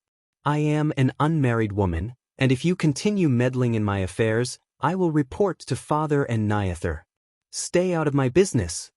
I am an unmarried woman, and if you continue meddling in my affairs, I will report to Father and Nyather. Stay out of my business.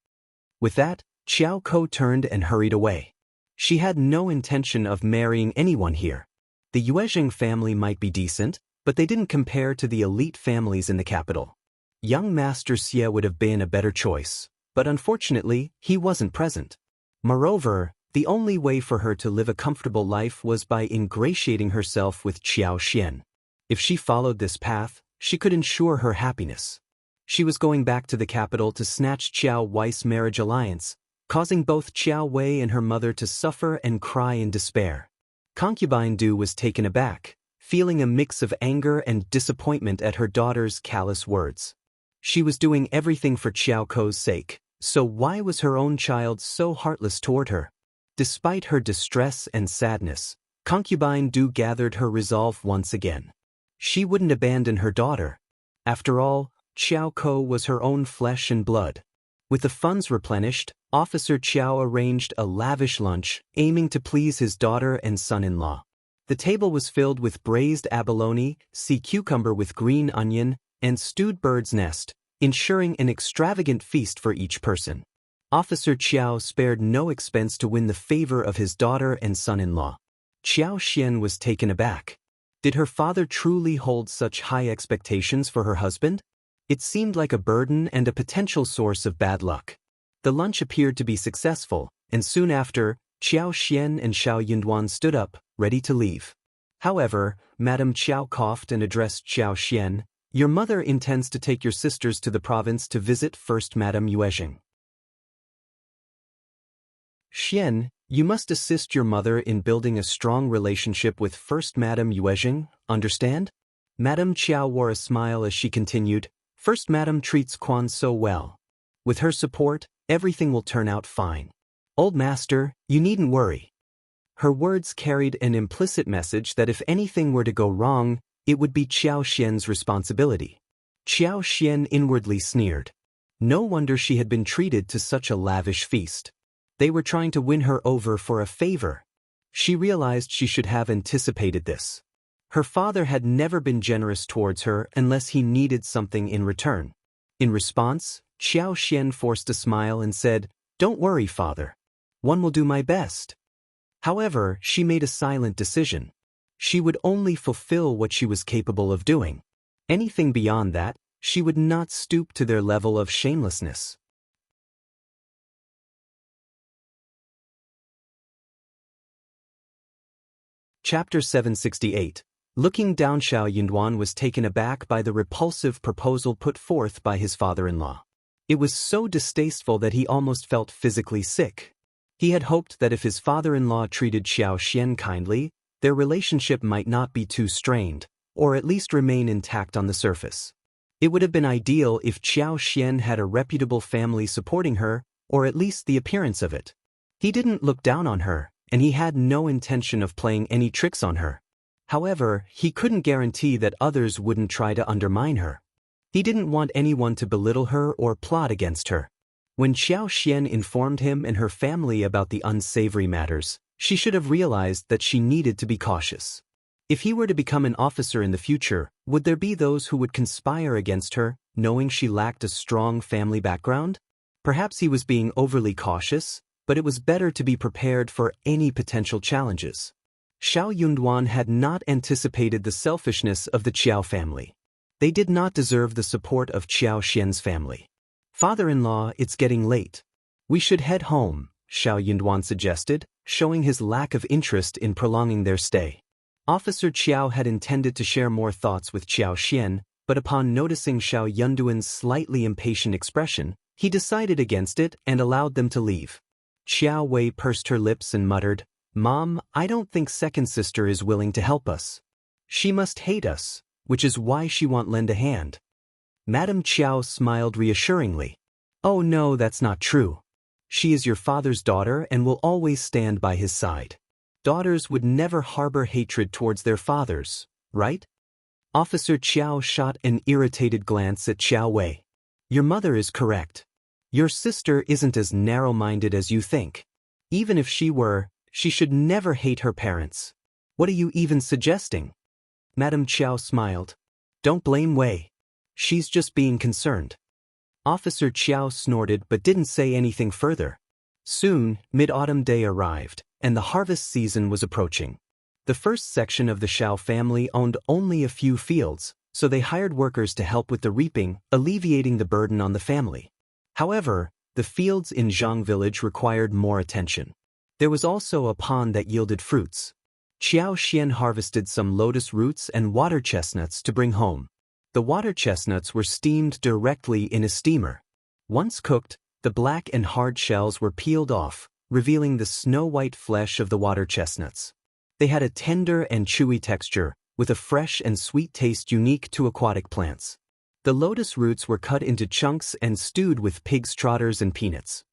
With that, Qiao turned and hurried away. She had no intention of marrying anyone here. The Yuezheng family might be decent, but they didn't compare to the elite families in the capital. Young Master Xie would have been a better choice, but unfortunately, he wasn't present. Moreover, the only way for her to live a comfortable life was by ingratiating herself with Qiao. If she followed this path, she could ensure her happiness. She was going back to the capital to snatch Qiao's marriage alliance, causing both Qiuyue and her mother to suffer and cry in despair. Concubine Du was taken aback, feeling a mix of anger and disappointment at her daughter's callous words. She was doing everything for Qiao's sake, so why was her own child so heartless toward her? Despite her distress and sadness, Concubine Du gathered her resolve once again. She wouldn't abandon her daughter. After all, Qiao was her own flesh and blood. With the funds replenished, Officer Qiao arranged a lavish lunch, aiming to please his daughter and son-in-law. The table was filled with braised abalone, sea cucumber with green onion, and stewed bird's nest, ensuring an extravagant feast for each person. Officer Qiao spared no expense to win the favor of his daughter and son-in-law. Qiao was taken aback. Did her father truly hold such high expectations for her husband? It seemed like a burden and a potential source of bad luck. The lunch appeared to be successful, and soon after, Qiao and Shao Yunduan stood up, ready to leave. However, Madame Qiao coughed and addressed Qiao. Your mother intends to take your sisters to the province to visit First Madame Yuezheng. Xian, you must assist your mother in building a strong relationship with First Madame Yuezheng, understand? Madame Qiao wore a smile as she continued, First Madame treats Quan so well. With her support, everything will turn out fine. Old Master, you needn't worry. Her words carried an implicit message that if anything were to go wrong, it would be Qiao's responsibility. Qiao inwardly sneered. No wonder she had been treated to such a lavish feast. They were trying to win her over for a favor. She realized she should have anticipated this. Her father had never been generous towards her unless he needed something in return. In response, Qiao forced a smile and said, Don't worry, father. One will do my best. However, she made a silent decision. She would only fulfill what she was capable of doing. Anything beyond that, she would not stoop to their level of shamelessness. Chapter 768. Looking down, Xiaoyunduan was taken aback by the repulsive proposal put forth by his father-in-law. It was so distasteful that he almost felt physically sick. He had hoped that if his father-in-law treated Xiao Xian kindly, their relationship might not be too strained, or at least remain intact on the surface. It would have been ideal if Xiao Xian had a reputable family supporting her, or at least the appearance of it. He didn't look down on her, and he had no intention of playing any tricks on her. However, he couldn't guarantee that others wouldn't try to undermine her. He didn't want anyone to belittle her or plot against her. When Xiao Xian informed him and her family about the unsavory matters, she should have realized that she needed to be cautious. If he were to become an officer in the future, would there be those who would conspire against her, knowing she lacked a strong family background? Perhaps he was being overly cautious, but it was better to be prepared for any potential challenges. Xiaoyunduan had not anticipated the selfishness of the Qiao family. They did not deserve the support of Qiao Xian's family. "Father-in-law, it's getting late. We should head home," Xiaoyunduan suggested, showing his lack of interest in prolonging their stay. Officer Qiao had intended to share more thoughts with Qiao Xian, but upon noticing Xiaoyunduan's slightly impatient expression, he decided against it and allowed them to leave. Qiao Wei pursed her lips and muttered, "Mom, I don't think second sister is willing to help us. She must hate us, which is why she won't lend a hand." Madame Qiao smiled reassuringly. "Oh no, that's not true. She is your father's daughter and will always stand by his side. Daughters would never harbor hatred towards their fathers, right?" Officer Qiao shot an irritated glance at Qiao Wei. "Your mother is correct. Your sister isn't as narrow-minded as you think. Even if she were, she should never hate her parents. What are you even suggesting?" Madame Qiao smiled. "Don't blame Wei. She's just being concerned." Officer Qiao snorted but didn't say anything further. Soon, mid-autumn day arrived, and the harvest season was approaching. The first section of the Shao family owned only a few fields, so they hired workers to help with the reaping, alleviating the burden on the family. However, the fields in Zhang village required more attention. There was also a pond that yielded fruits. Qiao Xian harvested some lotus roots and water chestnuts to bring home. The water chestnuts were steamed directly in a steamer. Once cooked, the black and hard shells were peeled off, revealing the snow-white flesh of the water chestnuts. They had a tender and chewy texture, with a fresh and sweet taste unique to aquatic plants. The lotus roots were cut into chunks and stewed with pig's trotters and peanuts.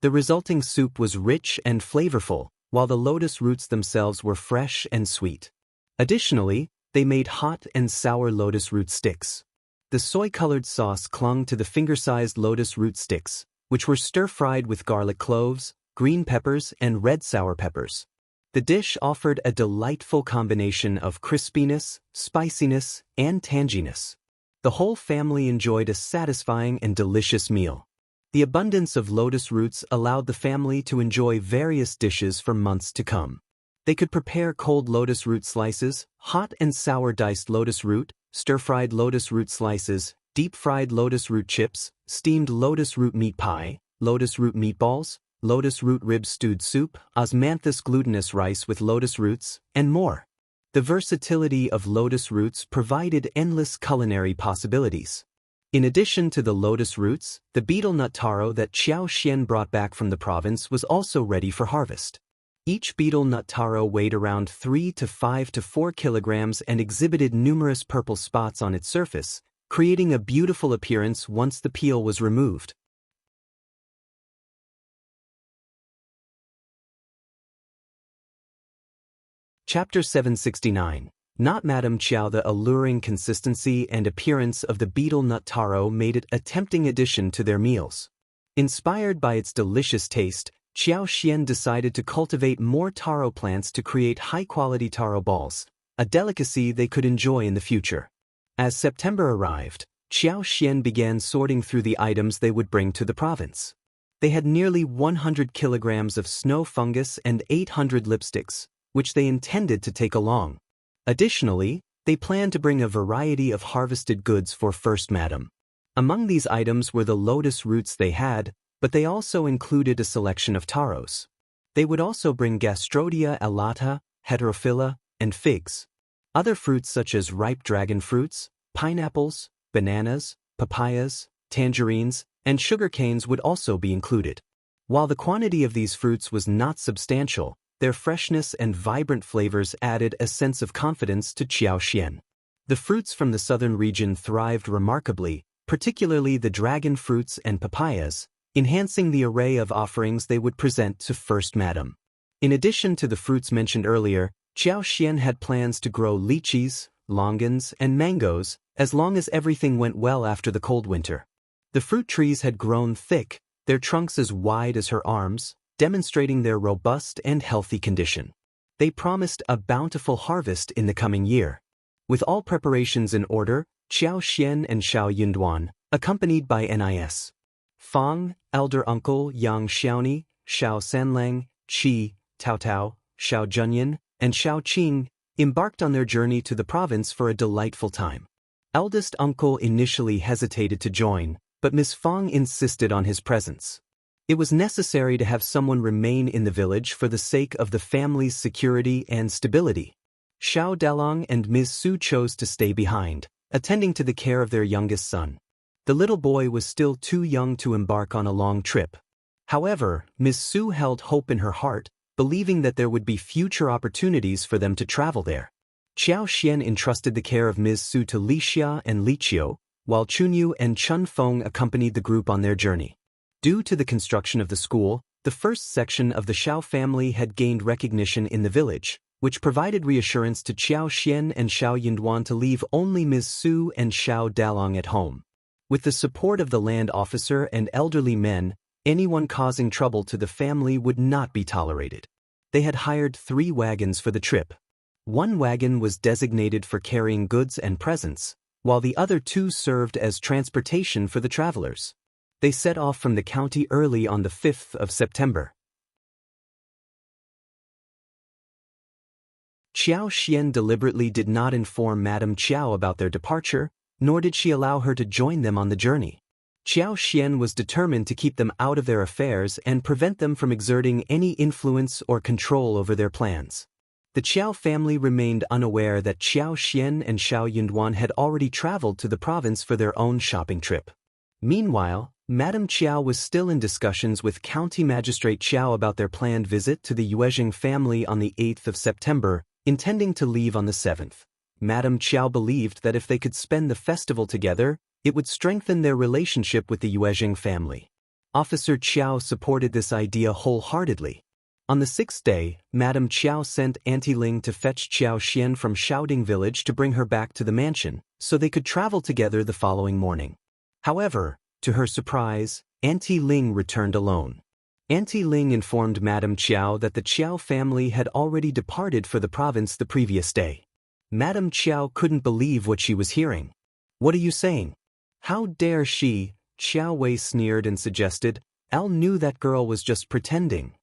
The resulting soup was rich and flavorful, while the lotus roots themselves were fresh and sweet. Additionally, they made hot and sour lotus root sticks. The soy-colored sauce clung to the finger-sized lotus root sticks, which were stir-fried with garlic cloves, green peppers, and red sour peppers. The dish offered a delightful combination of crispiness, spiciness, and tanginess. The whole family enjoyed a satisfying and delicious meal. The abundance of lotus roots allowed the family to enjoy various dishes for months to come. They could prepare cold lotus root slices, hot and sour diced lotus root, stir-fried lotus root slices, deep-fried lotus root chips, steamed lotus root meat pie, lotus root meatballs, lotus root rib stewed soup, osmanthus glutinous rice with lotus roots, and more. The versatility of lotus roots provided endless culinary possibilities. In addition to the lotus roots, the betel nut taro that Qiao Xian brought back from the province was also ready for harvest. Each betel nut taro weighed around 3 to 5 to 4 kilograms and exhibited numerous purple spots on its surface, creating a beautiful appearance once the peel was removed. Chapter 769. Not Madame Qiao. The alluring consistency and appearance of the betel nut taro made it a tempting addition to their meals. Inspired by its delicious taste, Qiao Xian decided to cultivate more taro plants to create high-quality taro balls, a delicacy they could enjoy in the future. As September arrived, Qiao Xian began sorting through the items they would bring to the province. They had nearly 100 kilograms of snow fungus and 800 lipsticks, which they intended to take along. Additionally, they planned to bring a variety of harvested goods for First Madam. Among these items were the lotus roots they had, but they also included a selection of taros. They would also bring Gastrodia elata, heterophylla, and figs. Other fruits such as ripe dragon fruits, pineapples, bananas, papayas, tangerines, and sugarcanes would also be included. While the quantity of these fruits was not substantial, their freshness and vibrant flavors added a sense of confidence to Qiao. The fruits from the southern region thrived remarkably, particularly the dragon fruits and papayas, enhancing the array of offerings they would present to First Madam. In addition to the fruits mentioned earlier, Qiao had plans to grow lychees, longans, and mangoes, as long as everything went well after the cold winter. The fruit trees had grown thick, their trunks as wide as her arms, demonstrating their robust and healthy condition. They promised a bountiful harvest in the coming year. With all preparations in order, Qiao and Shao Yunduan, accompanied by Nis. Fang, elder uncle Yang Xiaoni, Shao Sanlang, Qi, Tao Tao, Shao Junyan, and Shao Qing, embarked on their journey to the province for a delightful time. Eldest uncle initially hesitated to join, but Miss Fang insisted on his presence. It was necessary to have someone remain in the village for the sake of the family's security and stability. Shao Dalong and Ms. Su chose to stay behind, attending to the care of their youngest son. The little boy was still too young to embark on a long trip. However, Ms. Su held hope in her heart, believing that there would be future opportunities for them to travel there. Qiao entrusted the care of Ms. Su to Li Xia and Li Qiu, while Chunyu and Chun Feng accompanied the group on their journey. Due to the construction of the school, the first section of the Shao family had gained recognition in the village, which provided reassurance to Qiao and Shao Yunduan to leave only Ms. Su and Shao Dalong at home. With the support of the land officer and elderly men, anyone causing trouble to the family would not be tolerated. They had hired 3 wagons for the trip. One wagon was designated for carrying goods and presents, while the other 2 served as transportation for the travelers. They set off from the county early on the 5th of September. Qiao deliberately did not inform Madame Qiao about their departure, nor did she allow her to join them on the journey. Qiao was determined to keep them out of their affairs and prevent them from exerting any influence or control over their plans. The Qiao family remained unaware that Qiao and Shao Yunduan had already traveled to the province for their own shopping trip. Meanwhile, Madame Qiao was still in discussions with County Magistrate Qiao about their planned visit to the Yuezheng family on the 8th of September, intending to leave on the 7th. Madame Qiao believed that if they could spend the festival together, it would strengthen their relationship with the Yuezheng family. Officer Qiao supported this idea wholeheartedly. On the 6th day, Madame Qiao sent Auntie Ling to fetch Qiao from Shaoding village to bring her back to the mansion, so they could travel together the following morning. However, to her surprise, Auntie Ling returned alone. Auntie Ling informed Madame Qiao that the Qiao family had already departed for the province the previous day. Madame Qiao couldn't believe what she was hearing. "What are you saying? How dare she?" Qiao sneered and suggested. "Elle knew that girl was just pretending.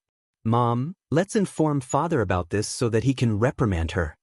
Mom, let's inform father about this so that he can reprimand her."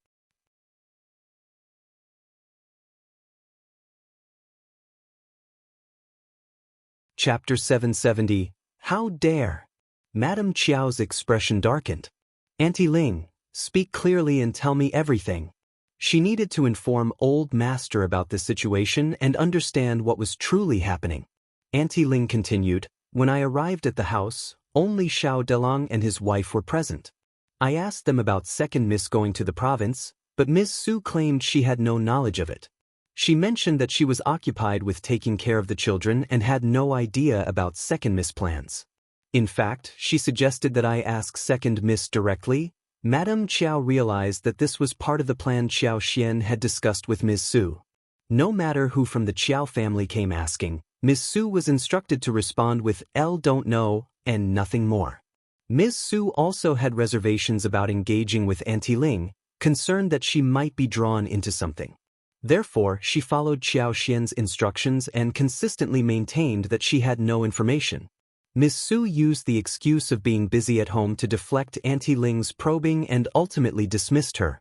Chapter 770. How dare? Madame Qiao's expression darkened. "Auntie Ling, speak clearly and tell me everything." She needed to inform Old Master about this situation and understand what was truly happening. Auntie Ling continued, "When I arrived at the house, only Shao Dalong and his wife were present. I asked them about second Miss going to the province, but Miss Su claimed she had no knowledge of it. She mentioned that she was occupied with taking care of the children and had no idea about second Miss plans. In fact, she suggested that I ask second Miss directly." Madame Qiao realized that this was part of the plan Qiao had discussed with Ms. Su. No matter who from the Qiao family came asking, Ms. Su was instructed to respond with "Elle don't know," and nothing more. Ms. Su also had reservations about engaging with Auntie Ling, concerned that she might be drawn into something. Therefore, she followed Qiao instructions and consistently maintained that she had no information. Ms. Su used the excuse of being busy at home to deflect Auntie Ling's probing and ultimately dismissed her.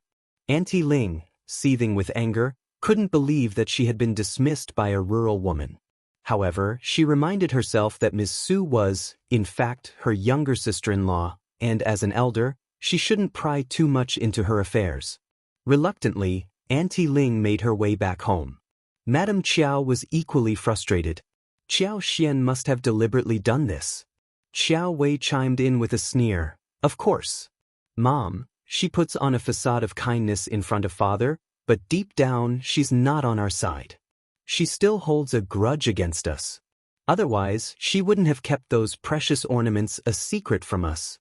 Auntie Ling, seething with anger, couldn't believe that she had been dismissed by a rural woman. However, she reminded herself that Ms. Su was, in fact, her younger sister-in-law, and as an elder, she shouldn't pry too much into her affairs. Reluctantly, Auntie Ling made her way back home. Madame Qiao was equally frustrated. Xiao must have deliberately done this. Qiuyue chimed in with a sneer. Of course. Mom, she puts on a facade of kindness in front of father, but deep down she's not on our side. She still holds a grudge against us. Otherwise, she wouldn't have kept those precious ornaments a secret from us.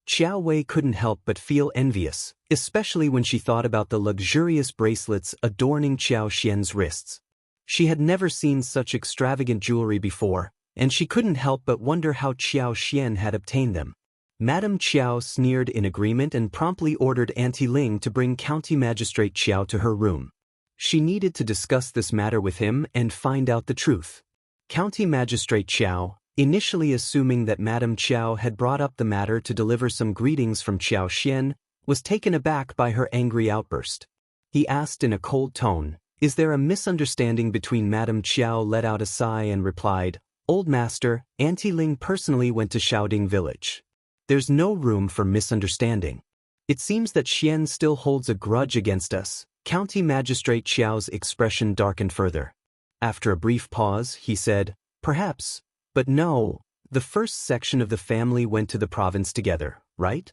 Qiuyue couldn't help but feel envious, especially when she thought about the luxurious bracelets adorning Xiaoxian's wrists. She had never seen such extravagant jewelry before, and she couldn't help but wonder how Xiaoxian had obtained them. Madame Qiao sneered in agreement and promptly ordered Auntie Ling to bring County Magistrate Qiao to her room. She needed to discuss this matter with him and find out the truth. County Magistrate Qiao, initially assuming that Madame Qiao had brought up the matter to deliver some greetings from Xiaoxian, was taken aback by her angry outburst. He asked in a cold tone, "Is there a misunderstanding between Madame Qiao?" Let out a sigh and replied, "Old master, Auntie Ling personally went to Shaoding village. There's no room for misunderstanding. It seems that Xian still holds a grudge against us." County Magistrate Qiao's expression darkened further. After a brief pause, he said, "Perhaps, but no, the first section of the family went to the province together, right?"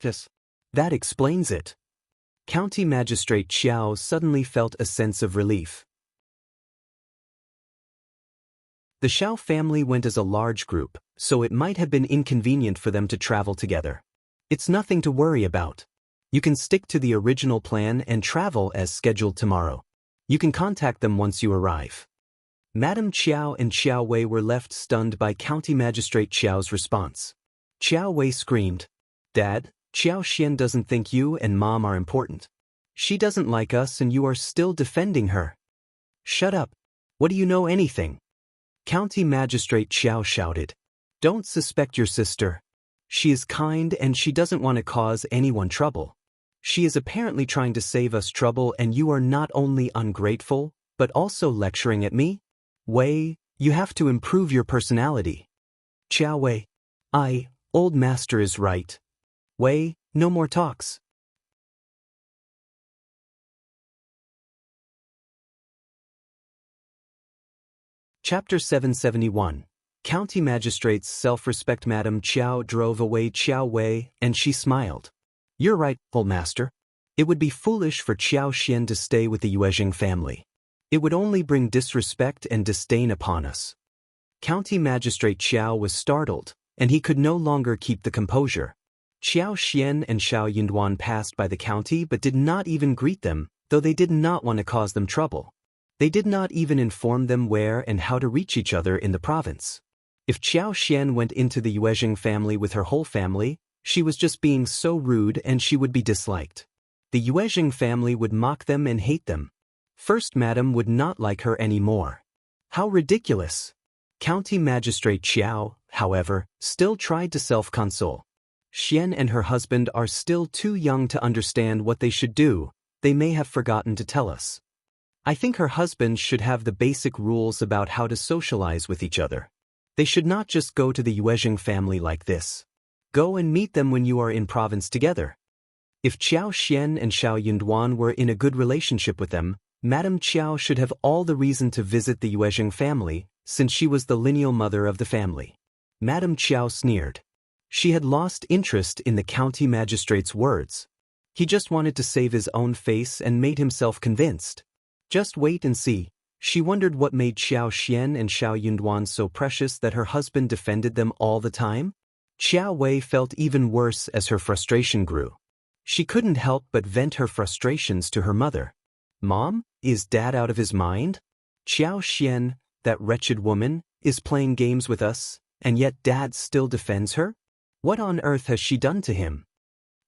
"Yes. That explains it." County Magistrate Qiao suddenly felt a sense of relief. The Shao family went as a large group, so it might have been inconvenient for them to travel together. It's nothing to worry about. You can stick to the original plan and travel as scheduled tomorrow. You can contact them once you arrive. Madame Qiao and Qiuyue were left stunned by County Magistrate Qiao's response. Qiuyue screamed, "Dad, Xiaoxian doesn't think you and Mom are important. She doesn't like us and you are still defending her." "Shut up. What do you know anything?" County Magistrate Qiao shouted. "Don't suspect your sister. She is kind and she doesn't want to cause anyone trouble. She is apparently trying to save us trouble and you are not only ungrateful, but also lecturing at me? Wei, you have to improve your personality." Qiuyue, "Old master is right. Wei, no more talks." Chapter 771. County Magistrate's Self-Respect. Madame Qiao drove away Qiuyue, and she smiled. "You're right, old master. It would be foolish for Xiaoxian to stay with the Yuezheng family. It would only bring disrespect and disdain upon us." County Magistrate Qiao was startled, and he could no longer keep the composure. Xiaoxian and Shao Yunduan passed by the county but did not even greet them, though they did not want to cause them trouble. They did not even inform them where and how to reach each other in the province. If Xiaoxian went into the Yuezheng family with her whole family, she was just being so rude and she would be disliked. The Yuezheng family would mock them and hate them. First Madam would not like her anymore. How ridiculous! County Magistrate Qiao, however, still tried to self-console. Xian and her husband are still too young to understand what they should do. They may have forgotten to tell us. I think her husband should have the basic rules about how to socialize with each other. They should not just go to the Yuezheng family like this. Go and meet them when you are in province together. If Xiaoxian and Shao Yunduan were in a good relationship with them, Madame Qiao should have all the reason to visit the Yuezheng family, since she was the lineal mother of the family. Madame Qiao sneered. She had lost interest in the county magistrate's words. He just wanted to save his own face and made himself convinced. Just wait and see. She wondered what made Xiaoxian and Shao Yunduan so precious that her husband defended them all the time. Qiuyue felt even worse as her frustration grew. She couldn't help but vent her frustrations to her mother. "Mom, is Dad out of his mind? Xiaoxian, that wretched woman, is playing games with us, and yet Dad still defends her? What on earth has she done to him?"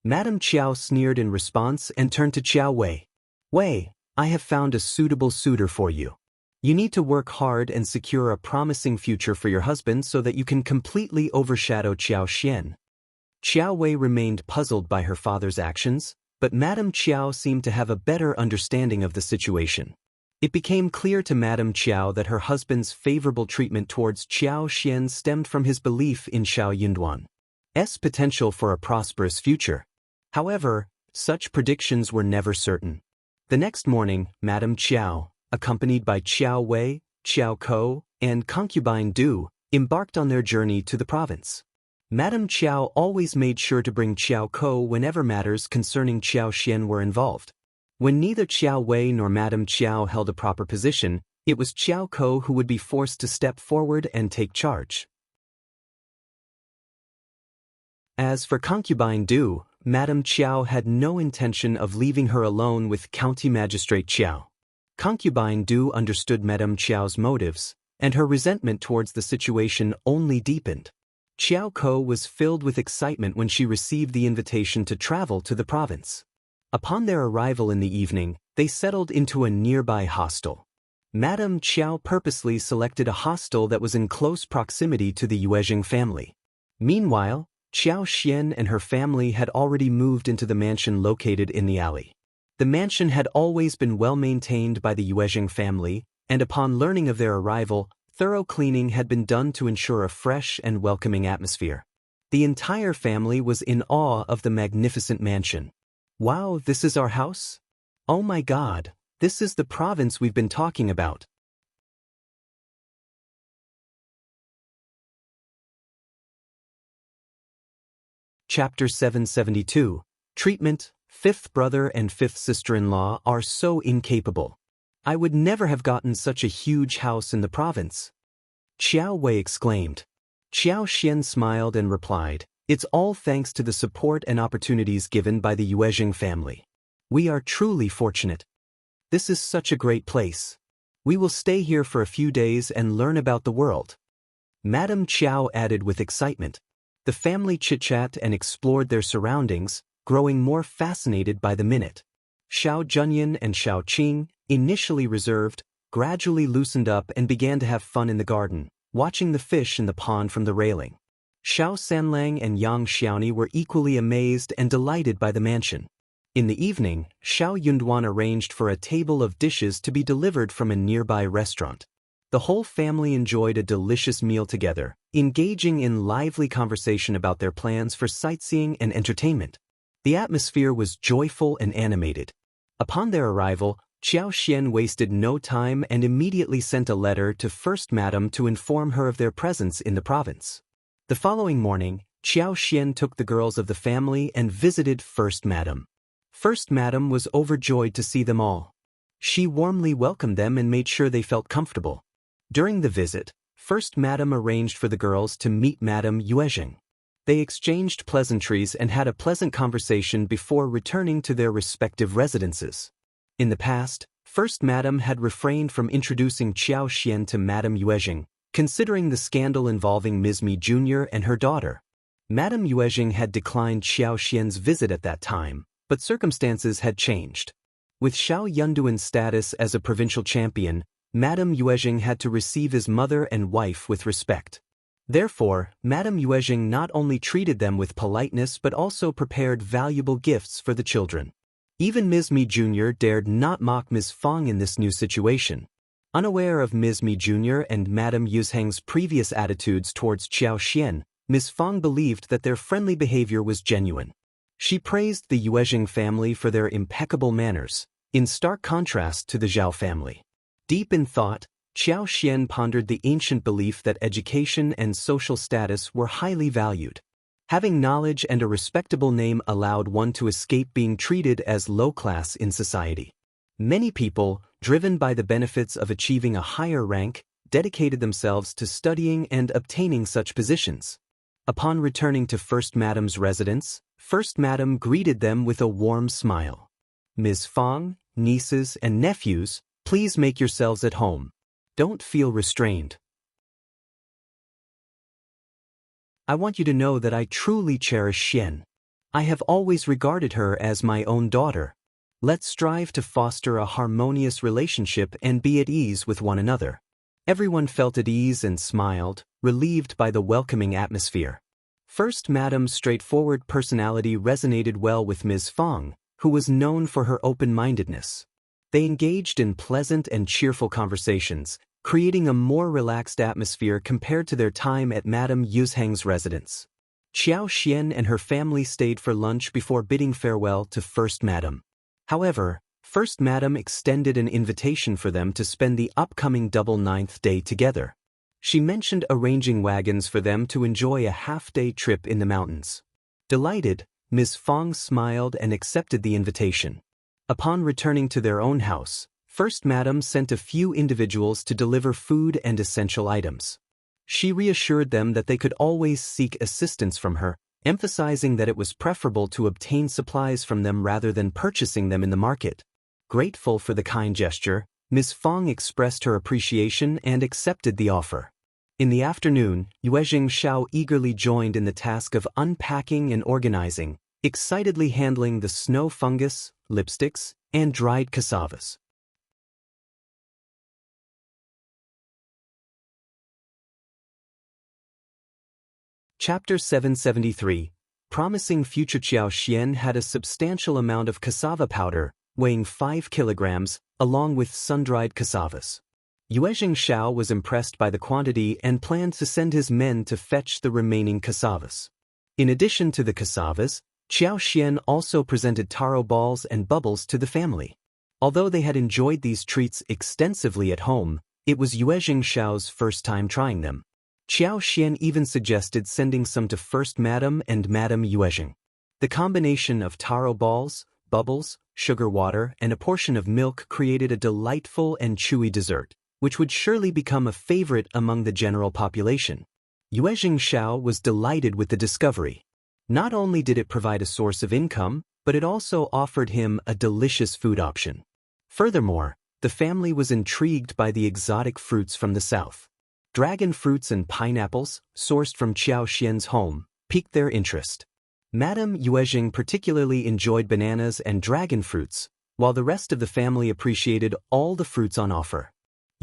Madame Qiao sneered in response and turned to Qiuyue. "Wei, I have found a suitable suitor for you. You need to work hard and secure a promising future for your husband so that you can completely overshadow Qiao Xian. Qiuyue remained puzzled by her father's actions, but Madame Qiao seemed to have a better understanding of the situation. It became clear to Madame Qiao that her husband's favorable treatment towards Qiao Xian stemmed from his belief in Shao Yunduan's potential for a prosperous future. However, such predictions were never certain. The next morning, Madame Qiao, accompanied by Qiuyue, Qiao Ko, and concubine Du, embarked on their journey to the province. Madame Qiao always made sure to bring Qiao Ko whenever matters concerning Qiao Xian were involved. When neither Qiuyue nor Madame Qiao held a proper position, it was Qiao Ko who would be forced to step forward and take charge. As for concubine Du, Madame Qiao had no intention of leaving her alone with County Magistrate Qiao. Concubine Du understood Madame Qiao's motives, and her resentment towards the situation only deepened. Qiao Ko was filled with excitement when she received the invitation to travel to the province. Upon their arrival in the evening, they settled into a nearby hostel. Madame Qiao purposely selected a hostel that was in close proximity to the Yuezheng family. Meanwhile, Qiao Xian and her family had already moved into the mansion located in the alley. The mansion had always been well maintained by the Yuezheng family, and upon learning of their arrival, thorough cleaning had been done to ensure a fresh and welcoming atmosphere. The entire family was in awe of the magnificent mansion. Wow, this is our house? Oh my God, this is the province we've been talking about. Chapter 772. Treatment. Fifth brother and fifth sister-in-law are so incapable. I would never have gotten such a huge house in the province. Qiuyue exclaimed. Qiao Xian smiled and replied, it's all thanks to the support and opportunities given by the Yuezheng family. We are truly fortunate. This is such a great place. We will stay here for a few days and learn about the world. Madame Qiao added with excitement. The family chit-chat and explored their surroundings, growing more fascinated by the minute. Shao Junyan and Shao Qing, initially reserved, gradually loosened up and began to have fun in the garden, watching the fish in the pond from the railing. Shao Sanlang and Yang Xiaoni were equally amazed and delighted by the mansion. In the evening, Shao Yunduan arranged for a table of dishes to be delivered from a nearby restaurant. The whole family enjoyed a delicious meal together, engaging in lively conversation about their plans for sightseeing and entertainment. The atmosphere was joyful and animated. Upon their arrival, Qiao Xian wasted no time and immediately sent a letter to First Madam to inform her of their presence in the province. The following morning, Qiao Xian took the girls of the family and visited First Madam. First Madam was overjoyed to see them all. She warmly welcomed them and made sure they felt comfortable. During the visit, First Madam arranged for the girls to meet Madame Yuezheng. They exchanged pleasantries and had a pleasant conversation before returning to their respective residences. In the past, First Madam had refrained from introducing Qiao Xian to Madame Yuezheng, considering the scandal involving Ms. Mi Jr. and her daughter. Madame Yuezheng had declined Qiao Xian's visit at that time, but circumstances had changed. With Shao Yunduan's status as a provincial champion, Madame Yuezheng had to receive his mother and wife with respect. Therefore, Madame Yuezheng not only treated them with politeness but also prepared valuable gifts for the children. Even Ms. Mi Jr. dared not mock Ms. Fong in this new situation. Unaware of Ms. Mi Jr. and Madame Yuezheng's previous attitudes towards Qiao Xian, Ms. Fong believed that their friendly behavior was genuine. She praised the Yuezheng family for their impeccable manners, in stark contrast to the Zhao family. Deep in thought, Qiao Xian pondered the ancient belief that education and social status were highly valued. Having knowledge and a respectable name allowed one to escape being treated as low class in society. Many people, driven by the benefits of achieving a higher rank, dedicated themselves to studying and obtaining such positions. Upon returning to First Madam's residence, First Madam greeted them with a warm smile. Ms. Fong, nieces and nephews, please make yourselves at home. Don't feel restrained. I want you to know that I truly cherish Xian. I have always regarded her as my own daughter. Let's strive to foster a harmonious relationship and be at ease with one another. Everyone felt at ease and smiled, relieved by the welcoming atmosphere. First Madam's straightforward personality resonated well with Ms. Fong, who was known for her open-mindedness. They engaged in pleasant and cheerful conversations, creating a more relaxed atmosphere compared to their time at Madame Yuezheng's residence. Qiao and her family stayed for lunch before bidding farewell to First Madam. However, First Madam extended an invitation for them to spend the upcoming double 9th day together. She mentioned arranging wagons for them to enjoy a half-day trip in the mountains. Delighted, Ms. Fong smiled and accepted the invitation. Upon returning to their own house, First Madam sent a few individuals to deliver food and essential items. She reassured them that they could always seek assistance from her, emphasizing that it was preferable to obtain supplies from them rather than purchasing them in the market. Grateful for the kind gesture, Ms. Fong expressed her appreciation and accepted the offer. In the afternoon, Yuezheng Shao eagerly joined in the task of unpacking and organizing, excitedly handling the snow fungus, lipsticks, and dried cassavas. Chapter 773. Promising future Qiao had a substantial amount of cassava powder, weighing 5 kilograms, along with sun-dried cassavas. Yuezheng Shao was impressed by the quantity and planned to send his men to fetch the remaining cassavas. In addition to the cassavas, Qiao also presented taro balls and bubbles to the family. Although they had enjoyed these treats extensively at home, it was Yuezheng Shao's first time trying them. Qiao even suggested sending some to First Madam and Madame Yuezheng. The combination of taro balls, bubbles, sugar water, and a portion of milk created a delightful and chewy dessert, which would surely become a favorite among the general population. Yuezheng Shao was delighted with the discovery. Not only did it provide a source of income, but it also offered him a delicious food option. Furthermore, the family was intrigued by the exotic fruits from the south. Dragon fruits and pineapples, sourced from Qiao's home, piqued their interest. Madame Yuezheng particularly enjoyed bananas and dragon fruits, while the rest of the family appreciated all the fruits on offer.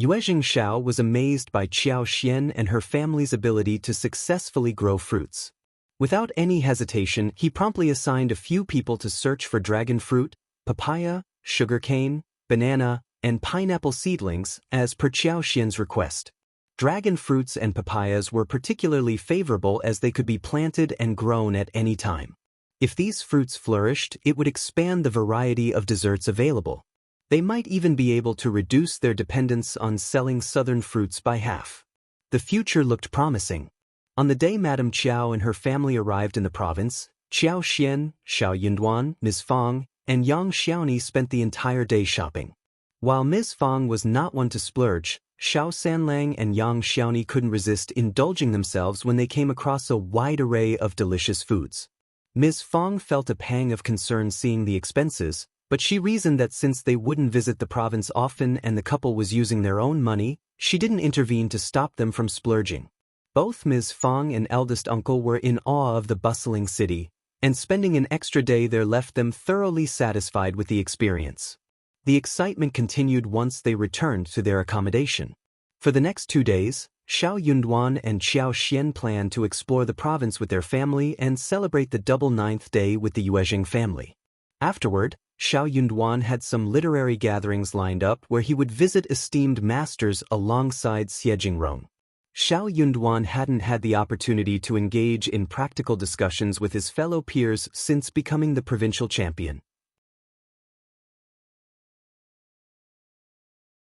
Yuezheng Shao was amazed by Qiao and her family's ability to successfully grow fruits. Without any hesitation, he promptly assigned a few people to search for dragon fruit, papaya, sugarcane, banana, and pineapple seedlings as per Qiao's request. Dragon fruits and papayas were particularly favorable as they could be planted and grown at any time. If these fruits flourished, it would expand the variety of desserts available. They might even be able to reduce their dependence on selling southern fruits by half. The future looked promising. On the day Madame Qiao and her family arrived in the province, Qiao Shao Yunduan, Ms. Fong, and Yang Xiaoni spent the entire day shopping. While Ms. Fong was not one to splurge, Shao Sanlang and Yang Xiaoni couldn't resist indulging themselves when they came across a wide array of delicious foods. Ms. Fong felt a pang of concern seeing the expenses, but she reasoned that since they wouldn't visit the province often and the couple was using their own money, she didn't intervene to stop them from splurging. Both Ms. Fong and eldest uncle were in awe of the bustling city, and spending an extra day there left them thoroughly satisfied with the experience. The excitement continued once they returned to their accommodation. For the next 2 days, Shao Yunduan and Qiao planned to explore the province with their family and celebrate the double 9th day with the Yuezheng family. Afterward, Shao Yunduan had some literary gatherings lined up where he would visit esteemed masters alongside Xiejingrong. Shao Yunduan hadn't had the opportunity to engage in practical discussions with his fellow peers since becoming the provincial champion.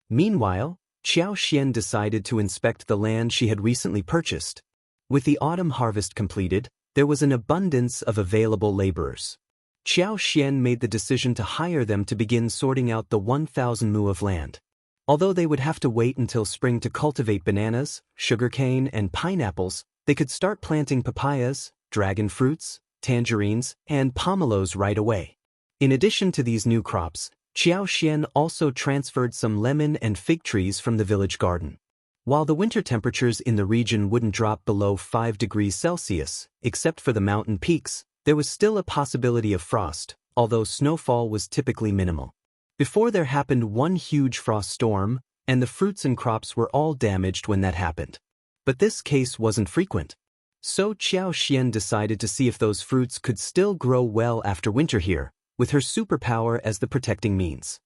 Meanwhile, Qiao decided to inspect the land she had recently purchased. With the autumn harvest completed, there was an abundance of available laborers. Qiao made the decision to hire them to begin sorting out the 1,000 mu of land. Although they would have to wait until spring to cultivate bananas, sugarcane, and pineapples, they could start planting papayas, dragon fruits, tangerines, and pomelos right away. In addition to these new crops, Qiao also transferred some lemon and fig trees from the village garden. While the winter temperatures in the region wouldn't drop below 5 degrees Celsius, except for the mountain peaks, there was still a possibility of frost, although snowfall was typically minimal. Before there happened one huge frost storm, and the fruits and crops were all damaged when that happened. But this case wasn't frequent. So Qiao decided to see if those fruits could still grow well after winter here, with her superpower as the protecting means.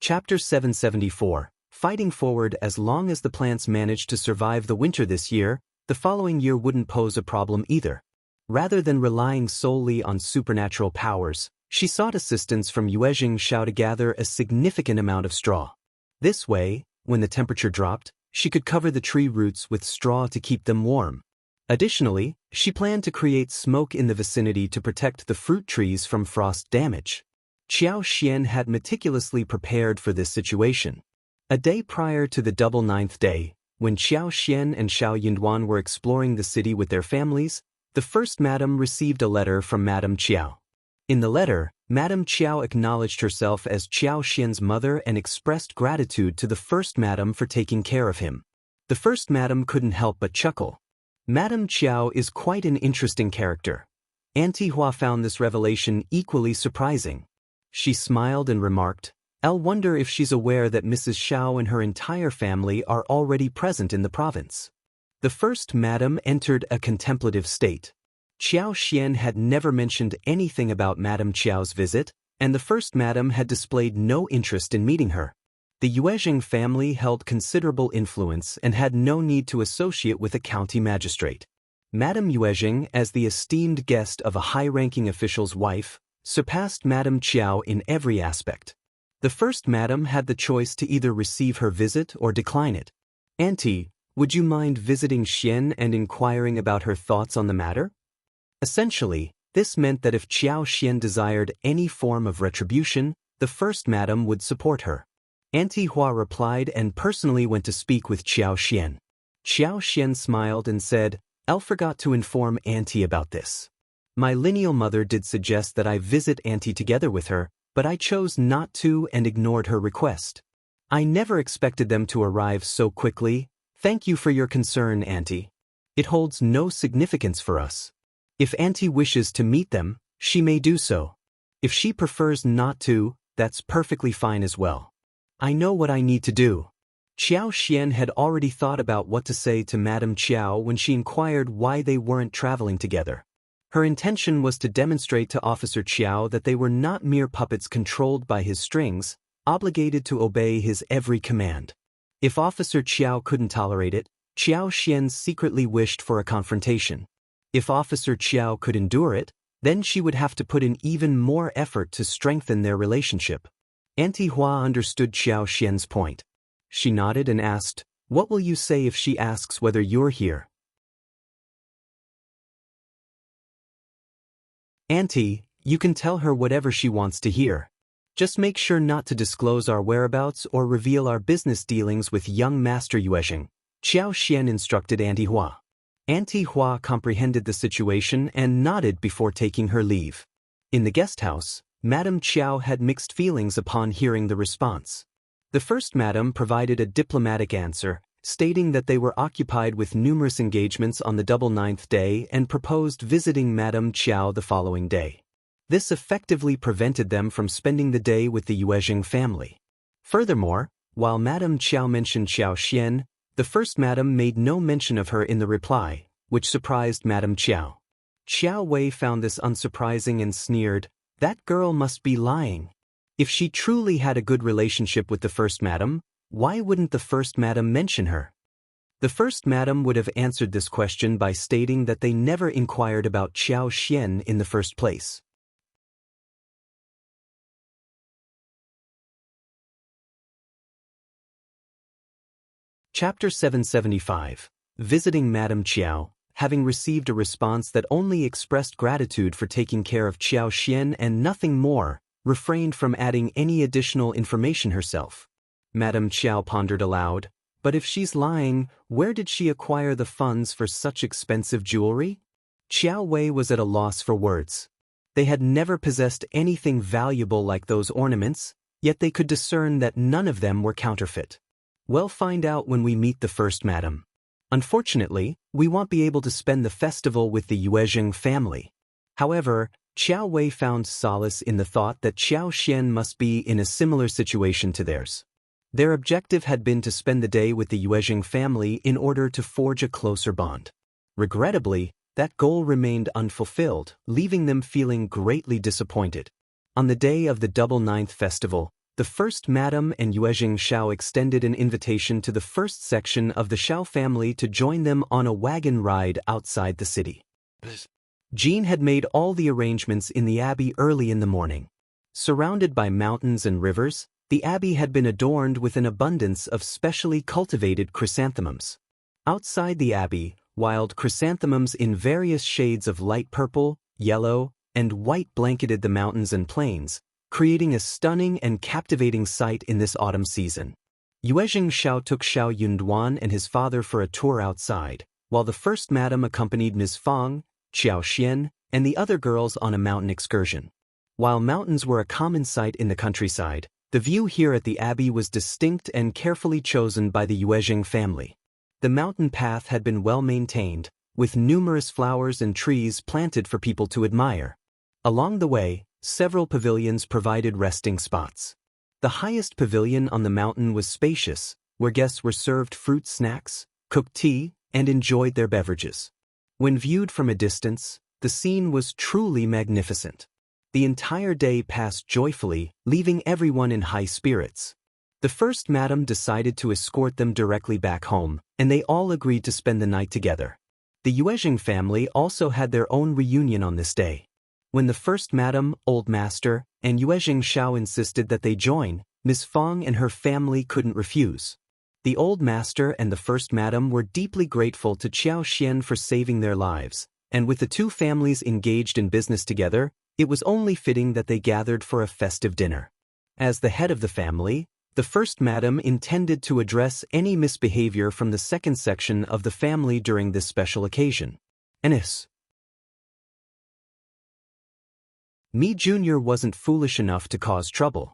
Chapter 774. Fighting forward. As long as the plants managed to survive the winter this year, the following year wouldn't pose a problem either. Rather than relying solely on supernatural powers, she sought assistance from Yuezheng Shao to gather a significant amount of straw. This way, when the temperature dropped, she could cover the tree roots with straw to keep them warm. Additionally, she planned to create smoke in the vicinity to protect the fruit trees from frost damage. Qiao had meticulously prepared for this situation. A day prior to the double 9th day, when Qiao and Shao Yunduan were exploring the city with their families, the first madam received a letter from Madame Qiao. In the letter, Madame Qiao acknowledged herself as Qiao mother and expressed gratitude to the first madam for taking care of him. The first madam couldn't help but chuckle. Madame Qiao is quite an interesting character. Auntie Hua found this revelation equally surprising. She smiled and remarked, "I'll wonder if she's aware that Mrs. Shao and her entire family are already present in the province." The first madam entered a contemplative state. Qiao had never mentioned anything about Madame Qiao's visit, and the first madam had displayed no interest in meeting her. The Yuezheng family held considerable influence and had no need to associate with a county magistrate. Madame Yuezheng, as the esteemed guest of a high-ranking official's wife, surpassed Madame Qiao in every aspect. The first madam had the choice to either receive her visit or decline it. "Auntie, would you mind visiting Xian and inquiring about her thoughts on the matter?" Essentially, this meant that if Qiao desired any form of retribution, the first madam would support her. Auntie Hua replied and personally went to speak with Qiao. Qiao smiled and said, "I forgot to inform Auntie about this. My lineal mother did suggest that I visit Auntie together with her, but I chose not to and ignored her request. I never expected them to arrive so quickly. Thank you for your concern, Auntie. It holds no significance for us. If Auntie wishes to meet them, she may do so. If she prefers not to, that's perfectly fine as well. I know what I need to do." Qiao had already thought about what to say to Madame Qiao when she inquired why they weren't traveling together. Her intention was to demonstrate to Officer Qiao that they were not mere puppets controlled by his strings, obligated to obey his every command. If Officer Qiao couldn't tolerate it, Qiao secretly wished for a confrontation. If Officer Qiao could endure it, then she would have to put in even more effort to strengthen their relationship. Auntie Hua understood Qiao's point. She nodded and asked, "What will you say if she asks whether you're here?" "Auntie, you can tell her whatever she wants to hear. Just make sure not to disclose our whereabouts or reveal our business dealings with young Master Yuezheng," Qiao instructed Auntie Hua. Auntie Hua comprehended the situation and nodded before taking her leave. In the guest house, Madame Qiao had mixed feelings upon hearing the response. The first madam provided a diplomatic answer, stating that they were occupied with numerous engagements on the double 9th day and proposed visiting Madame Qiao the following day. This effectively prevented them from spending the day with the Yuezheng family. Furthermore, while Madame Qiao mentioned Qiao, the first madam made no mention of her in the reply, which surprised Madame Qiao. Qiao Wei found this unsurprising and sneered, "That girl must be lying. If she truly had a good relationship with the first madam, why wouldn't the first madam mention her?" The first madam would have answered this question by stating that they never inquired about Qiao in the first place. Chapter 775. Visiting Madame Qiao. Having received a response that only expressed gratitude for taking care of Qiao and nothing more, refrained from adding any additional information herself. Madame Qiao pondered aloud, "But if she's lying, where did she acquire the funds for such expensive jewelry?" Qiao Wei was at a loss for words. They had never possessed anything valuable like those ornaments, yet they could discern that none of them were counterfeit. "We'll find out when we meet the first madam." Unfortunately, we won't be able to spend the festival with the Yuezheng family. However, Qiuyue found solace in the thought that Xian must be in a similar situation to theirs. Their objective had been to spend the day with the Yuezheng family in order to forge a closer bond. Regrettably, that goal remained unfulfilled, leaving them feeling greatly disappointed. On the day of the Double Ninth Festival, the first Madam and Yuezheng Shao extended an invitation to the first section of the Shao family to join them on a wagon ride outside the city. Jean had made all the arrangements in the abbey early in the morning. Surrounded by mountains and rivers, the abbey had been adorned with an abundance of specially cultivated chrysanthemums. Outside the abbey, wild chrysanthemums in various shades of light purple, yellow, and white blanketed the mountains and plains, creating a stunning and captivating sight in this autumn season. Yuezheng Shao took Shao Yunduan and his father for a tour outside, while the first madam accompanied Ms. Fang, Qiao Xian, and the other girls on a mountain excursion. While mountains were a common sight in the countryside, the view here at the abbey was distinct and carefully chosen by the Yuezheng family. The mountain path had been well maintained, with numerous flowers and trees planted for people to admire. Along the way, several pavilions provided resting spots. The highest pavilion on the mountain was spacious, where guests were served fruit snacks, cooked tea, and enjoyed their beverages. When viewed from a distance, the scene was truly magnificent. The entire day passed joyfully, leaving everyone in high spirits. The first madam decided to escort them directly back home, and they all agreed to spend the night together. The Yuezheng family also had their own reunion on this day. When the first madam, old master, and Yuezheng Shao insisted that they join, Ms. Fang and her family couldn't refuse. The old master and the first madam were deeply grateful to Qiao Xian for saving their lives, and with the two families engaged in business together, it was only fitting that they gathered for a festive dinner. As the head of the family, the first madam intended to address any misbehavior from the second section of the family during this special occasion. Mi Jr. wasn't foolish enough to cause trouble.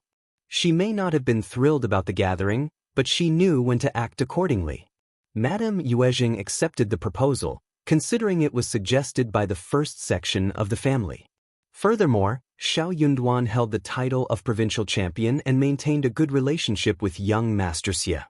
She may not have been thrilled about the gathering, but she knew when to act accordingly. Madame Yuezheng accepted the proposal, considering it was suggested by the first section of the family. Furthermore, Shao Yunduan held the title of provincial champion and maintained a good relationship with young Master Xie.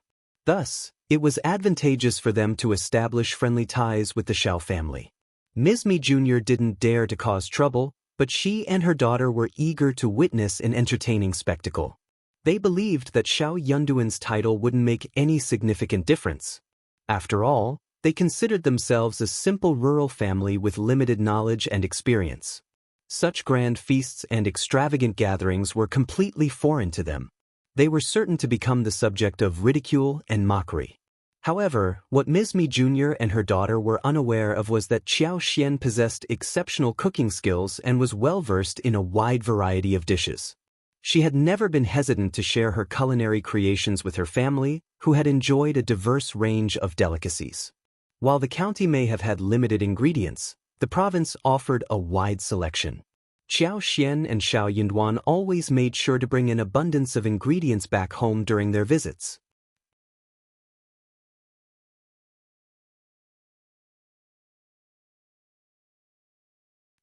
Thus, it was advantageous for them to establish friendly ties with the Shao family. Ms. Mi Jr. didn't dare to cause trouble, but she and her daughter were eager to witness an entertaining spectacle. They believed that Shao Yunduan's title wouldn't make any significant difference. After all, they considered themselves a simple rural family with limited knowledge and experience. Such grand feasts and extravagant gatherings were completely foreign to them. They were certain to become the subject of ridicule and mockery. However, what Ms. Mi Jr. and her daughter were unaware of was that Qiao Xian possessed exceptional cooking skills and was well-versed in a wide variety of dishes. She had never been hesitant to share her culinary creations with her family, who had enjoyed a diverse range of delicacies. While the county may have had limited ingredients, the province offered a wide selection. Qiao Xian and Shao Yunduan always made sure to bring an abundance of ingredients back home during their visits.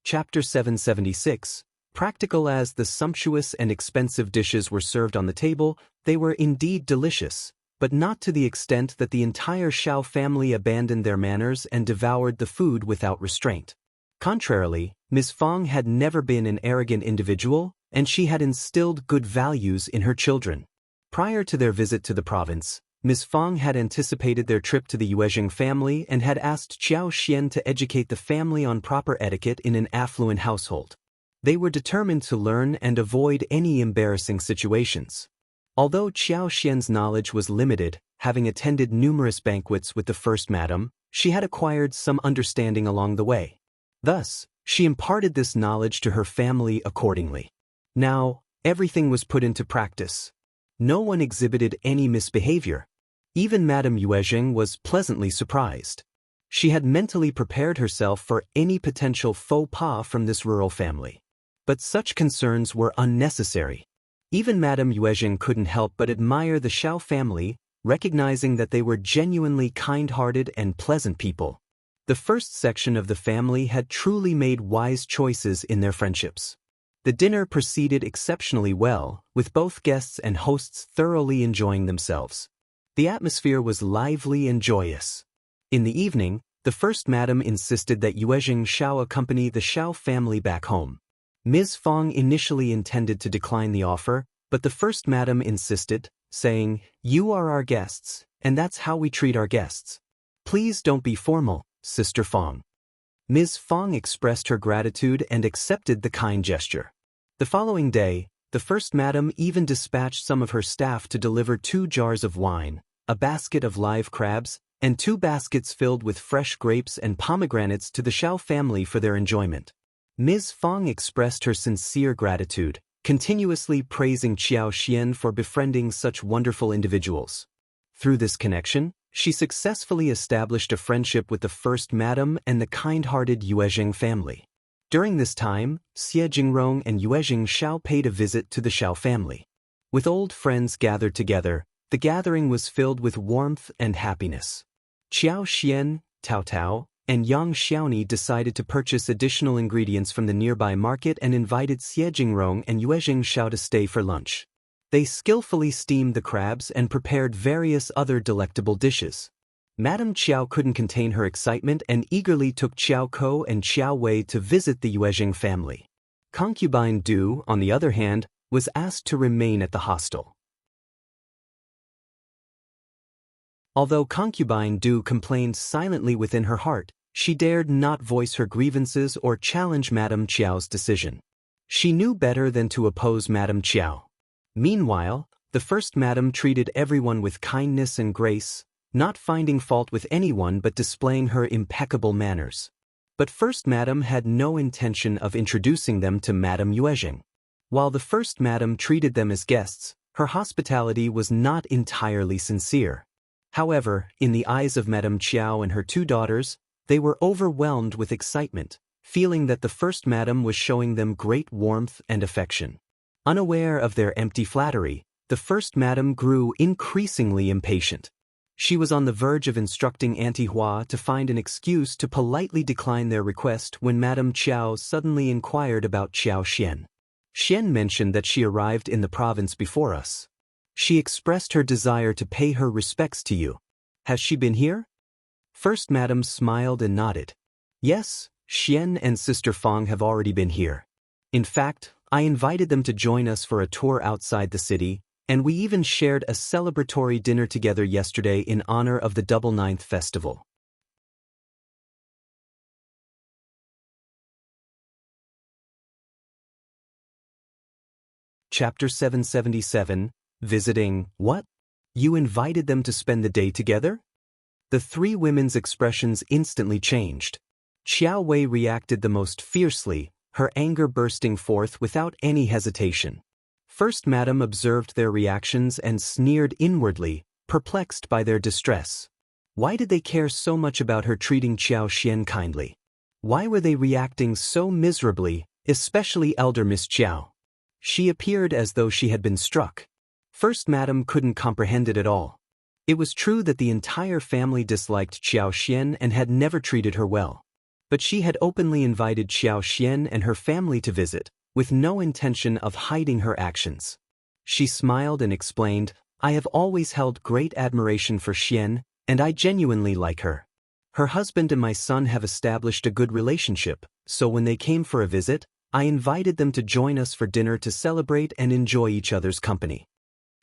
Chapter 776. Practical as the sumptuous and expensive dishes were served on the table, they were indeed delicious, but not to the extent that the entire Shao family abandoned their manners and devoured the food without restraint. Contrarily, Ms. Fang had never been an arrogant individual, and she had instilled good values in her children. Prior to their visit to the province, Ms. Fang had anticipated their trip to the Yuezheng family and had asked Qiao Xian to educate the family on proper etiquette in an affluent household. They were determined to learn and avoid any embarrassing situations. Although Qiao Xian's knowledge was limited, having attended numerous banquets with the first madam, she had acquired some understanding along the way. Thus, she imparted this knowledge to her family accordingly. Now, everything was put into practice. No one exhibited any misbehavior. Even Madame Yuezheng was pleasantly surprised. She had mentally prepared herself for any potential faux pas from this rural family. But such concerns were unnecessary. Even Madame Yuezheng couldn't help but admire the Shao family, recognizing that they were genuinely kind-hearted and pleasant people. The first section of the family had truly made wise choices in their friendships. The dinner proceeded exceptionally well, with both guests and hosts thoroughly enjoying themselves. The atmosphere was lively and joyous. In the evening, the first madam insisted that Yuezheng Shao accompany the Shao family back home. Ms. Fong initially intended to decline the offer, but the first madam insisted, saying, "You are our guests, and that's how we treat our guests. Please don't be formal, Sister Fong." Ms. Fong expressed her gratitude and accepted the kind gesture. The following day, the first madam even dispatched some of her staff to deliver 2 jars of wine, a basket of live crabs, and 2 baskets filled with fresh grapes and pomegranates to the Shao family for their enjoyment. Ms. Fong expressed her sincere gratitude, continuously praising Qiao for befriending such wonderful individuals. Through this connection, she successfully established a friendship with the first madam and the kind-hearted Yuezheng family. During this time, Xie Jingrong and Yuezheng Shao paid a visit to the Shao family. With old friends gathered together, the gathering was filled with warmth and happiness. Qiao Xian, Tao Tao, and Yang Xiaoni decided to purchase additional ingredients from the nearby market and invited Xie Jingrong and Yuezheng Shao to stay for lunch. They skillfully steamed the crabs and prepared various other delectable dishes. Madame Qiao couldn't contain her excitement and eagerly took Qiao Ko and Qiao Wei to visit the Yuezheng family. Concubine Du, on the other hand, was asked to remain at the hostel. Although concubine Du complained silently within her heart, she dared not voice her grievances or challenge Madame Qiao's decision. She knew better than to oppose Madame Qiao. Meanwhile, the first madam treated everyone with kindness and grace, not finding fault with anyone but displaying her impeccable manners. But first madam had no intention of introducing them to Madame Yuezheng. While the first madam treated them as guests, her hospitality was not entirely sincere. However, in the eyes of Madame Qiao and her 2 daughters, they were overwhelmed with excitement, feeling that the first madam was showing them great warmth and affection. Unaware of their empty flattery, the first madam grew increasingly impatient. She was on the verge of instructing Auntie Hua to find an excuse to politely decline their request when Madame Qiao suddenly inquired about Qiao Xian. Xian mentioned that she arrived in the province before us. She expressed her desire to pay her respects to you. Has she been here? First madam smiled and nodded. Yes, Xian and Sister Fong have already been here. In fact, I invited them to join us for a tour outside the city, and we even shared a celebratory dinner together yesterday in honor of the Double Ninth Festival. Chapter 777, Visiting, What? You invited them to spend the day together? The 3 women's expressions instantly changed. Qiao Wei reacted the most fiercely, her anger bursting forth without any hesitation. First madam observed their reactions and sneered inwardly, perplexed by their distress. Why did they care so much about her treating Qiao Xian kindly? Why were they reacting so miserably, especially elder Miss Qiao? She appeared as though she had been struck. First madam couldn't comprehend it at all. It was true that the entire family disliked Qiao Xian and had never treated her well. But she had openly invited Qiao Xian and her family to visit, with no intention of hiding her actions. She smiled and explained, I have always held great admiration for Xian, and I genuinely like her. Her husband and my son have established a good relationship, so when they came for a visit, I invited them to join us for dinner to celebrate and enjoy each other's company.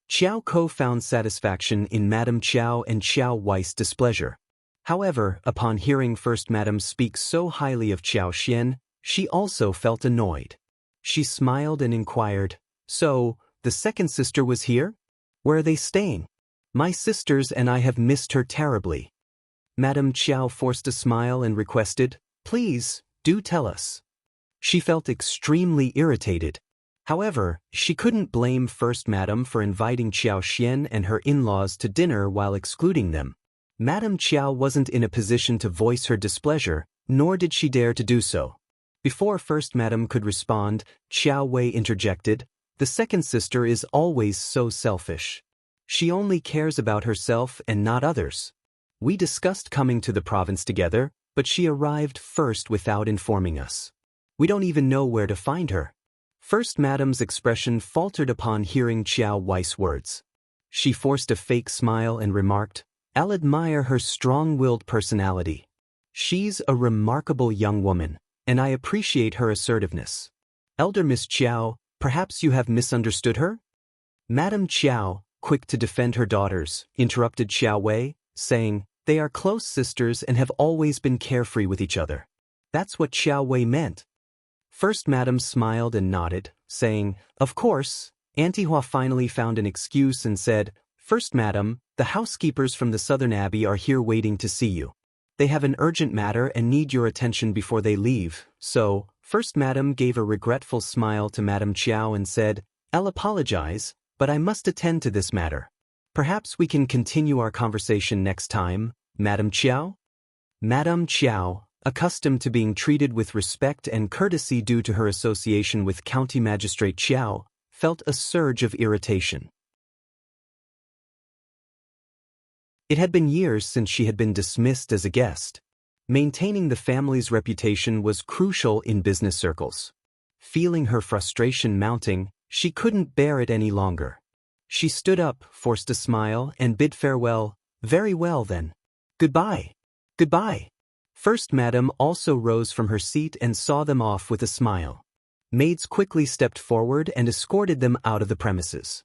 Qiao Ko found satisfaction in Madame Qiao and Qiao Wei's displeasure. However, upon hearing First Madam speak so highly of Qiao Xian, she also felt annoyed. She smiled and inquired, So, the second sister was here? Where are they staying? My sisters and I have missed her terribly. Madame Qiao forced a smile and requested, Please, do tell us. She felt extremely irritated. However, she couldn't blame First Madam for inviting Qiao Xian and her in-laws to dinner while excluding them. Madame Qiao wasn't in a position to voice her displeasure, nor did she dare to do so. Before First Madam could respond, Qiao Wei interjected, The second sister is always so selfish. She only cares about herself and not others. We discussed coming to the province together, but she arrived first without informing us. We don't even know where to find her." First Madam's expression faltered upon hearing Qiao Wei's words. She forced a fake smile and remarked, "I'll admire her strong-willed personality. She's a remarkable young woman, and I appreciate her assertiveness. Elder Miss Qiao, perhaps you have misunderstood her?" Madame Qiao, quick to defend her daughters, interrupted Qiao Wei, saying, "They are close sisters and have always been carefree with each other." That's what Qiao Wei meant. First Madam smiled and nodded, saying, "Of course." Auntie Hua finally found an excuse and said, "First Madam, the housekeepers from the Southern Abbey are here waiting to see you. They have an urgent matter and need your attention before they leave, so..." First Madam gave a regretful smile to Madame Qiao and said, "I'll apologize, but I must attend to this matter. Perhaps we can continue our conversation next time, Madame Qiao?" Madame Qiao, accustomed to being treated with respect and courtesy due to her association with County Magistrate Qiao, felt a surge of irritation. It had been years since she had been dismissed as a guest. Maintaining the family's reputation was crucial in business circles. Feeling her frustration mounting, she couldn't bear it any longer. She stood up, forced a smile, and bid farewell. "Very well then. Goodbye. Goodbye." First Madam also rose from her seat and saw them off with a smile. Maids quickly stepped forward and escorted them out of the premises.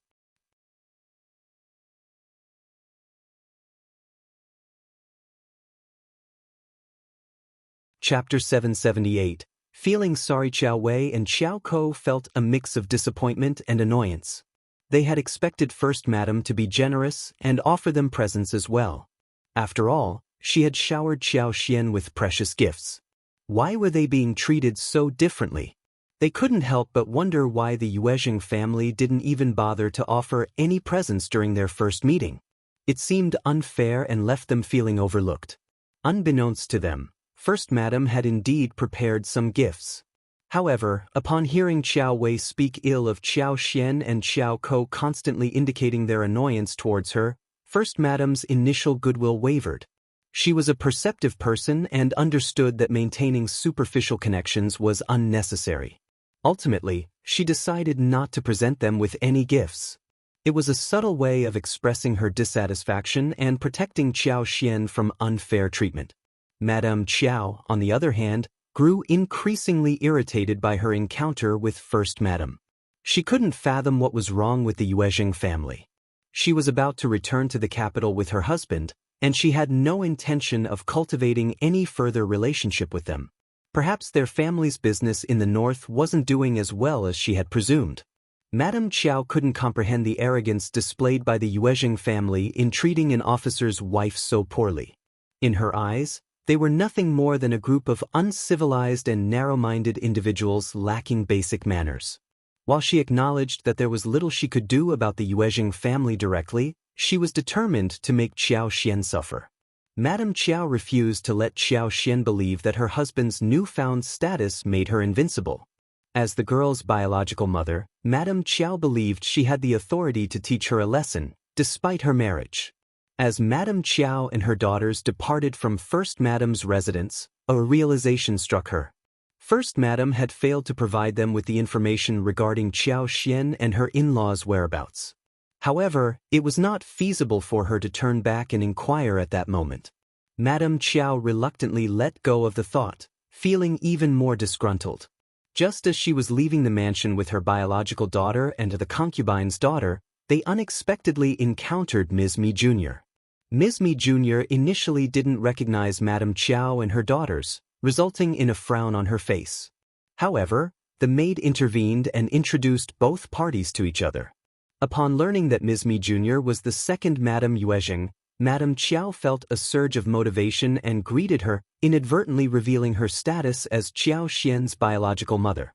Chapter 778. Feeling sorry, Qiao Wei and Xiao Ko felt a mix of disappointment and annoyance. They had expected First Madam to be generous and offer them presents as well. After all, she had showered Qiao Xian with precious gifts. Why were they being treated so differently? They couldn't help but wonder why the Yuezheng family didn't even bother to offer any presents during their first meeting. It seemed unfair and left them feeling overlooked. Unbeknownst to them, First Madam had indeed prepared some gifts. However, upon hearing Qiao Wei speak ill of Qiao Xian and Xiao Ko constantly indicating their annoyance towards her, First Madam's initial goodwill wavered. She was a perceptive person and understood that maintaining superficial connections was unnecessary. Ultimately, she decided not to present them with any gifts. It was a subtle way of expressing her dissatisfaction and protecting Qiao Xian from unfair treatment. Madame Qiao, on the other hand, grew increasingly irritated by her encounter with First Madam. She couldn't fathom what was wrong with the Yuezheng family. She was about to return to the capital with her husband, and she had no intention of cultivating any further relationship with them. Perhaps their family's business in the north wasn't doing as well as she had presumed. Madame Qiao couldn't comprehend the arrogance displayed by the Yuezheng family in treating an officer's wife so poorly. In her eyes, they were nothing more than a group of uncivilized and narrow-minded individuals lacking basic manners. While she acknowledged that there was little she could do about the Yuezheng family directly, she was determined to make Qiao Xian suffer. Madame Qiao refused to let Qiao Xian believe that her husband's newfound status made her invincible. As the girl's biological mother, Madame Qiao believed she had the authority to teach her a lesson, despite her marriage. As Madame Qiao and her daughters departed from First Madam's residence, a realization struck her. First Madam had failed to provide them with the information regarding Qiao Xian and her in-laws' whereabouts. However, it was not feasible for her to turn back and inquire at that moment. Madame Qiao reluctantly let go of the thought, feeling even more disgruntled. Just as she was leaving the mansion with her biological daughter and the concubine's daughter, they unexpectedly encountered Ms. Mi Jr. Ms. Mi Jr. initially didn't recognize Madame Qiao and her daughters, resulting in a frown on her face. However, the maid intervened and introduced both parties to each other. Upon learning that Ms. Mi Jr. was the second Madame Yuezheng, Madame Qiao felt a surge of motivation and greeted her, inadvertently revealing her status as Qiao Xian's biological mother.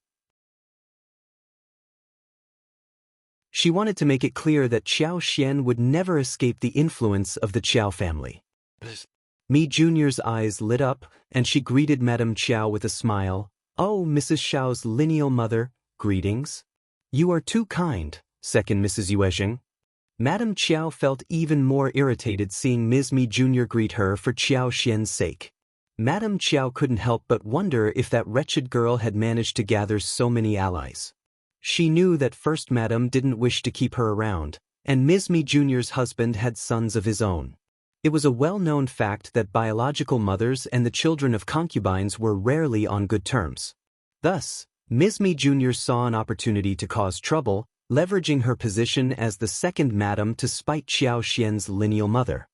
She wanted to make it clear that Qiao Xian would never escape the influence of the Qiao family. Mi Jr.'s eyes lit up, and she greeted Madame Qiao with a smile. "Oh, Mrs. Shao's lineal mother, greetings. You are too kind, second Mrs. Yuezheng." Madame Qiao felt even more irritated seeing Ms. Mi Jr. greet her for Qiao Xian's sake. Madame Qiao couldn't help but wonder if that wretched girl had managed to gather so many allies. She knew that First Madame didn't wish to keep her around, and Ms. Mi Jr.'s husband had sons of his own. It was a well-known fact that biological mothers and the children of concubines were rarely on good terms. Thus, Ms. Mi Jr. saw an opportunity to cause trouble, leveraging her position as the second madam to spite Qiao Xian's lineal mother.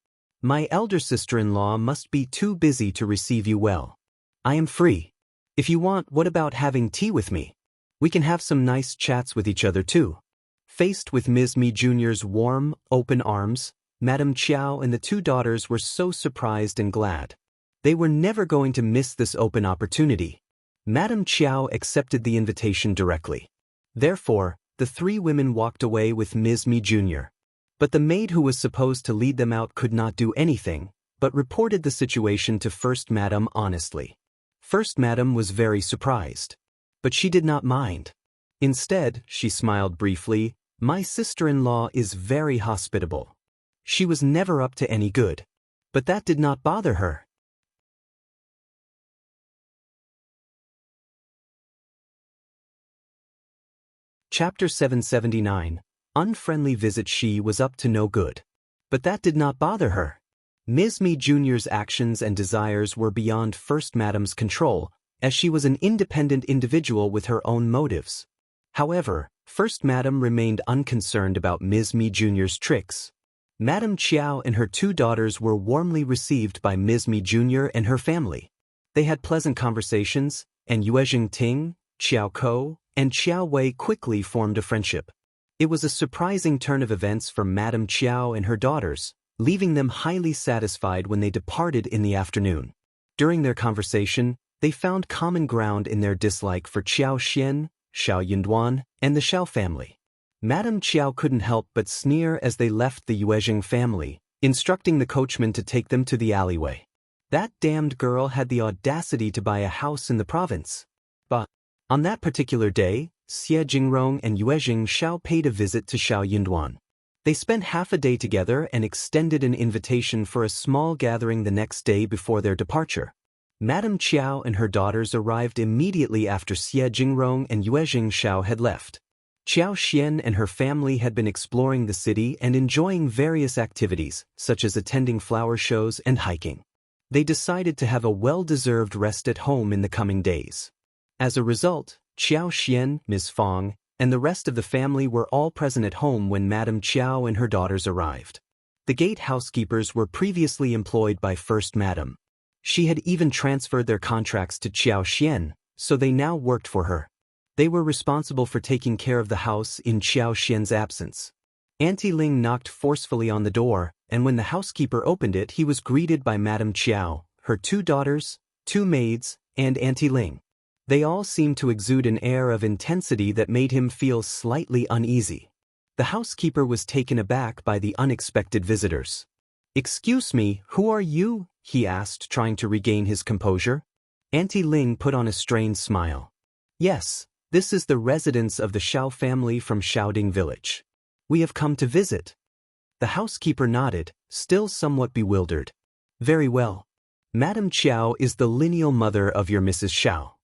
My elder sister-in-law must be too busy to receive you well. I am free. If you want, what about having tea with me? We can have some nice chats with each other too. Faced with Ms. Mi Jr.'s warm, open arms, Madame Qiao and the two daughters were so surprised and glad. They were never going to miss this open opportunity. Madame Qiao accepted the invitation directly. Therefore, the three women walked away with Ms. Mi Jr. But the maid who was supposed to lead them out could not do anything, but reported the situation to First Madam honestly. First Madam was very surprised. But she did not mind. Instead, she smiled briefly, my sister-in-law is very hospitable. She was never up to any good. But that did not bother her. Chapter 779. Unfriendly visit. She was up to no good. But that did not bother her. Ms. Mi Jr.'s actions and desires were beyond First Madam's control, as she was an independent individual with her own motives. However, First Madam remained unconcerned about Ms. Mi Jr.'s tricks. Madame Qiao and her two daughters were warmly received by Ms. Mi Jr. and her family. They had pleasant conversations, and Yuezheng Ting, Qiao and Qiuyue quickly formed a friendship. It was a surprising turn of events for Madame Qiao and her daughters, leaving them highly satisfied when they departed in the afternoon. During their conversation, they found common ground in their dislike for Qiao Xian, Shao Yunduan, and the Shao family. Madame Qiao couldn't help but sneer as they left the Yuezheng family, instructing the coachman to take them to the alleyway. That damned girl had the audacity to buy a house in the province. But on that particular day, Xie Jingrong and Yuezheng Shao paid a visit to Shao Yunduan. They spent half a day together and extended an invitation for a small gathering the next day before their departure. Madame Qiao and her daughters arrived immediately after Xie Jingrong and Yuezheng Shao had left. Qiao Xian and her family had been exploring the city and enjoying various activities, such as attending flower shows and hiking. They decided to have a well-deserved rest at home in the coming days. As a result, Qiao Xian, Ms. Fong, and the rest of the family were all present at home when Madame Qiao and her daughters arrived. The gate housekeepers were previously employed by First Madam. She had even transferred their contracts to Qiao Xian, so they now worked for her. They were responsible for taking care of the house in Qiao Xian's absence. Auntie Ling knocked forcefully on the door, and when the housekeeper opened it, he was greeted by Madame Qiao, her two daughters, two maids, and Auntie Ling. They all seemed to exude an air of intensity that made him feel slightly uneasy. The housekeeper was taken aback by the unexpected visitors. "Excuse me, who are you?" he asked, trying to regain his composure. Auntie Ling put on a strained smile. "Yes, this is the residence of the Shao family from Shaoding village. We have come to visit." The housekeeper nodded, still somewhat bewildered. "Very well. Madame Qiao is the lineal mother of your Mrs. Shao.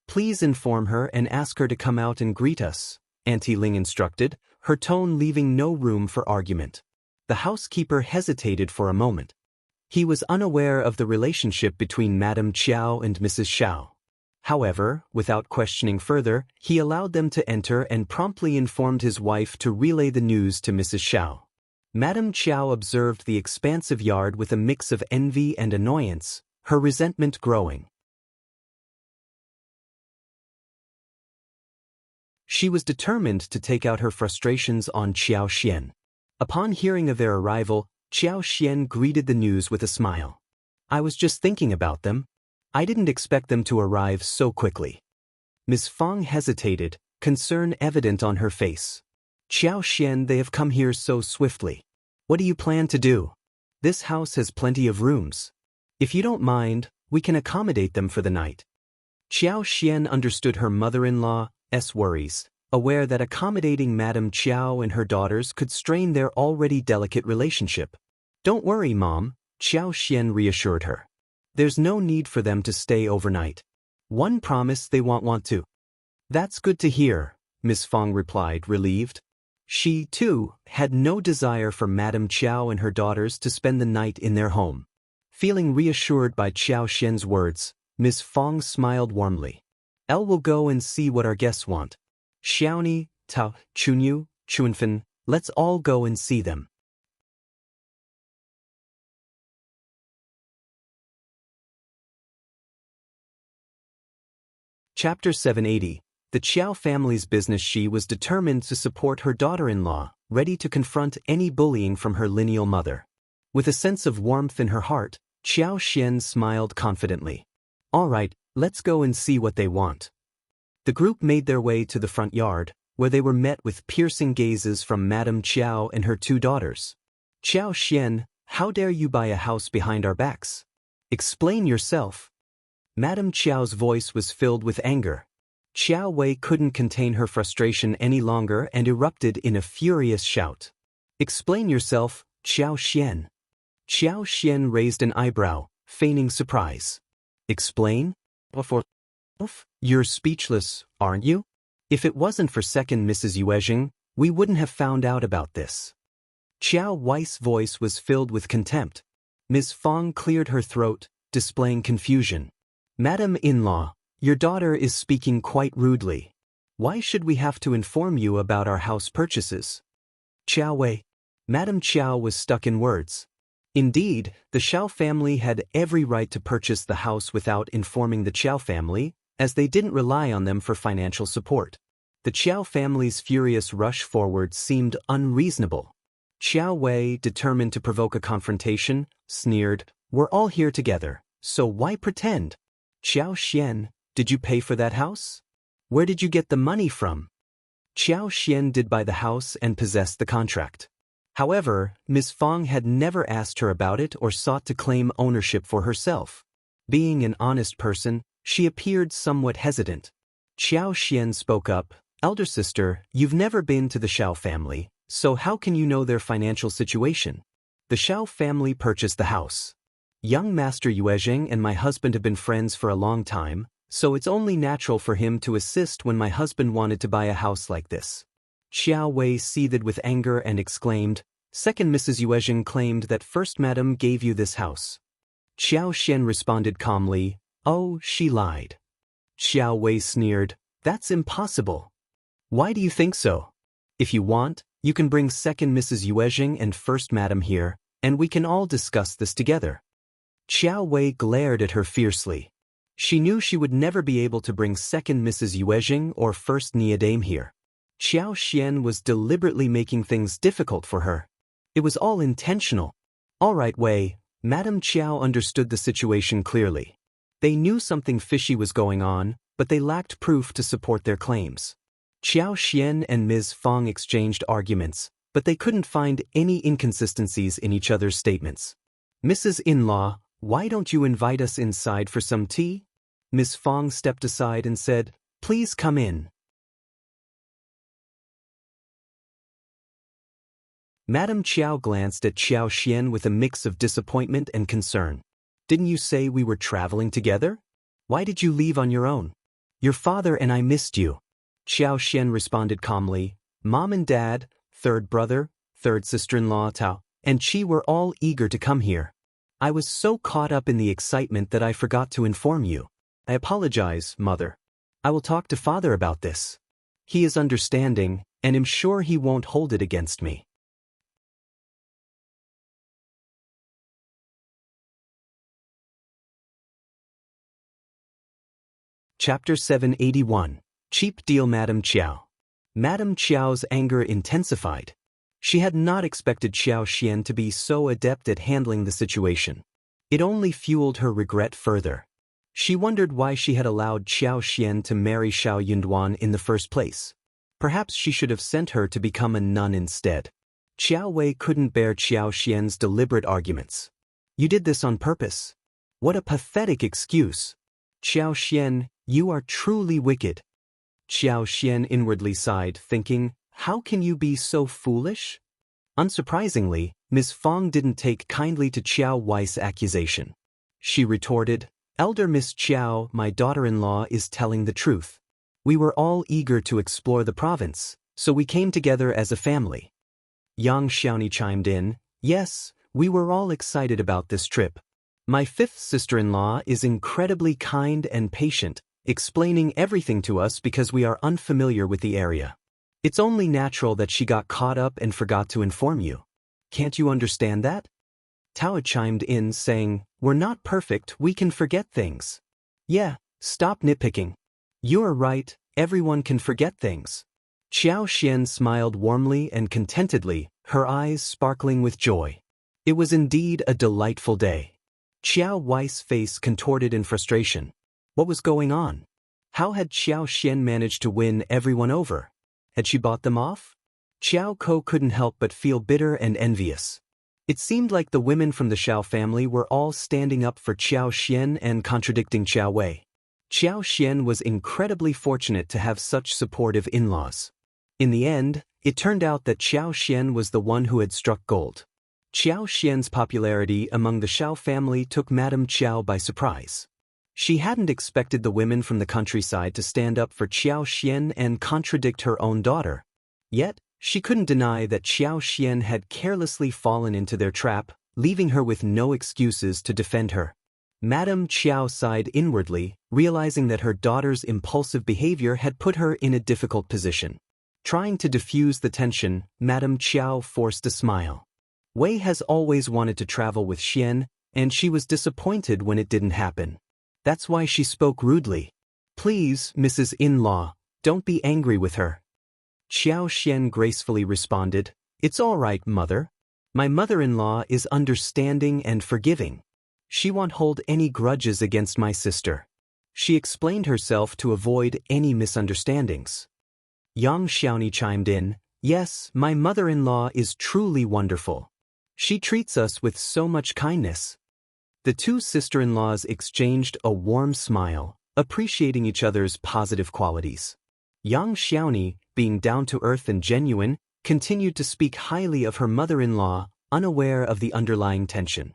Please inform her and ask her to come out and greet us," Auntie Ling instructed, her tone leaving no room for argument. The housekeeper hesitated for a moment. He was unaware of the relationship between Madame Qiao and Mrs. Shao. However, without questioning further, he allowed them to enter and promptly informed his wife to relay the news to Mrs. Shao. Madame Qiao observed the expansive yard with a mix of envy and annoyance, her resentment growing. She was determined to take out her frustrations on Qiao Xian. Upon hearing of their arrival, Qiao Xian greeted the news with a smile. "I was just thinking about them. I didn't expect them to arrive so quickly." Ms. Fong hesitated, concern evident on her face. "Qiao Xian, they have come here so swiftly. What do you plan to do? This house has plenty of rooms. If you don't mind, we can accommodate them for the night." Qiao Xian understood her mother-in-law's worries. aware that accommodating Madame Qiao and her daughters could strain their already delicate relationship. "Don't worry, Mom," Xian reassured her. "There's no need for them to stay overnight. One promise they won't want to." "That's good to hear," Miss Fong replied, relieved. She, too, had no desire for Madame Qiao and her daughters to spend the night in their home. Feeling reassured by Xian's words, Miss Fong smiled warmly. "Elle will go and see what our guests want. Xiaoni, Tao, Chunyu, Chuanfen, let's all go and see them." Chapter 780. The Qiao family's business. She was determined to support her daughter-in-law, ready to confront any bullying from her lineal mother. With a sense of warmth in her heart, Xian smiled confidently. "All right, let's go and see what they want." The group made their way to the front yard, where they were met with piercing gazes from Madame Qiao and her two daughters. "Xian, how dare you buy a house behind our backs? Explain yourself." Madame Qiao's voice was filled with anger. Qiuyue couldn't contain her frustration any longer and erupted in a furious shout. "Explain yourself, Xian." Xian raised an eyebrow, feigning surprise. "Explain? You're speechless, aren't you? If it wasn't for second Mrs. Yuezheng, we wouldn't have found out about this." Qiuye's voice was filled with contempt. Ms. Fong cleared her throat, displaying confusion. "Madam-in-law, your daughter is speaking quite rudely. Why should we have to inform you about our house purchases?" "Qiuyue." Madame Qiao was stuck in words. Indeed, the Shao family had every right to purchase the house without informing the Qiao family, as they didn't rely on them for financial support. The Qiao family's furious rush forward seemed unreasonable. Qiuyue, determined to provoke a confrontation, sneered, "We're all here together, so why pretend? Xian, did you pay for that house? Where did you get the money from?" Xian did buy the house and possessed the contract. However, Ms. Fong had never asked her about it or sought to claim ownership for herself. Being an honest person, she appeared somewhat hesitant. Xian spoke up, "Elder sister, you've never been to the Shao family, so how can you know their financial situation? The Shao family purchased the house. Young Master Yuezheng and my husband have been friends for a long time, so it's only natural for him to assist when my husband wanted to buy a house like this." Qiuyue seethed with anger and exclaimed, "Second Mrs. Yuezheng claimed that First Madam gave you this house." Xian responded calmly, "Oh, she lied." Qiuyue sneered, "That's impossible." "Why do you think so? If you want, you can bring Second Mrs. Yuezheng and First Madam here, and we can all discuss this together." Qiuyue glared at her fiercely. She knew she would never be able to bring Second Mrs. Yuezheng or First Niadame here. Xian was deliberately making things difficult for her. It was all intentional. "All right, Wei." Madame Qiao understood the situation clearly. They knew something fishy was going on, but they lacked proof to support their claims. Xian and Ms. Fong exchanged arguments, but they couldn't find any inconsistencies in each other's statements. "Mrs. In-law, why don't you invite us inside for some tea?" Ms. Fong stepped aside and said, "Please come in." Madame Qiao glanced at Xian with a mix of disappointment and concern. "Didn't you say we were traveling together? Why did you leave on your own? Your father and I missed you." Xian responded calmly, "Mom and Dad, third brother, third sister-in-law Tao, and Qi were all eager to come here. I was so caught up in the excitement that I forgot to inform you. I apologize, Mother. I will talk to Father about this. He is understanding, and am sure he won't hold it against me." Chapter 781. Cheap Deal. Madame Qiao. Madame Qiao's anger intensified. She had not expected Xian to be so adept at handling the situation. It only fueled her regret further. She wondered why she had allowed Xian to marry Shao Yunduan in the first place. Perhaps she should have sent her to become a nun instead. Qiuyue couldn't bear Xian's deliberate arguments. "You did this on purpose. What a pathetic excuse. Xian, you are truly wicked." Xian inwardly sighed, thinking, how can you be so foolish? Unsurprisingly, Ms. Fong didn't take kindly to Qiao Wei's accusation. She retorted, Elder Miss Qiao, my daughter-in-law is telling the truth. We were all eager to explore the province, so we came together as a family. Yang Xiaoni chimed in, yes, we were all excited about this trip. My fifth sister-in-law is incredibly kind and patient, explaining everything to us because we are unfamiliar with the area. It's only natural that she got caught up and forgot to inform you. Can't you understand that? Tao chimed in saying, we're not perfect, we can forget things. Yeah, stop nitpicking. You're right, everyone can forget things. Qiao Xian smiled warmly and contentedly, her eyes sparkling with joy. It was indeed a delightful day. Qiao Wei's face contorted in frustration. What was going on? How had Qiao Xian managed to win everyone over? Had she bought them off? Qiao Ko couldn't help but feel bitter and envious. It seemed like the women from the Shao family were all standing up for Qiao Xian and contradicting Qiao Wei. Qiao Xian was incredibly fortunate to have such supportive in-laws. In the end, it turned out that Qiao Xian was the one who had struck gold. Qiao Xian's popularity among the Shao family took Madame Qiao by surprise. She hadn't expected the women from the countryside to stand up for Qiao Xian and contradict her own daughter. Yet, she couldn't deny that Qiao Xian had carelessly fallen into their trap, leaving her with no excuses to defend her. Madame Qiao sighed inwardly, realizing that her daughter's impulsive behavior had put her in a difficult position. Trying to diffuse the tension, Madame Qiao forced a smile. Wei has always wanted to travel with Xian, and she was disappointed when it didn't happen. That's why she spoke rudely. Please, Mrs. In-law, don't be angry with her. Qiao Xian gracefully responded, it's all right, mother. My mother-in-law is understanding and forgiving. She won't hold any grudges against my sister. She explained herself to avoid any misunderstandings. Yang Xiaoni chimed in, yes, my mother-in-law is truly wonderful. She treats us with so much kindness. The two sister-in-laws exchanged a warm smile, appreciating each other's positive qualities. Yang Xiaoni, being down-to-earth and genuine, continued to speak highly of her mother-in-law, unaware of the underlying tension.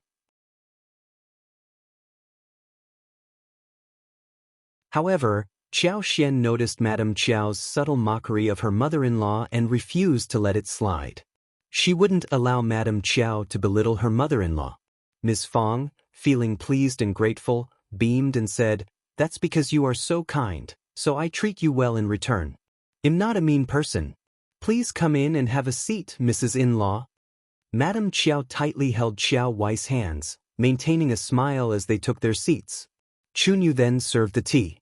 However, Qiao Xian noticed Madame Qiao's subtle mockery of her mother-in-law and refused to let it slide. She wouldn't allow Madame Qiao to belittle her mother-in-law. Ms. Fong, feeling pleased and grateful, beamed and said, that's because you are so kind, so I treat you well in return. I'm not a mean person. Please come in and have a seat, Mrs. In-law. Madame Qiao tightly held Qiao Wei's hands, maintaining a smile as they took their seats. Qiuyue then served the tea.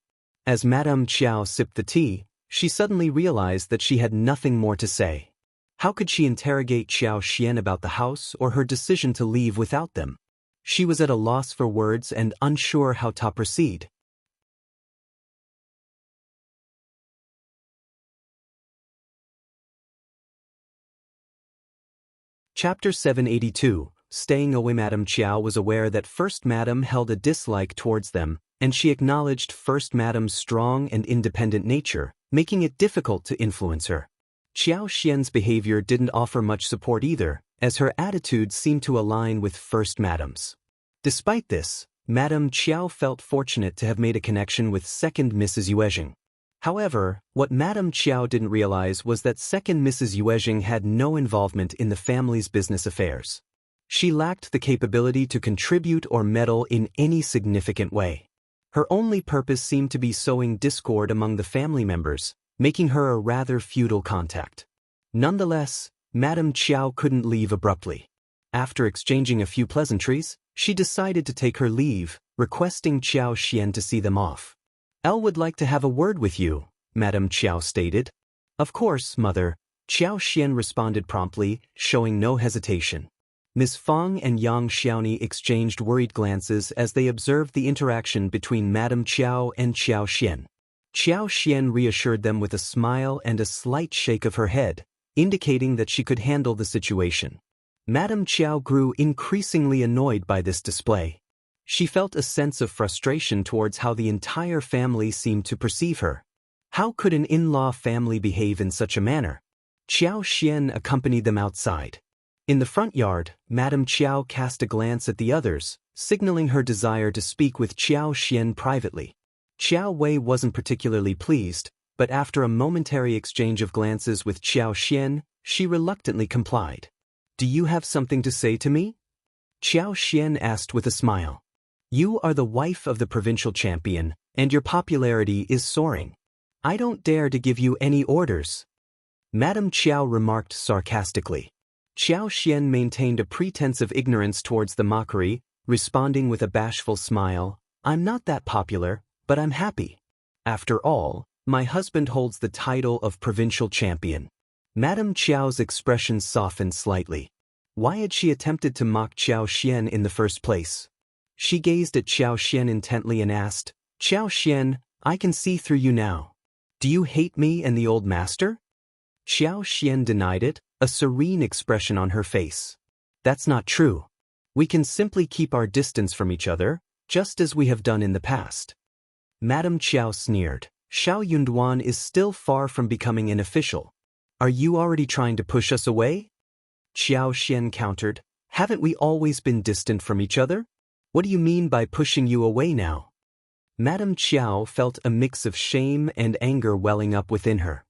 As Madame Qiao sipped the tea, she suddenly realized that she had nothing more to say. How could she interrogate Qiao Xian about the house or her decision to leave without them? She was at a loss for words and unsure how to proceed. Chapter 782. Staying away. Madame Qiao was aware that First Madame held a dislike towards them, and she acknowledged First Madame's strong and independent nature, making it difficult to influence her. Qiao Xian's behavior didn't offer much support either, as her attitude seemed to align with First Madame's. Despite this, Madame Qiao felt fortunate to have made a connection with Second Mrs. Yuezheng. However, what Madame Qiao didn't realize was that Second Mrs. Yuezheng had no involvement in the family's business affairs. She lacked the capability to contribute or meddle in any significant way. Her only purpose seemed to be sowing discord among the family members, making her a rather feudal contact. Nonetheless, Madame Qiao couldn't leave abruptly. After exchanging a few pleasantries, she decided to take her leave, requesting Qiao Xian to see them off. Elle would like to have a word with you, Madame Qiao stated. Of course, mother, Qiao Xian responded promptly, showing no hesitation. Ms. Fong and Yang Xiaoni exchanged worried glances as they observed the interaction between Madame Qiao and Qiao Xian. Qiao Xian reassured them with a smile and a slight shake of her head, indicating that she could handle the situation. Madame Qiao grew increasingly annoyed by this display. She felt a sense of frustration towards how the entire family seemed to perceive her. How could an in-law family behave in such a manner? Qiao Xian accompanied them outside. In the front yard, Madame Qiao cast a glance at the others, signaling her desire to speak with Qiao Xian privately. Qiao Wei wasn't particularly pleased, but after a momentary exchange of glances with Qiao Xian, she reluctantly complied. "Do you have something to say to me?" Qiao Xian asked with a smile. "You are the wife of the provincial champion, and your popularity is soaring. I don't dare to give you any orders." Madame Qiao remarked sarcastically. Qiao Xian maintained a pretense of ignorance towards the mockery, responding with a bashful smile, "I'm not that popular, but I'm happy. After all, my husband holds the title of provincial champion." Madame Qiao's expression softened slightly. Why had she attempted to mock Qiao Xian in the first place? She gazed at Qiao Xian intently and asked, "Qiao Xian, I can see through you now. Do you hate me and the old master?" Qiao Xian denied it, a serene expression on her face. "That's not true. We can simply keep our distance from each other, just as we have done in the past." Madame Qiao sneered. "Shao Yunduan is still far from becoming an official. Are you already trying to push us away?" Qiao Xian countered, "Haven't we always been distant from each other? What do you mean by pushing you away now?" Madame Qiao felt a mix of shame and anger welling up within her.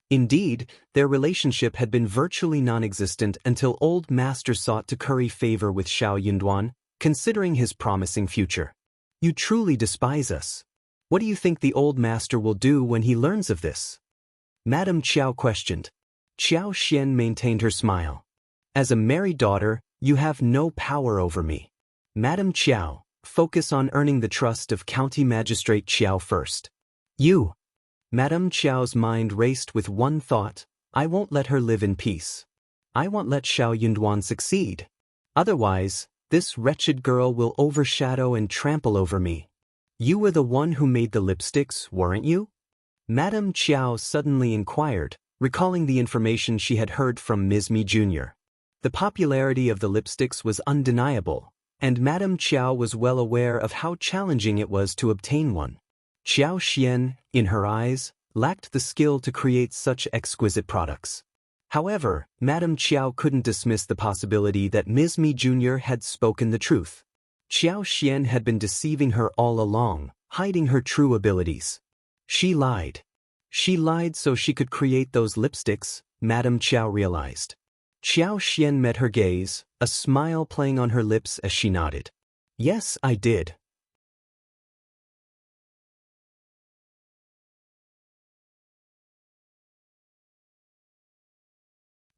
Indeed, their relationship had been virtually non-existent until Old Master sought to curry favor with Shao Yunduan, considering his promising future. "You truly despise us. What do you think the Old Master will do when he learns of this?" Madame Qiao questioned. Qiao Xian maintained her smile. "As a married daughter, you have no power over me. Madame Qiao, focus on earning the trust of County Magistrate Qiao first." "You." Madame Qiao's mind raced with one thought, "I won't let her live in peace. I won't let Shao Yunduan succeed. Otherwise, this wretched girl will overshadow and trample over me." "You were the one who made the lipsticks, weren't you?" Madame Qiao suddenly inquired, recalling the information she had heard from Ms. Mi Jr. The popularity of the lipsticks was undeniable, and Madame Qiao was well aware of how challenging it was to obtain one. Qiao Xian, in her eyes, lacked the skill to create such exquisite products. However, Madame Qiao couldn't dismiss the possibility that Ms. Mi Jr. had spoken the truth. Qiao Xian had been deceiving her all along, hiding her true abilities. She lied. She lied so she could create those lipsticks, Madame Qiao realized. Qiao Xian met her gaze, a smile playing on her lips as she nodded. "Yes, I did."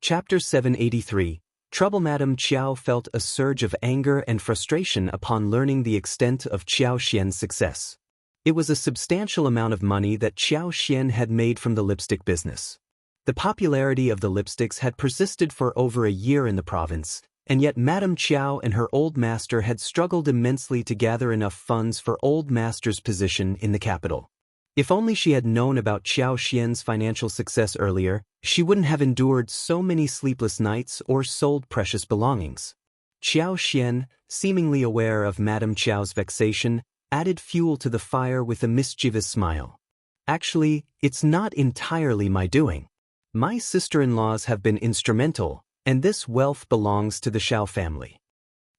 Chapter 783. Trouble. Madame Qiao felt a surge of anger and frustration upon learning the extent of Qiao Xian's success. It was a substantial amount of money that Qiao Xian had made from the lipstick business. The popularity of the lipsticks had persisted for over a year in the province, and yet Madame Qiao and her old master had struggled immensely to gather enough funds for old master's position in the capital. If only she had known about Qiao Xian's financial success earlier, she wouldn't have endured so many sleepless nights or sold precious belongings. Qiao Xian, seemingly aware of Madame Qiao's vexation, added fuel to the fire with a mischievous smile. "Actually, it's not entirely my doing. My sister-in-laws have been instrumental, and this wealth belongs to the Shao family."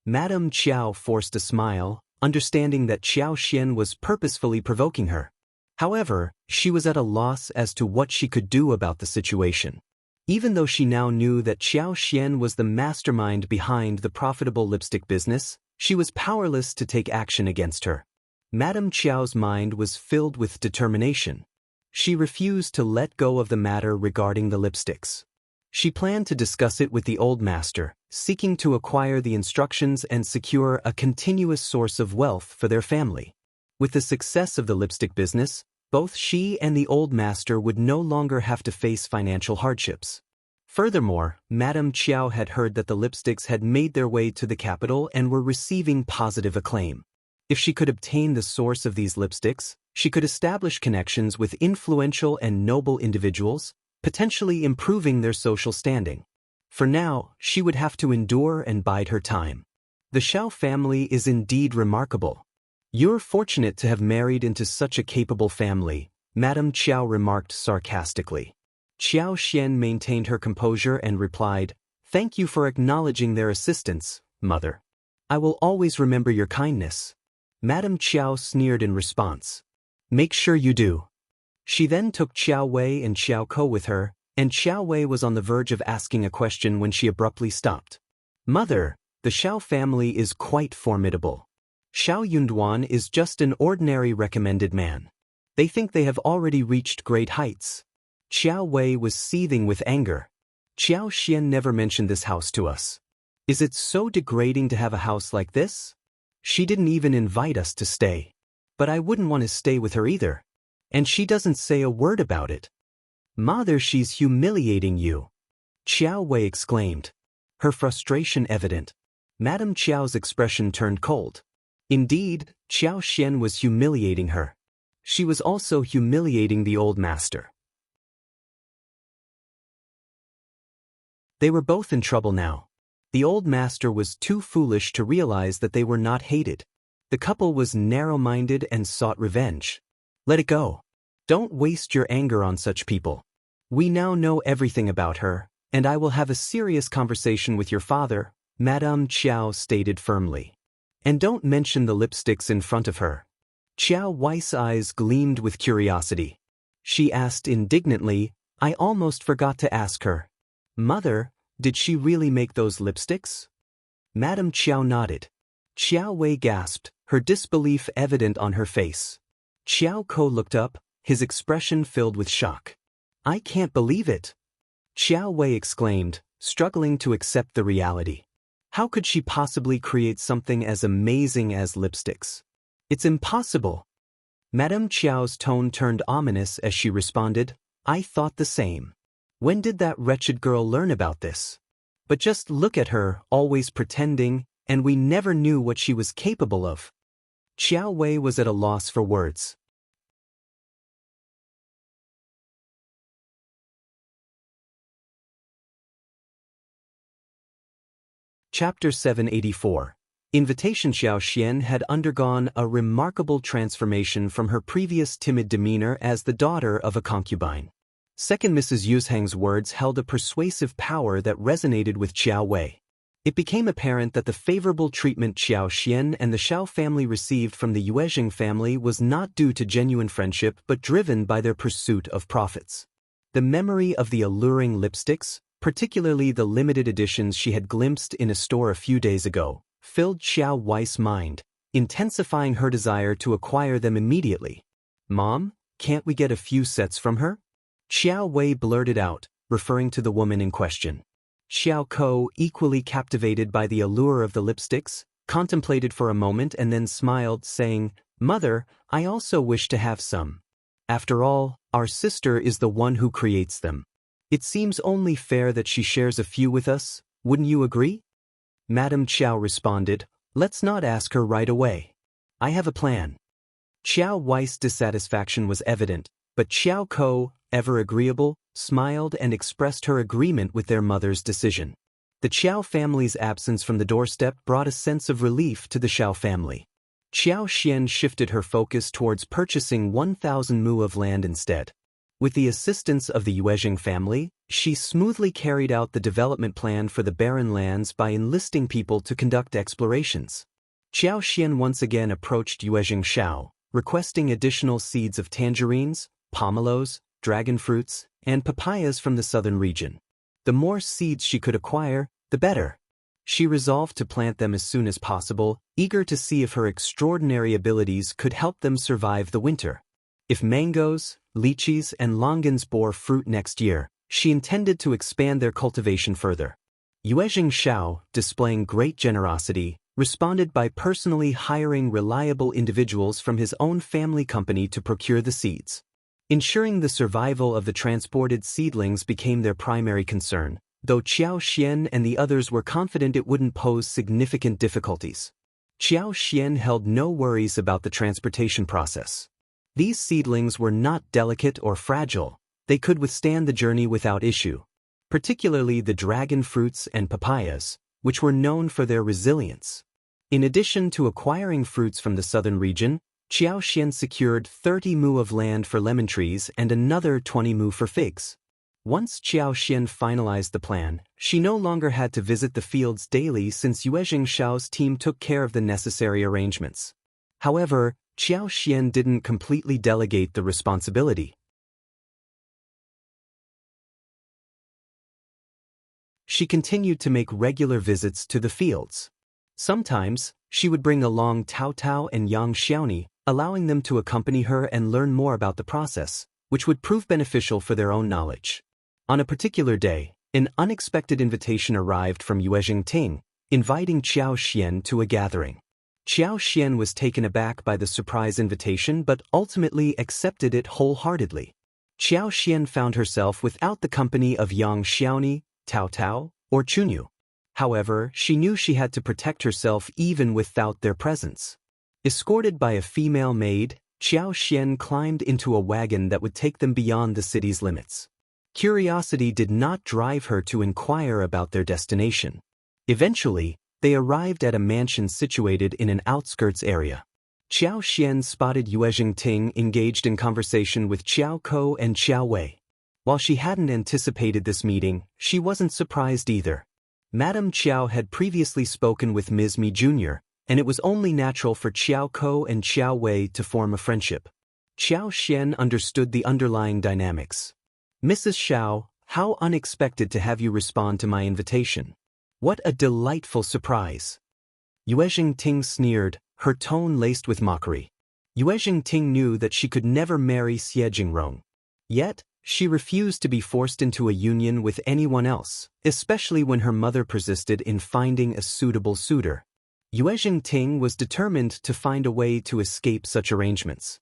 Madame Qiao forced a smile, understanding that Qiao Xian was purposefully provoking her. However, she was at a loss as to what she could do about the situation. Even though she now knew that Qiao Xian was the mastermind behind the profitable lipstick business, she was powerless to take action against her. Madame Qiao's mind was filled with determination. She refused to let go of the matter regarding the lipsticks. She planned to discuss it with the old master, seeking to acquire the instructions and secure a continuous source of wealth for their family. With the success of the lipstick business, both she and the old master would no longer have to face financial hardships. Furthermore, Madame Qiao had heard that the lipsticks had made their way to the capital and were receiving positive acclaim. If she could obtain the source of these lipsticks, she could establish connections with influential and noble individuals, potentially improving their social standing. For now, she would have to endure and bide her time. The Shao family is indeed remarkable. You're fortunate to have married into such a capable family, Madame Qiao remarked sarcastically. Xian maintained her composure and replied, "Thank you for acknowledging their assistance, mother. I will always remember your kindness." Madame Qiao sneered in response. "Make sure you do." She then took Qiuyue and Xiao with her, and Qiuyue was on the verge of asking a question when she abruptly stopped. "Mother, the Shao family is quite formidable. Shao Yunduan is just an ordinary recommended man. They think they have already reached great heights." Qiuyue was seething with anger. "Xian never mentioned this house to us. Is it so degrading to have a house like this? She didn't even invite us to stay. But I wouldn't want to stay with her either. And she doesn't say a word about it." "Mother, she's humiliating you," Qiuyue exclaimed, her frustration evident. Madame Qiao's expression turned cold. Indeed, Xian was humiliating her. She was also humiliating the old master. They were both in trouble now. The old master was too foolish to realize that they were not hated. The couple was narrow-minded and sought revenge. Let it go. Don't waste your anger on such people. We now know everything about her, and I will have a serious conversation with your father, Madame Qiao stated firmly. And don't mention the lipsticks in front of her. Qiuye's eyes gleamed with curiosity. She asked indignantly, "I almost forgot to ask her. Mother, did she really make those lipsticks?" Madame Qiao nodded. Qiuyue gasped, her disbelief evident on her face. Qiao looked up, his expression filled with shock. "I can't believe it!" Qiuyue exclaimed, struggling to accept the reality. How could she possibly create something as amazing as lipsticks? It's impossible. Madame Qiao's tone turned ominous as she responded, "I thought the same. When did that wretched girl learn about this? But just look at her, always pretending, and we never knew what she was capable of." Qiuyue was at a loss for words. Chapter 784. Invitation. Xian had undergone a remarkable transformation from her previous timid demeanor as the daughter of a concubine. Second Mrs. Yuezheng's words held a persuasive power that resonated with Qiuyue. It became apparent that the favorable treatment Xian and the Shao family received from the Yuezheng family was not due to genuine friendship but driven by their pursuit of profits. The memory of the alluring lipsticks, particularly the limited editions she had glimpsed in a store a few days ago, filled Qiuyue's mind, intensifying her desire to acquire them immediately. "Mom, can't we get a few sets from her?" Qiuyue blurted out, referring to the woman in question. Xiao, equally captivated by the allure of the lipsticks, contemplated for a moment and then smiled, saying, "Mother, I also wish to have some. After all, our sister is the one who creates them. It seems only fair that she shares a few with us, wouldn't you agree?" Madame Qiao responded, "Let's not ask her right away. I have a plan." Qiuyue's dissatisfaction was evident, but Xiao, ever agreeable, smiled and expressed her agreement with their mother's decision. The Qiao family's absence from the doorstep brought a sense of relief to the Shao family. Xian shifted her focus towards purchasing 1,000 mu of land instead. With the assistance of the Yuezheng family, she smoothly carried out the development plan for the barren lands by enlisting people to conduct explorations. Xian once again approached Yuezheng Shao, requesting additional seeds of tangerines, pomelos, dragon fruits, and papayas from the southern region. The more seeds she could acquire, the better. She resolved to plant them as soon as possible, eager to see if her extraordinary abilities could help them survive the winter. If mangoes, lychees, and longans bore fruit next year, she intended to expand their cultivation further. Yuezheng Shao, displaying great generosity, responded by personally hiring reliable individuals from his own family company to procure the seeds. Ensuring the survival of the transported seedlings became their primary concern, though Qiao and the others were confident it wouldn't pose significant difficulties. Qiao held no worries about the transportation process. These seedlings were not delicate or fragile, they could withstand the journey without issue, particularly the dragon fruits and papayas, which were known for their resilience. In addition to acquiring fruits from the southern region, Qiao secured 30 mu of land for lemon trees and another 20 mu for figs. Once Qiao finalized the plan, she no longer had to visit the fields daily since Yuezheng Shao's team took care of the necessary arrangements. However, Qiao didn't completely delegate the responsibility. She continued to make regular visits to the fields. Sometimes, she would bring along Tao and Yang Xiaoni, allowing them to accompany her and learn more about the process, which would prove beneficial for their own knowledge. On a particular day, an unexpected invitation arrived from Yuezheng Ting, inviting Qiao to a gathering. Qiao was taken aback by the surprise invitation but ultimately accepted it wholeheartedly. Qiao found herself without the company of Yang Xiaoni, Tao, or Qiuyue. However, she knew she had to protect herself even without their presence. Escorted by a female maid, Qiao climbed into a wagon that would take them beyond the city's limits. Curiosity did not drive her to inquire about their destination. Eventually, they arrived at a mansion situated in an outskirts area. Qiao spotted Yuezheng Ting engaged in conversation with Qiao and Qiuyue. While she hadn't anticipated this meeting, she wasn't surprised either. Madame Qiao had previously spoken with Ms. Mi Jr., and it was only natural for Qiao and Qiuyue to form a friendship. Qiao understood the underlying dynamics. "Mrs. Shao, how unexpected to have you respond to my invitation. What a delightful surprise." Yuezheng Ting sneered, her tone laced with mockery. Yuezheng Ting knew that she could never marry Xiejingrong. Yet, she refused to be forced into a union with anyone else, especially when her mother persisted in finding a suitable suitor. Yuezheng Ting was determined to find a way to escape such arrangements.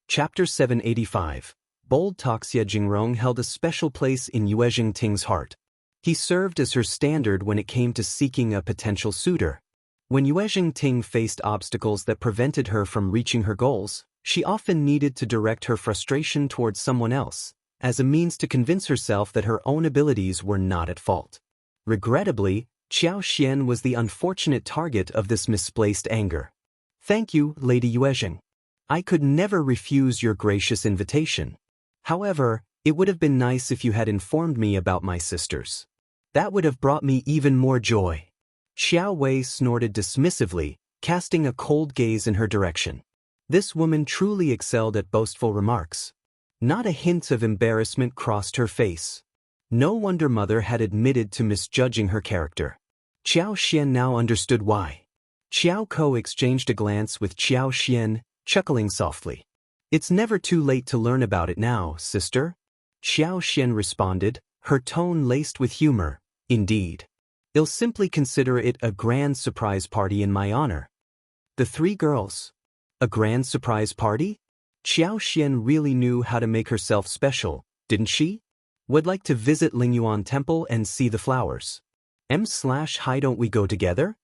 Chapter 785. Bold Talk. Xiejingrong held a special place in Yuezheng Ting's heart. He served as her standard when it came to seeking a potential suitor. When Yuezheng Ting faced obstacles that prevented her from reaching her goals, she often needed to direct her frustration towards someone else, as a means to convince herself that her own abilities were not at fault. Regrettably, Qiao was the unfortunate target of this misplaced anger. "Thank you, Lady Yuezheng. I could never refuse your gracious invitation. However, it would have been nice if you had informed me about my sisters. That would have brought me even more joy." Qiuyue snorted dismissively, casting a cold gaze in her direction. This woman truly excelled at boastful remarks. Not a hint of embarrassment crossed her face. No wonder Mother had admitted to misjudging her character. Qiao now understood why. Qiao exchanged a glance with Qiao, chuckling softly. "It's never too late to learn about it now, sister." Qiao responded, her tone laced with humor. "Indeed. I'll simply consider it a grand surprise party in my honor." The three girls. A grand surprise party? Qiao really knew how to make herself special, didn't she? Would like to visit Lingyuan Temple and see the flowers. Why don't we go together?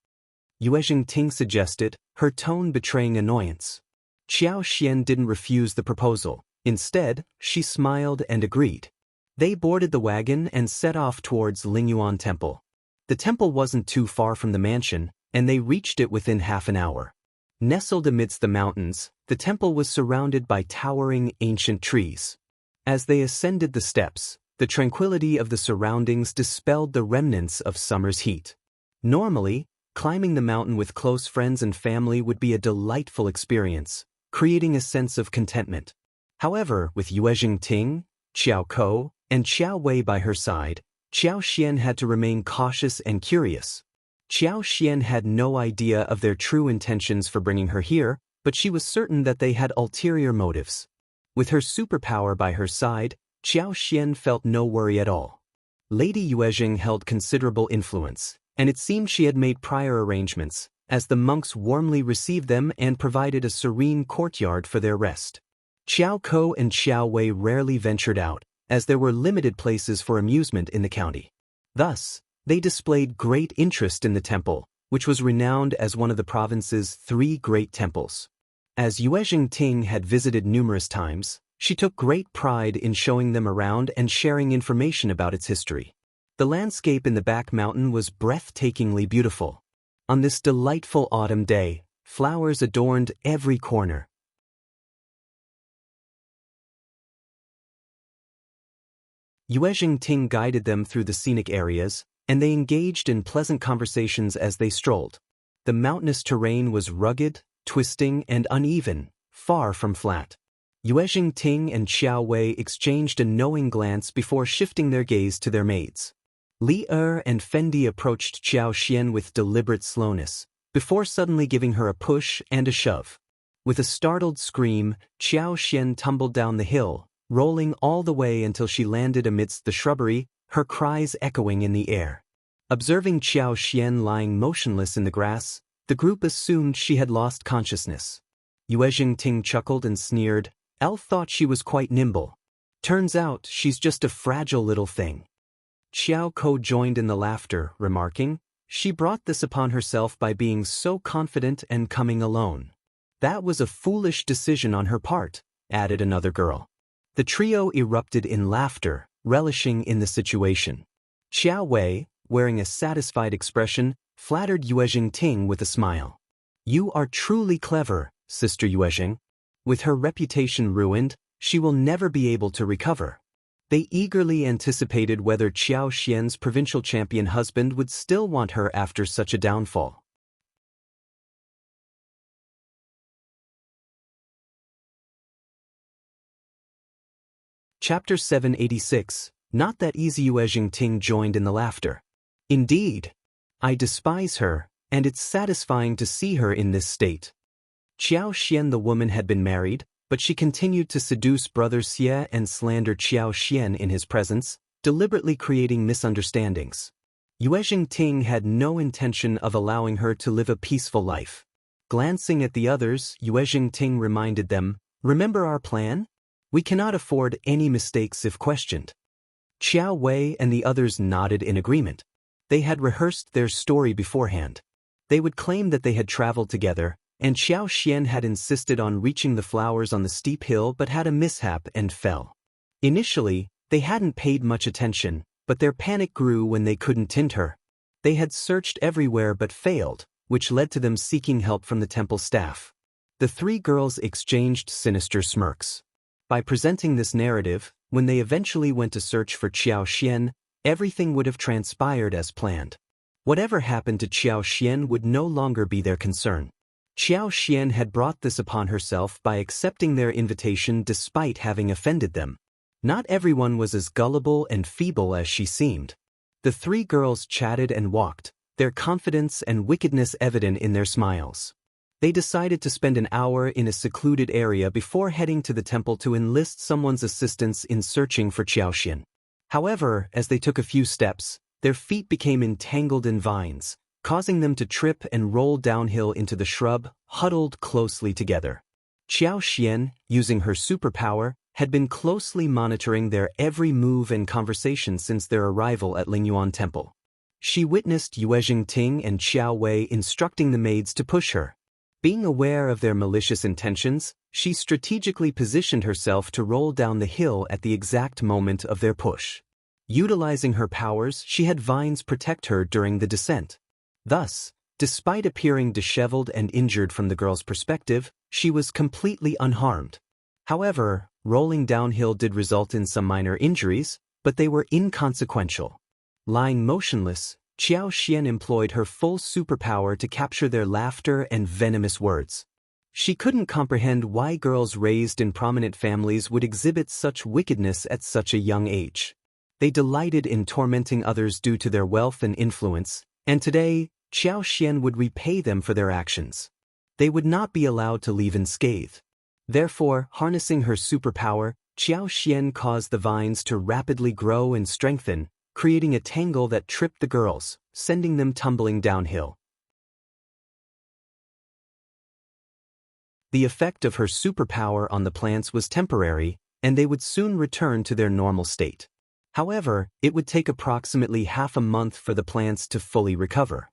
Yuezheng Ting suggested, her tone betraying annoyance. Qiao didn't refuse the proposal. Instead, she smiled and agreed. They boarded the wagon and set off towards Lingyuan Temple. The temple wasn't too far from the mansion, and they reached it within half an hour. Nestled amidst the mountains, the temple was surrounded by towering ancient trees. As they ascended the steps, the tranquility of the surroundings dispelled the remnants of summer's heat. Normally, climbing the mountain with close friends and family would be a delightful experience, creating a sense of contentment. However, with Yuezheng Ting, Qiao and Qiuyue by her side, Qiao had to remain cautious and curious. Qiao had no idea of their true intentions for bringing her here, but she was certain that they had ulterior motives. With her superpower by her side, Qiao felt no worry at all. Lady Yuezheng held considerable influence, and it seemed she had made prior arrangements, as the monks warmly received them and provided a serene courtyard for their rest. Qiao and Qiuyue rarely ventured out, as there were limited places for amusement in the county. Thus, they displayed great interest in the temple, which was renowned as one of the province's 3 great temples. As Yuezheng Ting had visited numerous times, She took great pride in showing them around and sharing information about its history. The landscape in the back mountain was breathtakingly beautiful. On this delightful autumn day, flowers adorned every corner. Yuezheng Ting guided them through the scenic areas, and they engaged in pleasant conversations as they strolled. The mountainous terrain was rugged, twisting, and uneven, far from flat. Yuezheng Ting and Qiuyue exchanged a knowing glance before shifting their gaze to their maids. Liulang and Fendi approached Xianxia with deliberate slowness, before suddenly giving her a push and a shove. With a startled scream, Xianxia tumbled down the hill, rolling all the way until she landed amidst the shrubbery, her cries echoing in the air. Observing Xianxia lying motionless in the grass, the group assumed she had lost consciousness. Yuezheng Ting chuckled and sneered, "Elle thought she was quite nimble. Turns out she's just a fragile little thing." Qiao joined in the laughter, remarking, "She brought this upon herself by being so confident and coming alone." "That was a foolish decision on her part," added another girl. The trio erupted in laughter, relishing in the situation. Qiuyue, wearing a satisfied expression, flattered Yuezheng Ting with a smile. "You are truly clever, Sister Yuezheng. With her reputation ruined, she will never be able to recover." They eagerly anticipated whether Qiaoxian's provincial champion husband would still want her after such a downfall. Chapter 786. Not that easy. Yuezheng Ting joined in the laughter. "Indeed. I despise her, and it's satisfying to see her in this state." Qiaoxian the woman had been married, but she continued to seduce Brother Xie and slander Qiaoxian in his presence, deliberately creating misunderstandings. Yuezheng Ting had no intention of allowing her to live a peaceful life. Glancing at the others, Yuezheng Ting reminded them, "Remember our plan? We cannot afford any mistakes if questioned." Qiuyue and the others nodded in agreement. They had rehearsed their story beforehand. They would claim that they had traveled together, and Xiaoxian had insisted on reaching the flowers on the steep hill but had a mishap and fell. Initially, they hadn't paid much attention, but their panic grew when they couldn't tint her. They had searched everywhere but failed, which led to them seeking help from the temple staff. The three girls exchanged sinister smirks. By presenting this narrative, when they eventually went to search for Qiaoxian, everything would have transpired as planned. Whatever happened to Qiaoxian would no longer be their concern. Qiaoxian had brought this upon herself by accepting their invitation despite having offended them. Not everyone was as gullible and feeble as she seemed. The three girls chatted and walked, their confidence and wickedness evident in their smiles. They decided to spend an hour in a secluded area before heading to the temple to enlist someone's assistance in searching for Qiaoxian. However, as they took a few steps, their feet became entangled in vines, causing them to trip and roll downhill into the shrub, huddled closely together. Qiaoxian, using her superpower, had been closely monitoring their every move and conversation since their arrival at Lingyuan Temple. She witnessed Yuezheng Ting and Qiuyue instructing the maids to push her. Being aware of their malicious intentions, she strategically positioned herself to roll down the hill at the exact moment of their push. Utilizing her powers, she had vines protect her during the descent. Thus, despite appearing disheveled and injured from the girl's perspective, she was completely unharmed. However, rolling downhill did result in some minor injuries, but they were inconsequential. Lying motionless, Qiaoxian employed her full superpower to capture their laughter and venomous words. She couldn't comprehend why girls raised in prominent families would exhibit such wickedness at such a young age. They delighted in tormenting others due to their wealth and influence, and today, Qiaoxian would repay them for their actions. They would not be allowed to leave unscathed. Therefore, harnessing her superpower, Qiaoxian caused the vines to rapidly grow and strengthen, creating a tangle that tripped the girls, sending them tumbling downhill. The effect of her superpower on the plants was temporary, and they would soon return to their normal state. However, it would take approximately half a month for the plants to fully recover.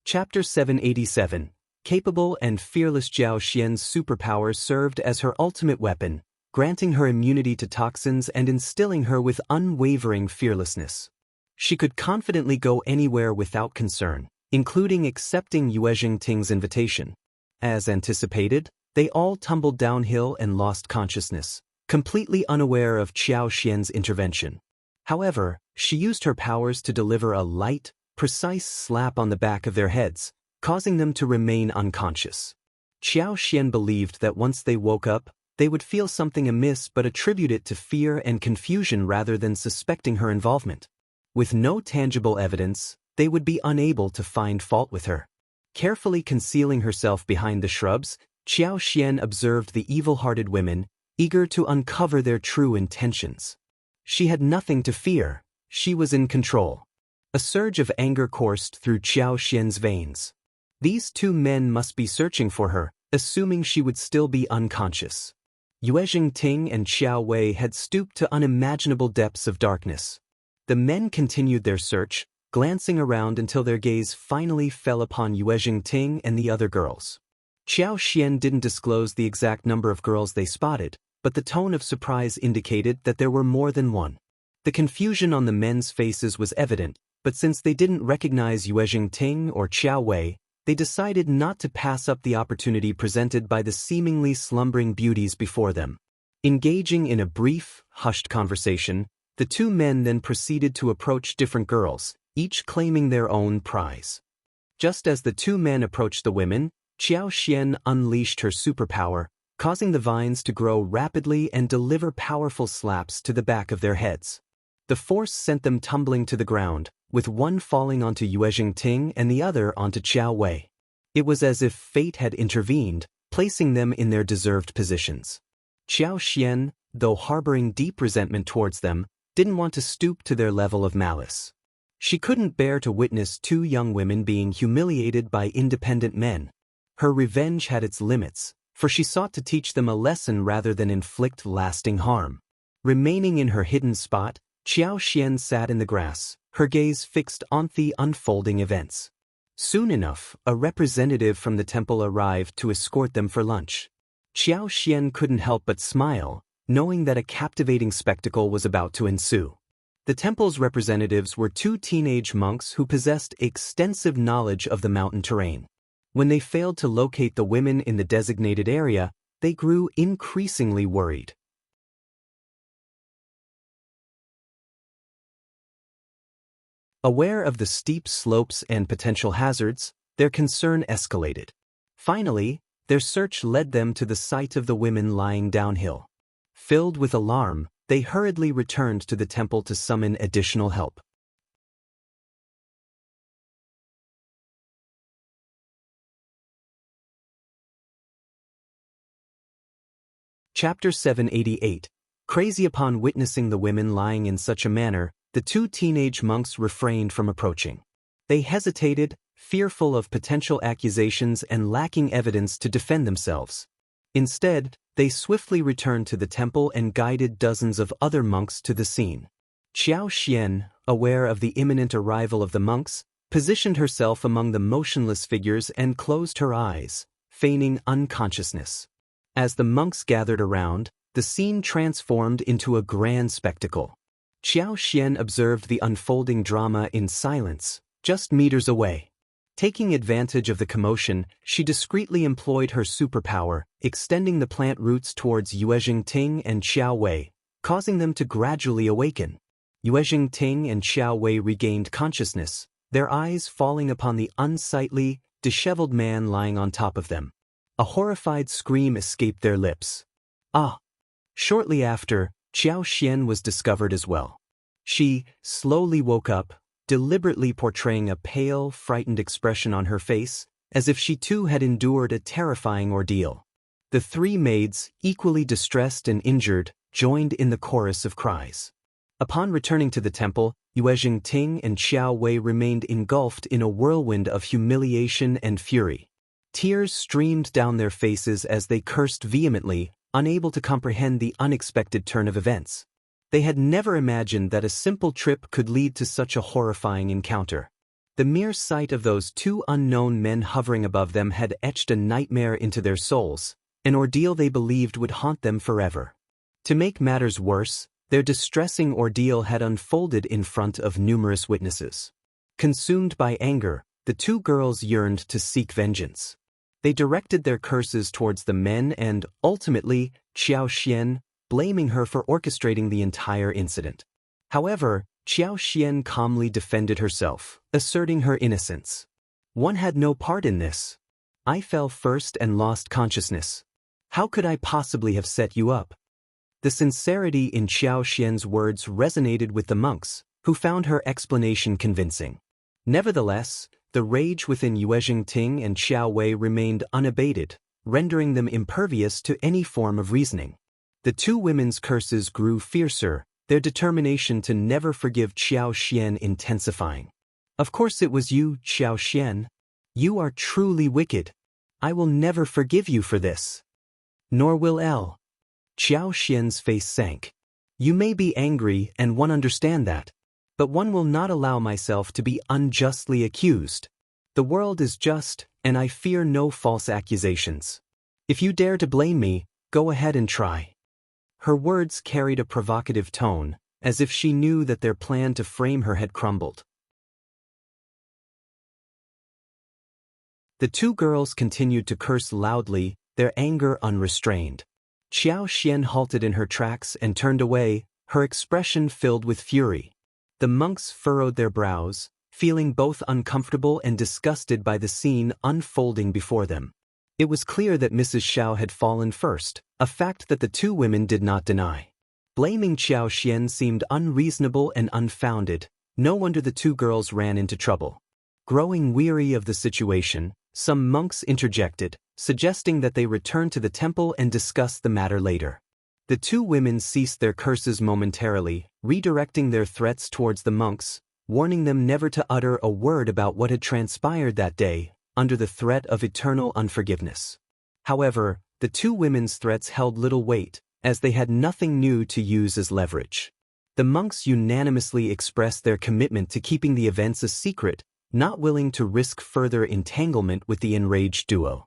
Chapter 787. Capable and fearless Zhao Xian's superpowers served as her ultimate weapon, granting her immunity to toxins and instilling her with unwavering fearlessness. She could confidently go anywhere without concern, including accepting Yuezheng Ting's invitation. As anticipated, they all tumbled downhill and lost consciousness, completely unaware of Zhao Xian's intervention. However, she used her powers to deliver a light, precise slap on the back of their heads, causing them to remain unconscious. Zhao Xian believed that once they woke up, they would feel something amiss but attribute it to fear and confusion rather than suspecting her involvement. With no tangible evidence, they would be unable to find fault with her. Carefully concealing herself behind the shrubs, Zhao Xian observed the evil-hearted women, eager to uncover their true intentions. She had nothing to fear. She was in control. A surge of anger coursed through Zhao Xian's veins. These two men must be searching for her, assuming she would still be unconscious. Yuezheng Ting and Qiuyue had stooped to unimaginable depths of darkness. The men continued their search, glancing around until their gaze finally fell upon Yuezheng Ting and the other girls. Zhao Xian didn't disclose the exact number of girls they spotted, but the tone of surprise indicated that there were more than one. The confusion on the men's faces was evident, but since they didn't recognize Yuezheng Ting or Qiuyue, they decided not to pass up the opportunity presented by the seemingly slumbering beauties before them. Engaging in a brief, hushed conversation, the two men then proceeded to approach different girls, each claiming their own prize. Just as the two men approached the women, Zhao Xian unleashed her superpower, causing the vines to grow rapidly and deliver powerful slaps to the back of their heads. The force sent them tumbling to the ground, with one falling onto Yuezheng Ting and the other onto Qiuyue. It was as if fate had intervened, placing them in their deserved positions. Zhao Xian, though harboring deep resentment towards them, didn't want to stoop to their level of malice. She couldn't bear to witness two young women being humiliated by independent men. Her revenge had its limits, for she sought to teach them a lesson rather than inflict lasting harm. Remaining in her hidden spot, Zhao Xian sat in the grass, her gaze fixed on the unfolding events. Soon enough, a representative from the temple arrived to escort them for lunch. Zhao Xian couldn't help but smile, knowing that a captivating spectacle was about to ensue. The temple's representatives were two teenage monks who possessed extensive knowledge of the mountain terrain. When they failed to locate the women in the designated area, they grew increasingly worried. Aware of the steep slopes and potential hazards, their concern escalated. Finally, their search led them to the site of the women lying downhill. Filled with alarm, they hurriedly returned to the temple to summon additional help. Chapter 788. Crazy upon witnessing the women lying in such a manner, the two teenage monks refrained from approaching. They hesitated, fearful of potential accusations and lacking evidence to defend themselves. Instead, they swiftly returned to the temple and guided dozens of other monks to the scene. Zhao Xian, aware of the imminent arrival of the monks, positioned herself among the motionless figures and closed her eyes, feigning unconsciousness. As the monks gathered around, the scene transformed into a grand spectacle. Zhao Xian observed the unfolding drama in silence, just meters away. Taking advantage of the commotion, she discreetly employed her superpower, extending the plant roots towards Yuezheng Ting and Qiuyue, causing them to gradually awaken. Yuezheng Ting and Qiuyue regained consciousness, their eyes falling upon the unsightly, disheveled man lying on top of them. A horrified scream escaped their lips. Ah! Shortly after, Zhao Xian was discovered as well. She slowly woke up, deliberately portraying a pale, frightened expression on her face, as if she too had endured a terrifying ordeal. The three maids, equally distressed and injured, joined in the chorus of cries. Upon returning to the temple, Yuezheng Ting and Qiuyue remained engulfed in a whirlwind of humiliation and fury. Tears streamed down their faces as they cursed vehemently, unable to comprehend the unexpected turn of events. They had never imagined that a simple trip could lead to such a horrifying encounter. The mere sight of those two unknown men hovering above them had etched a nightmare into their souls, an ordeal they believed would haunt them forever. To make matters worse, their distressing ordeal had unfolded in front of numerous witnesses. Consumed by anger, the two girls yearned to seek vengeance. They directed their curses towards the men and, ultimately, Qiao, blaming her for orchestrating the entire incident. However, Qiao calmly defended herself, asserting her innocence. One had no part in this. I fell first and lost consciousness. How could I possibly have set you up? The sincerity in Qiao's words resonated with the monks, who found her explanation convincing. Nevertheless, the rage within Yuezheng Ting and Qiuyue remained unabated, rendering them impervious to any form of reasoning. The two women's curses grew fiercer, their determination to never forgive Qiao intensifying. Of course it was you, Qiao. You are truly wicked. I will never forgive you for this. Nor will L. Qiao's face sank. You may be angry and one understand that. But one will not allow myself to be unjustly accused. The world is just, and I fear no false accusations. If you dare to blame me, go ahead and try. Her words carried a provocative tone, as if she knew that their plan to frame her had crumbled. The two girls continued to curse loudly, their anger unrestrained. Qiao halted in her tracks and turned away, her expression filled with fury. The monks furrowed their brows, feeling both uncomfortable and disgusted by the scene unfolding before them. It was clear that Mrs. Shao had fallen first, a fact that the two women did not deny. Blaming Qiao seemed unreasonable and unfounded. No wonder the two girls ran into trouble. Growing weary of the situation, some monks interjected, suggesting that they return to the temple and discuss the matter later. The two women ceased their curses momentarily, redirecting their threats towards the monks, warning them never to utter a word about what had transpired that day, under the threat of eternal unforgiveness. However, the two women's threats held little weight, as they had nothing new to use as leverage. The monks unanimously expressed their commitment to keeping the events a secret, not willing to risk further entanglement with the enraged duo.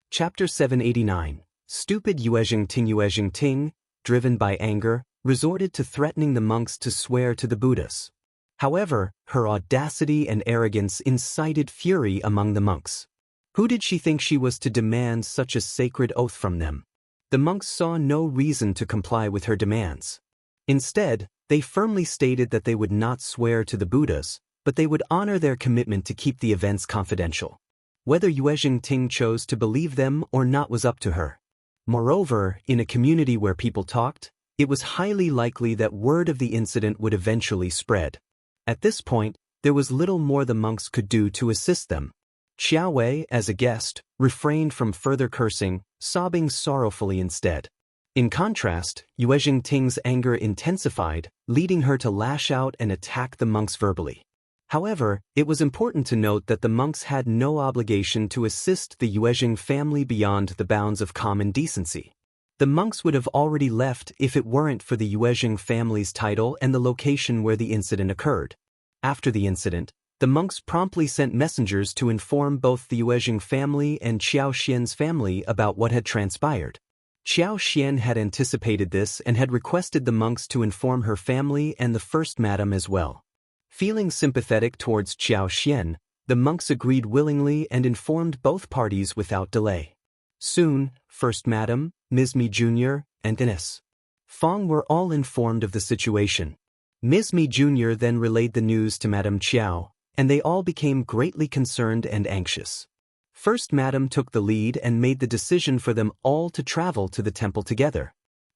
Chapter 789. Stupid Yuezheng Ting, driven by anger, resorted to threatening the monks to swear to the Buddhas. However, her audacity and arrogance incited fury among the monks. Who did she think she was to demand such a sacred oath from them? The monks saw no reason to comply with her demands. Instead, they firmly stated that they would not swear to the Buddhas, but they would honor their commitment to keep the events confidential. Whether Yuezheng Ting chose to believe them or not was up to her. Moreover, in a community where people talked, it was highly likely that word of the incident would eventually spread. At this point, there was little more the monks could do to assist them. Qiuyue, as a guest, refrained from further cursing, sobbing sorrowfully instead. In contrast, Yuezheng Ting's anger intensified, leading her to lash out and attack the monks verbally. However, it was important to note that the monks had no obligation to assist the Yuezheng family beyond the bounds of common decency. The monks would have already left if it weren't for the Yuezheng family's title and the location where the incident occurred. After the incident, the monks promptly sent messengers to inform both the Yuezheng family and Qiao's family about what had transpired. Qiao had anticipated this and had requested the monks to inform her family and the First Madam as well. Feeling sympathetic towards Qiao, the monks agreed willingly and informed both parties without delay. Soon, First Madam, Ms. Mi Jr., and Ines Fong were all informed of the situation. Ms. Mi Jr. then relayed the news to Madame Qiao, and they all became greatly concerned and anxious. First Madam took the lead and made the decision for them all to travel to the temple together.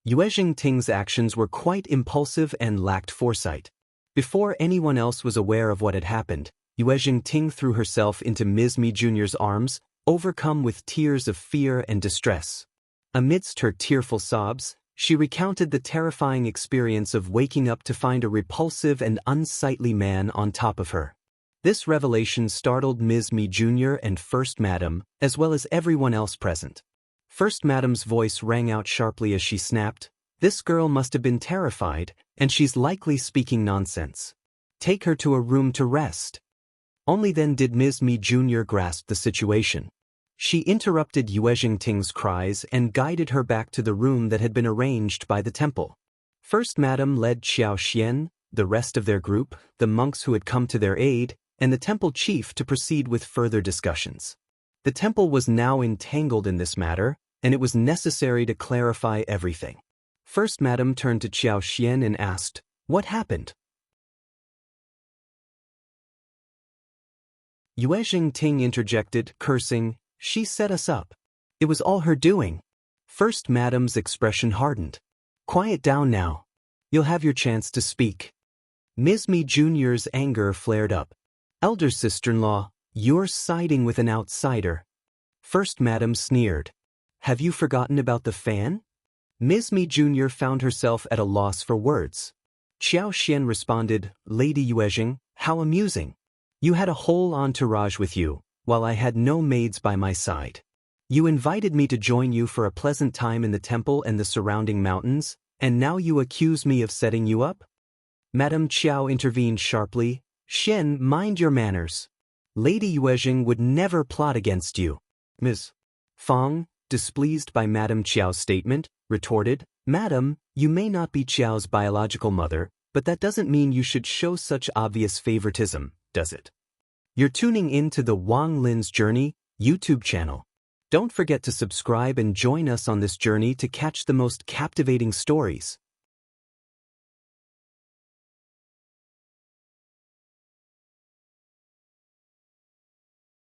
Yuezheng Ting's actions were quite impulsive and lacked foresight. Before anyone else was aware of what had happened, Yuezheng Ting threw herself into Ms. Mi Jr.'s arms, overcome with tears of fear and distress. Amidst her tearful sobs, she recounted the terrifying experience of waking up to find a repulsive and unsightly man on top of her. This revelation startled Ms. Mi Jr. and First Madam, as well as everyone else present. First Madam's voice rang out sharply as she snapped, "This girl must have been terrified, and she's likely speaking nonsense. Take her to a room to rest." Only then did Ms. Mi Jr. grasp the situation. She interrupted Yuezheng Ting's cries and guided her back to the room that had been arranged by the temple. First Madam led Xiao, the rest of their group, the monks who had come to their aid, and the temple chief to proceed with further discussions. The temple was now entangled in this matter, and it was necessary to clarify everything. First Madam turned to Qiao and asked, "What happened?" Yuezheng Ting interjected, cursing, "She set us up. It was all her doing." First Madam's expression hardened. "Quiet down now. You'll have your chance to speak." Ms. Mi Jr.'s anger flared up. "Elder sister-in-law, you're siding with an outsider." First Madam sneered. "Have you forgotten about the fan?" Ms. Mi Jr. found herself at a loss for words. Qiao responded, "Lady Yuezheng, how amusing. You had a whole entourage with you, while I had no maids by my side. You invited me to join you for a pleasant time in the temple and the surrounding mountains, and now you accuse me of setting you up?" Madame Qiao intervened sharply, "Xian, mind your manners. Lady Yuezheng would never plot against you." Ms. Fang, displeased by Madame Qiao's statement, retorted, "Madam, you may not be Qiao's biological mother, but that doesn't mean you should show such obvious favoritism, does it? You're tuning in to the Wang Lin's Journey YouTube channel. Don't forget to subscribe and join us on this journey to catch the most captivating stories.